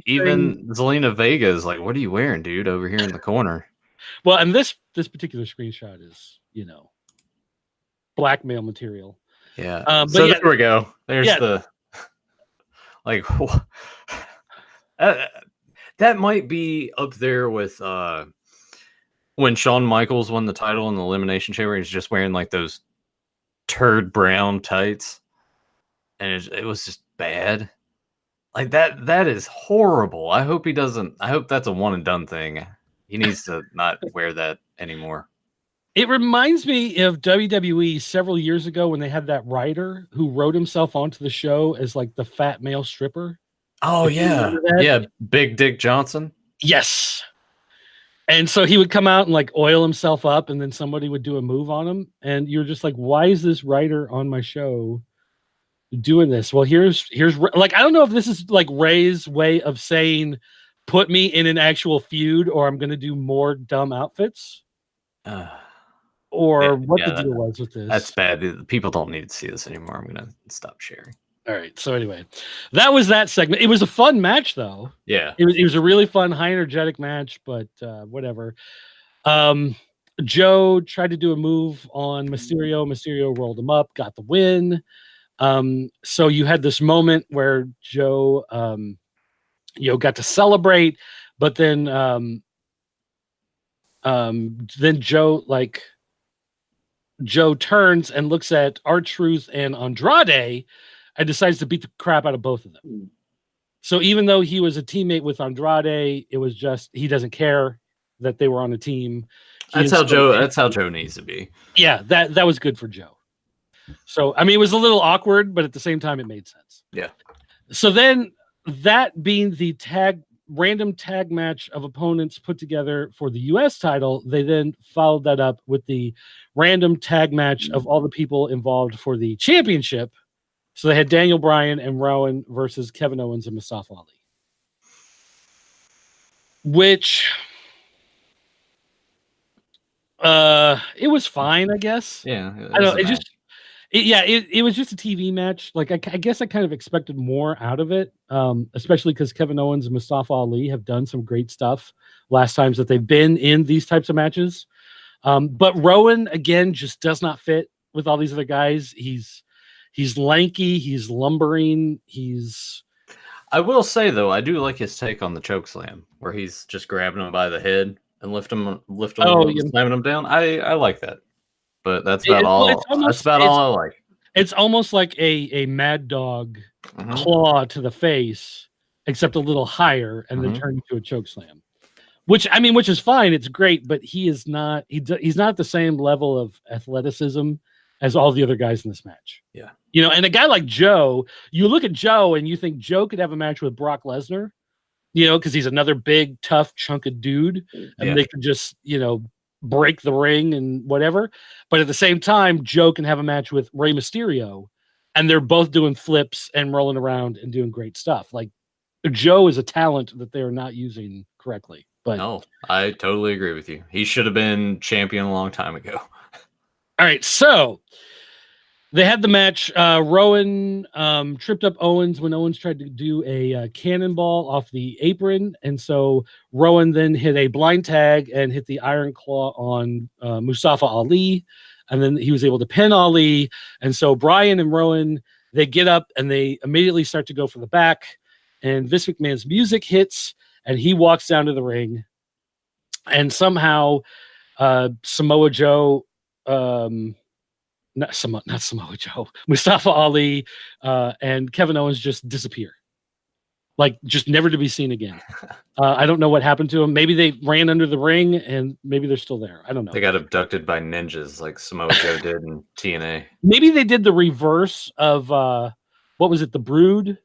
Zelina Vega is like, what are you wearing, dude? Over here in the corner. Well, and this particular screenshot is, you know, blackmail material. Yeah. So there we go. There's the like that might be up there with when Shawn Michaels won the title in the Elimination Chamber. He's just wearing like those turd brown tights, and it was just bad. Like that is horrible. I hope he doesn't. I hope that's a one and done thing. He needs to not wear that anymore. It reminds me of WWE several years ago when they had that writer who wrote himself onto the show as like the fat male stripper. Oh, yeah. Yeah. Big Dick Johnson. Yes. And so he would come out and like oil himself up, and then somebody would do a move on him. And you're just like, why is this writer on my show doing this? Well, here's like, I don't know if this is like Ray's way of saying, put me in an actual feud, or I'm going to do more dumb outfits. Or what the deal was with this. That's bad. People don't need to see this anymore. I'm going to stop sharing. All right. So anyway, that was that segment. It was a fun match, though. Yeah. It was a really fun, high energetic match, but whatever. Joe tried to do a move on Mysterio. Mysterio rolled him up, got the win. So you had this moment where Joe, got to celebrate, but then Joe turns and looks at R-Truth and Andrade and decides to beat the crap out of both of them. So even though he was a teammate with Andrade, it was just he doesn't care that they were on a team. That's how Joe needs to be. Yeah, that was good for Joe. So I mean, it was a little awkward, but at the same time, it made sense. Yeah. So then, that being the random tag match of opponents put together for the U.S. title, they then followed that up with the random tag match of all the people involved for the championship. So they had Daniel Bryan and Rowan versus Kevin Owens and Mustafa Ali. Which, it was fine, I guess. Yeah. I don't know. It was just a TV match. Like, I guess I kind of expected more out of it, especially because Kevin Owens and Mustafa Ali have done some great stuff last times that they've been in these types of matches. But Rowan, again, just does not fit with all these other guys. He's lanky. He's lumbering. I will say, though, I do like his take on the chokeslam, where he's just grabbing him by the head and lifting him and slamming him down. I like that. But that's about all. That's about all I like. It's almost like a Mad Dog claw to the face, except a little higher, and then turn into a choke slam. Which is fine. It's great, but he is not. He's not at the same level of athleticism as all the other guys in this match. Yeah. You know, and a guy like Joe, you look at Joe and you think Joe could have a match with Brock Lesnar, you know, because he's another big, tough chunk of dude, and they could just, you know, break the ring and whatever. But at the same time, Joe can have a match with Rey Mysterio, and they're both doing flips and rolling around and doing great stuff. Like, Joe is a talent that they're not using correctly. But no, I totally agree with you. He should have been champion a long time ago. All right, so they had the match. Rowan tripped up Owens when Owens tried to do a cannonball off the apron. And so Rowan then hit a blind tag and hit the Iron Claw on Mustafa Ali. And then he was able to pin Ali. And so Brian and Rowan, they get up and they immediately start to go for the back. And Vince McMahon's music hits and he walks down to the ring. And somehow Samoa Joe... not Samoa Joe, Mustafa Ali, and Kevin Owens just disappear, like just never to be seen again. I don't know what happened to them. Maybe they ran under the ring, and maybe they're still there. I don't know. They got abducted by ninjas, like Samoa Joe did in TNA. Maybe they did the reverse of what was it, the Brood,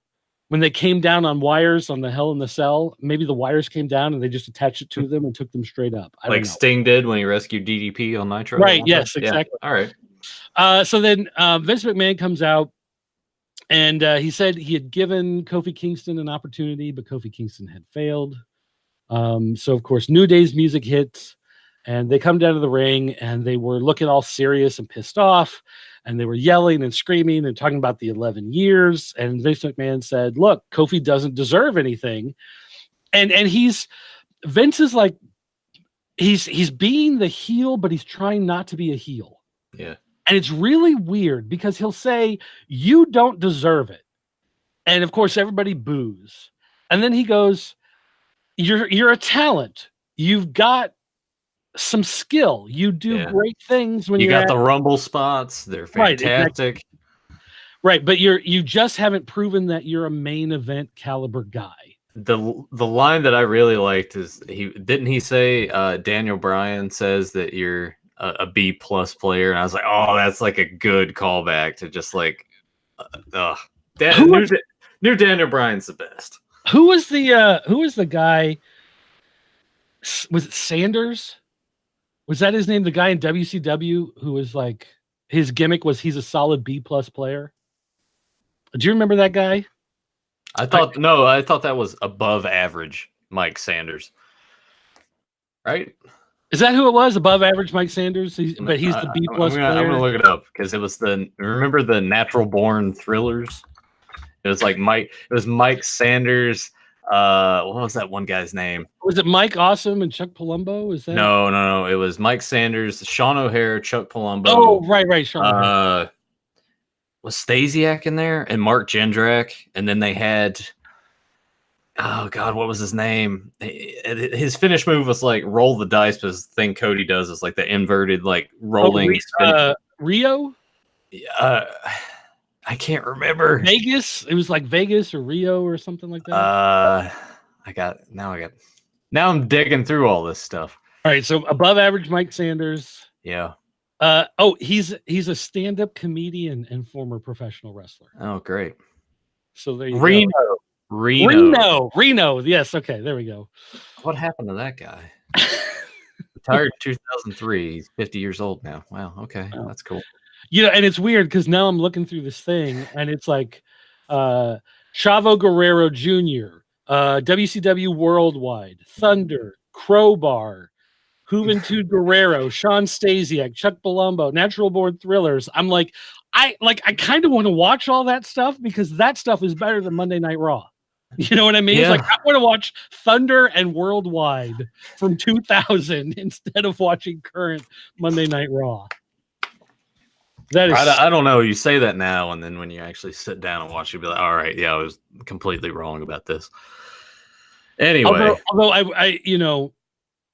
when they came down on wires on the Hell in the Cell. Maybe the wires came down and they just attached it to them and took them straight up. I don't know. Sting did when he rescued DDP on Nitro. Right? Yes, exactly. Yeah. All right. So then Vince McMahon comes out and he said he had given Kofi Kingston an opportunity, but Kofi Kingston had failed. So, of course, New Day's music hits and they come down to the ring and they were looking all serious and pissed off and they were yelling and screaming and talking about the 11 years. And Vince McMahon said, look, Kofi doesn't deserve anything. And Vince is like, he's being the heel, but he's trying not to be a heel. Yeah. And it's really weird because he'll say, you don't deserve it. And of course, everybody boos. And then he goes, you're a talent. You've got some skill. You do great things when you got the Rumble spots. They're fantastic. Right, exactly. Right. But you just haven't proven that you're a main event caliber guy. The line that I really liked is he say Daniel Bryan says that you're a B+ player, and I was like, oh, that's like a good callback to just like, new Daniel Bryan's the best. Who was the guy? Was it Sanders? Was that his name? The guy in WCW who was like, his gimmick was he's a solid B+ player. Do you remember that guy? I thought that was above average Mike Sanders. Right? Is that who it was? Above average Mike Sanders? But he's the B+ player. I'm gonna look it up because it was remember the Natural Born Thrillers? It was like Mike Sanders. What was that one guy's name? Was it Mike Awesome and Chuck Palumbo? Is that no? It was Mike Sanders, Sean O'Hare, Chuck Palumbo. Oh, right, Sean. Was Stasiak in there and Mark Jindrak, and then they had, oh God, what was his name? His finish move was like roll the dice, but the thing Cody does is like the inverted like rolling. Rio. I can't remember. Vegas. It was like Vegas or Rio or something like that. Now I'm digging through all this stuff. All right, so above average Mike Sanders. Yeah. He's a stand-up comedian and former professional wrestler. Oh, great. So there you go. Reno. Yes, okay, there we go. What happened to that guy? Retired in 2003. He's 50 years old now. Wow, okay. Oh. That's cool. You know, and it's weird because now I'm looking through this thing and it's like Chavo Guerrero Jr., WCW Worldwide, Thunder, Crowbar, Juventud Guerrero, Sean Stasiak, Chuck Palumbo, Natural Born Thrillers. I'm like, I kind of want to watch all that stuff because that stuff is better than Monday Night Raw. You know what I mean? Yeah. It's like I want to watch Thunder and Worldwide from 2000 instead of watching current Monday Night Raw. That is, I don't know. You say that now, and then when you actually sit down and watch, you'll be like, all right, yeah, I was completely wrong about this. Anyway. Although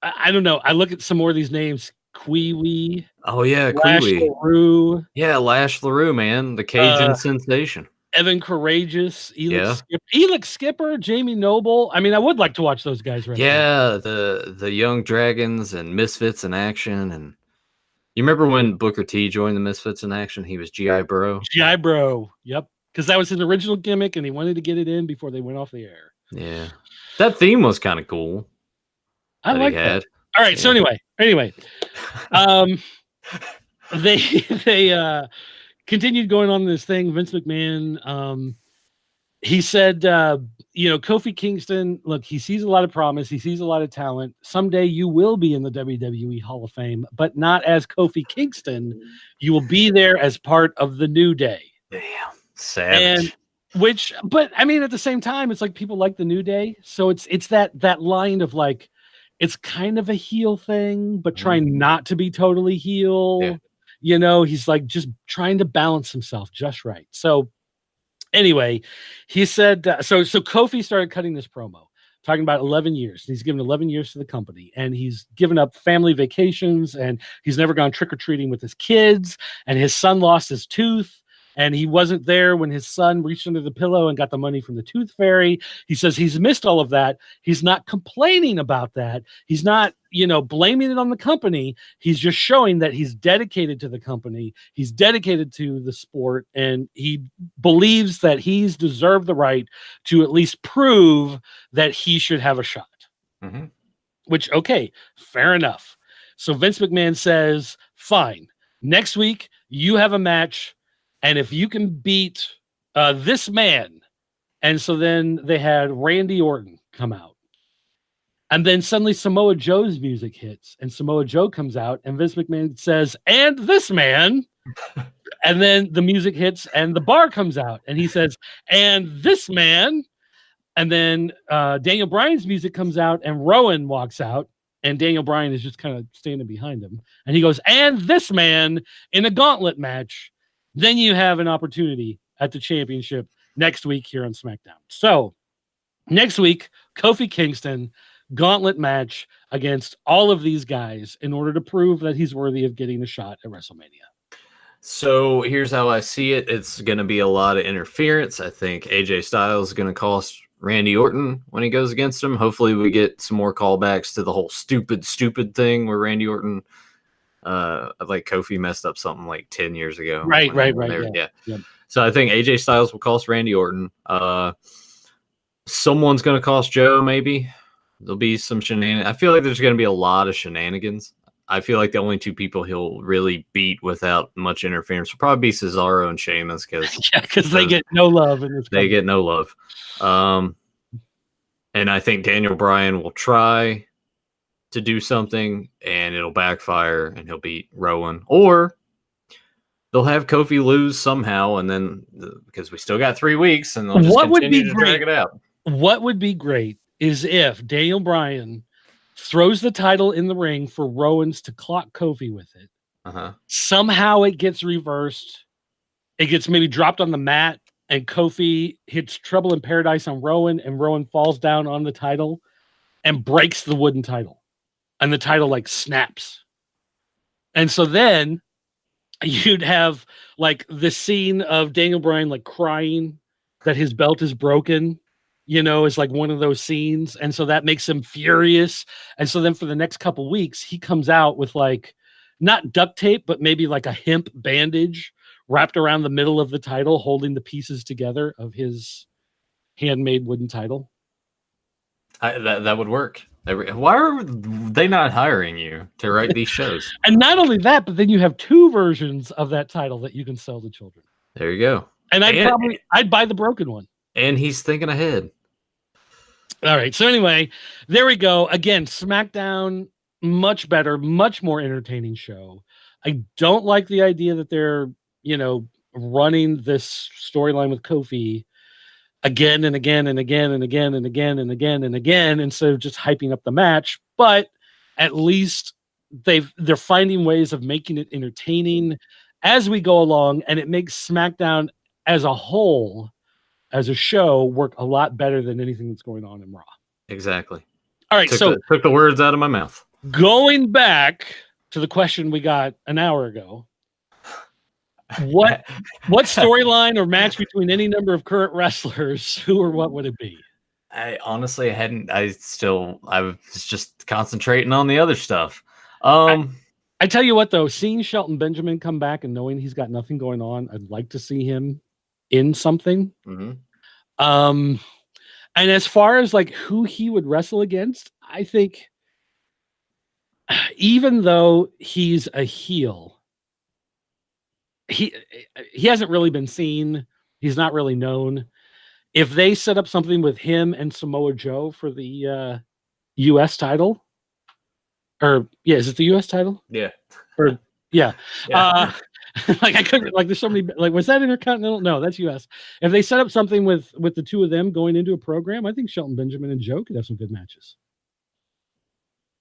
I don't know. I look at some more of these names. Kwee. Oh, yeah, Lash Kwee. LaRue. Yeah, Lash LaRue, man. The Cajun sensation. Evan Courageous. Elix Skipper. Jamie Noble. I mean, I would like to watch those guys right now. Yeah, the Young Dragons and Misfits in action. And You remember when Booker T joined the Misfits in action? He was G.I. Bro. G.I. Bro. Yep. Because that was his original gimmick, and he wanted to get it in before they went off the air. Yeah. That theme was kind of cool. I like that. All right. Yeah. So anyway, they continued going on this thing. Vince McMahon, he said, Kofi Kingston, look, he sees a lot of promise. He sees a lot of talent. Someday you will be in the WWE Hall of Fame, but not as Kofi Kingston. You will be there as part of the New Day. Damn. Savage. But I mean, at the same time, it's like people like the New Day. So it's that line of like, it's kind of a heel thing, but trying not to be totally heel. Yeah. He's like just trying to balance himself just right. So anyway, he said, so Kofi started cutting this promo, talking about 11 years. He's given 11 years to the company, and he's given up family vacations, and he's never gone trick-or-treating with his kids, and his son lost his tooth, and he wasn't there when his son reached under the pillow and got the money from the tooth fairy. He says he's missed all of that. He's not complaining about that. He's not, blaming it on the company. He's just showing that he's dedicated to the company. He's dedicated to the sport, and he believes that he's deserved the right to at least prove that he should have a shot. Mm-hmm. Which, okay, fair enough. So Vince McMahon says, fine, next week you have a match, and if you can beat this man. And so then they had Randy Orton come out. And then suddenly Samoa Joe's music hits, and Samoa Joe comes out, and Vince McMahon says, and this man. And then the music hits, and the bar comes out, and he says, and this man. And then Daniel Bryan's music comes out, and Rowan walks out, and Daniel Bryan is just kind of standing behind him. And he goes, and this man in a gauntlet match. Then you have an opportunity at the championship next week here on SmackDown. So next week, Kofi Kingston, gauntlet match against all of these guys in order to prove that he's worthy of getting a shot at WrestleMania. So here's how I see it. It's going to be a lot of interference. I think AJ Styles is going to cost Randy Orton when he goes against him. Hopefully we get some more callbacks to the whole stupid thing where Randy Orton, like Kofi messed up something like 10 years ago. Right. Yeah. So I think AJ Styles will cost Randy Orton. Someone's going to cost Joe, maybe. There'll be some shenanigans. I feel like there's going to be a lot of shenanigans. I feel like the only two people he'll really beat without much interference will probably be Cesaro and Sheamus because they get no love in this. They get no love. And I think Daniel Bryan will try to do something, and it'll backfire, and he'll beat Rowan, or they'll have Kofi lose somehow, and then because we still got 3 weeks, and they'll just continue to drag it out. What would be great is if Daniel Bryan throws the title in the ring for Rowan's to clock Kofi with it. Somehow it gets reversed. It gets maybe dropped on the mat, and Kofi hits Trouble in Paradise on Rowan, and Rowan falls down on the title and breaks the wooden title. And the title like snaps. And so then you'd have like the scene of Daniel Bryan like crying that his belt is broken. Is like one of those scenes. And so that makes him furious. And so then for the next couple weeks, he comes out with like, not duct tape, but maybe like a hemp bandage wrapped around the middle of the title, holding the pieces together of his handmade wooden title. That would work. Why are they not hiring you to write these shows? And not only that, but then you have 2 versions of that title that you can sell to children. There you go. And I'd buy the broken one. And he's thinking ahead. All right. So anyway, there we go. Again, SmackDown, much better, much more entertaining show. I don't like the idea that they're, running this storyline with Kofi again and again and again and again and again and again and again instead of just hyping up the match. But at least they're finding ways of making it entertaining as we go along, and it makes SmackDown as a whole, as a show, work a lot better than anything that's going on in Raw. Exactly. All right, took the words out of my mouth. Going back to the question we got an hour ago, what storyline or match between any number of current wrestlers, who or what would it be? I honestly hadn't. I was just concentrating on the other stuff. I tell you what, though, seeing Shelton Benjamin come back and knowing he's got nothing going on, I'd like to see him in something. And as far as like who he would wrestle against, I think even though he's a heel, he hasn't really been seen. He's not really known. If they set up something with him and Samoa Joe for the U.S. title, or is it the U.S. title? Yeah. Or yeah. Like I couldn't, like there's so many, like was that Intercontinental? No, that's U.S. If they set up something with the two of them going into a program, I think Shelton Benjamin and Joe could have some good matches.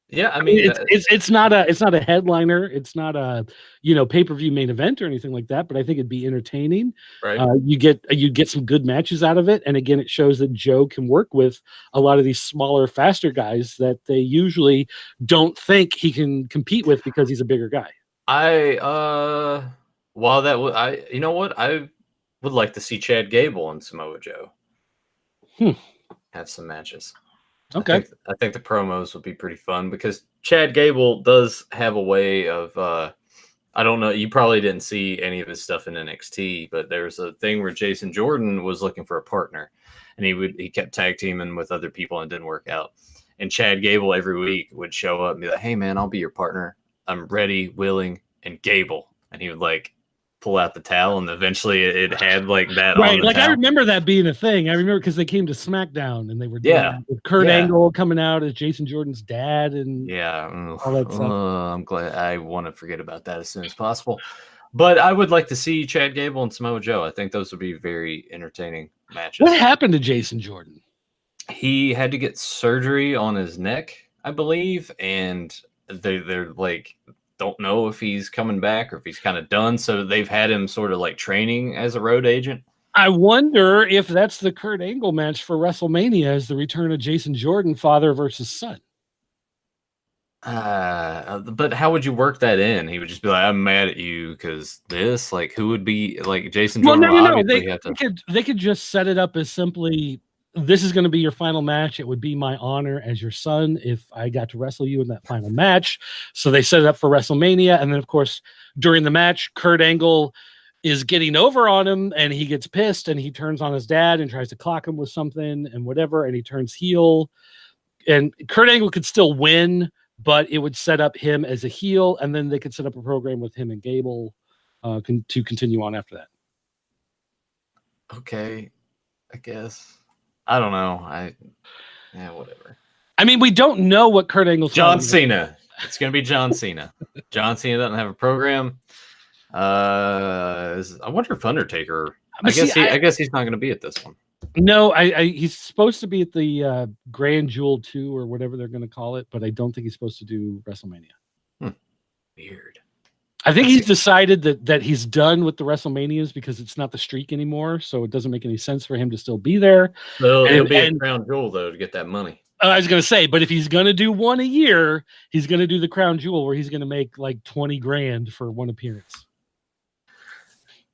Yeah, I mean, it's not a headliner, it's not a pay-per-view main event or anything like that, but I think it'd be entertaining. Right. You get some good matches out of it, and again, it shows that Joe can work with a lot of these smaller, faster guys that they usually don't think he can compete with because he's a bigger guy. While that would, you know what, I would like to see Chad Gable and Samoa Joe have some matches. Okay. I think the promos would be pretty fun because Chad Gable does have a way of I don't know, you probably didn't see any of his stuff in NXT, but there's a thing where Jason Jordan was looking for a partner and he kept tag teaming with other people and it didn't work out. And Chad Gable every week would show up and be like, "Hey man, I'll be your partner. I'm ready, willing, and Gable." And he would like pull out the towel, and eventually it had like that. Right, on the like towel. I remember that being a thing. I remember because they came to Smackdown and they were with Kurt Angle coming out as Jason Jordan's dad and all that stuff. I'm glad. I want to forget about that as soon as possible. But I would like to see Chad Gable and Samoa Joe. I think those would be very entertaining matches. What happened to Jason Jordan? He had to get surgery on his neck, I believe, and they're like don't know if he's coming back or if he's kind of done. So they've had him sort of like training as a road agent. I wonder if that's the Kurt Angle match for WrestleMania as the return of Jason Jordan, father versus son. But how would you work that in? He would just be like, "I'm mad at you because this." Like, who would be like Jason Jordan? No. They could just set it up as simply, "This is going to be your final match. It would be my honor as your son if I got to wrestle you in that final match." So they set it up for WrestleMania, and then of course during the match, Kurt Angle is getting over on him, and he gets pissed, and he turns on his dad and tries to clock him with something and whatever, and he turns heel, and Kurt Angle could still win, but it would set up him as a heel, and then they could set up a program with him and Gable to continue on after that. Okay, I guess. I don't know. Whatever. I mean, we don't know what Kurt Angle's John Cena. It's going to be John Cena. John Cena doesn't have a program. I wonder if Undertaker. I guess he's not going to be at this one. No, he's supposed to be at the Grand Jewel 2 or whatever they're going to call it, but I don't think he's supposed to do WrestleMania. Weird. I think he's decided that he's done with the WrestleManias because it's not the streak anymore, so it doesn't make any sense for him to still be there. Well, he'll be at Crown Jewel though to get that money. I was going to say, but if he's going to do one a year, he's going to do the Crown Jewel where he's going to make like 20 grand for one appearance.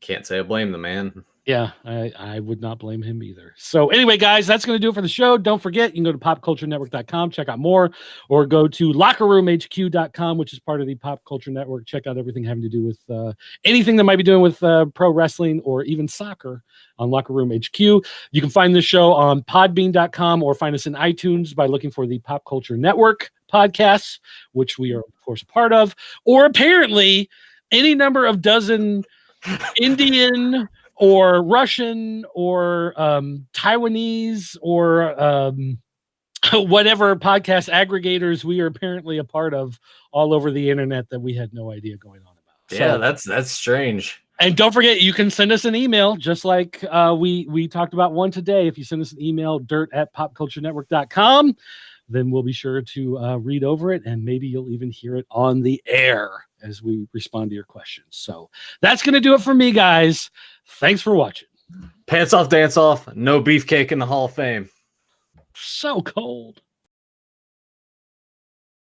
Can't say I blame the man. Yeah, I would not blame him either. So anyway, guys, that's going to do it for the show. Don't forget, you can go to popculturenetwork.com, check out more, or go to lockerroomhq.com, which is part of the Pop Culture Network. Check out everything having to do with anything that might be doing with pro wrestling or even soccer on Locker Room HQ. You can find this show on podbean.com or find us in iTunes by looking for the Pop Culture Network podcasts, which we are, of course, a part of, or apparently any number of dozen Indian or Russian or Taiwanese or whatever podcast aggregators we are apparently a part of all over the internet that we had no idea going on about. Yeah, so, that's strange. And don't forget, you can send us an email, just like we talked about one today. If you send us an email, dirt@popculturenetwork.com, then we'll be sure to read over it, and maybe you'll even hear it on the air as we respond to your questions. So that's going to do it for me, guys. Thanks for watching. Pants off, dance off. No beefcake in the Hall of Fame. So cold.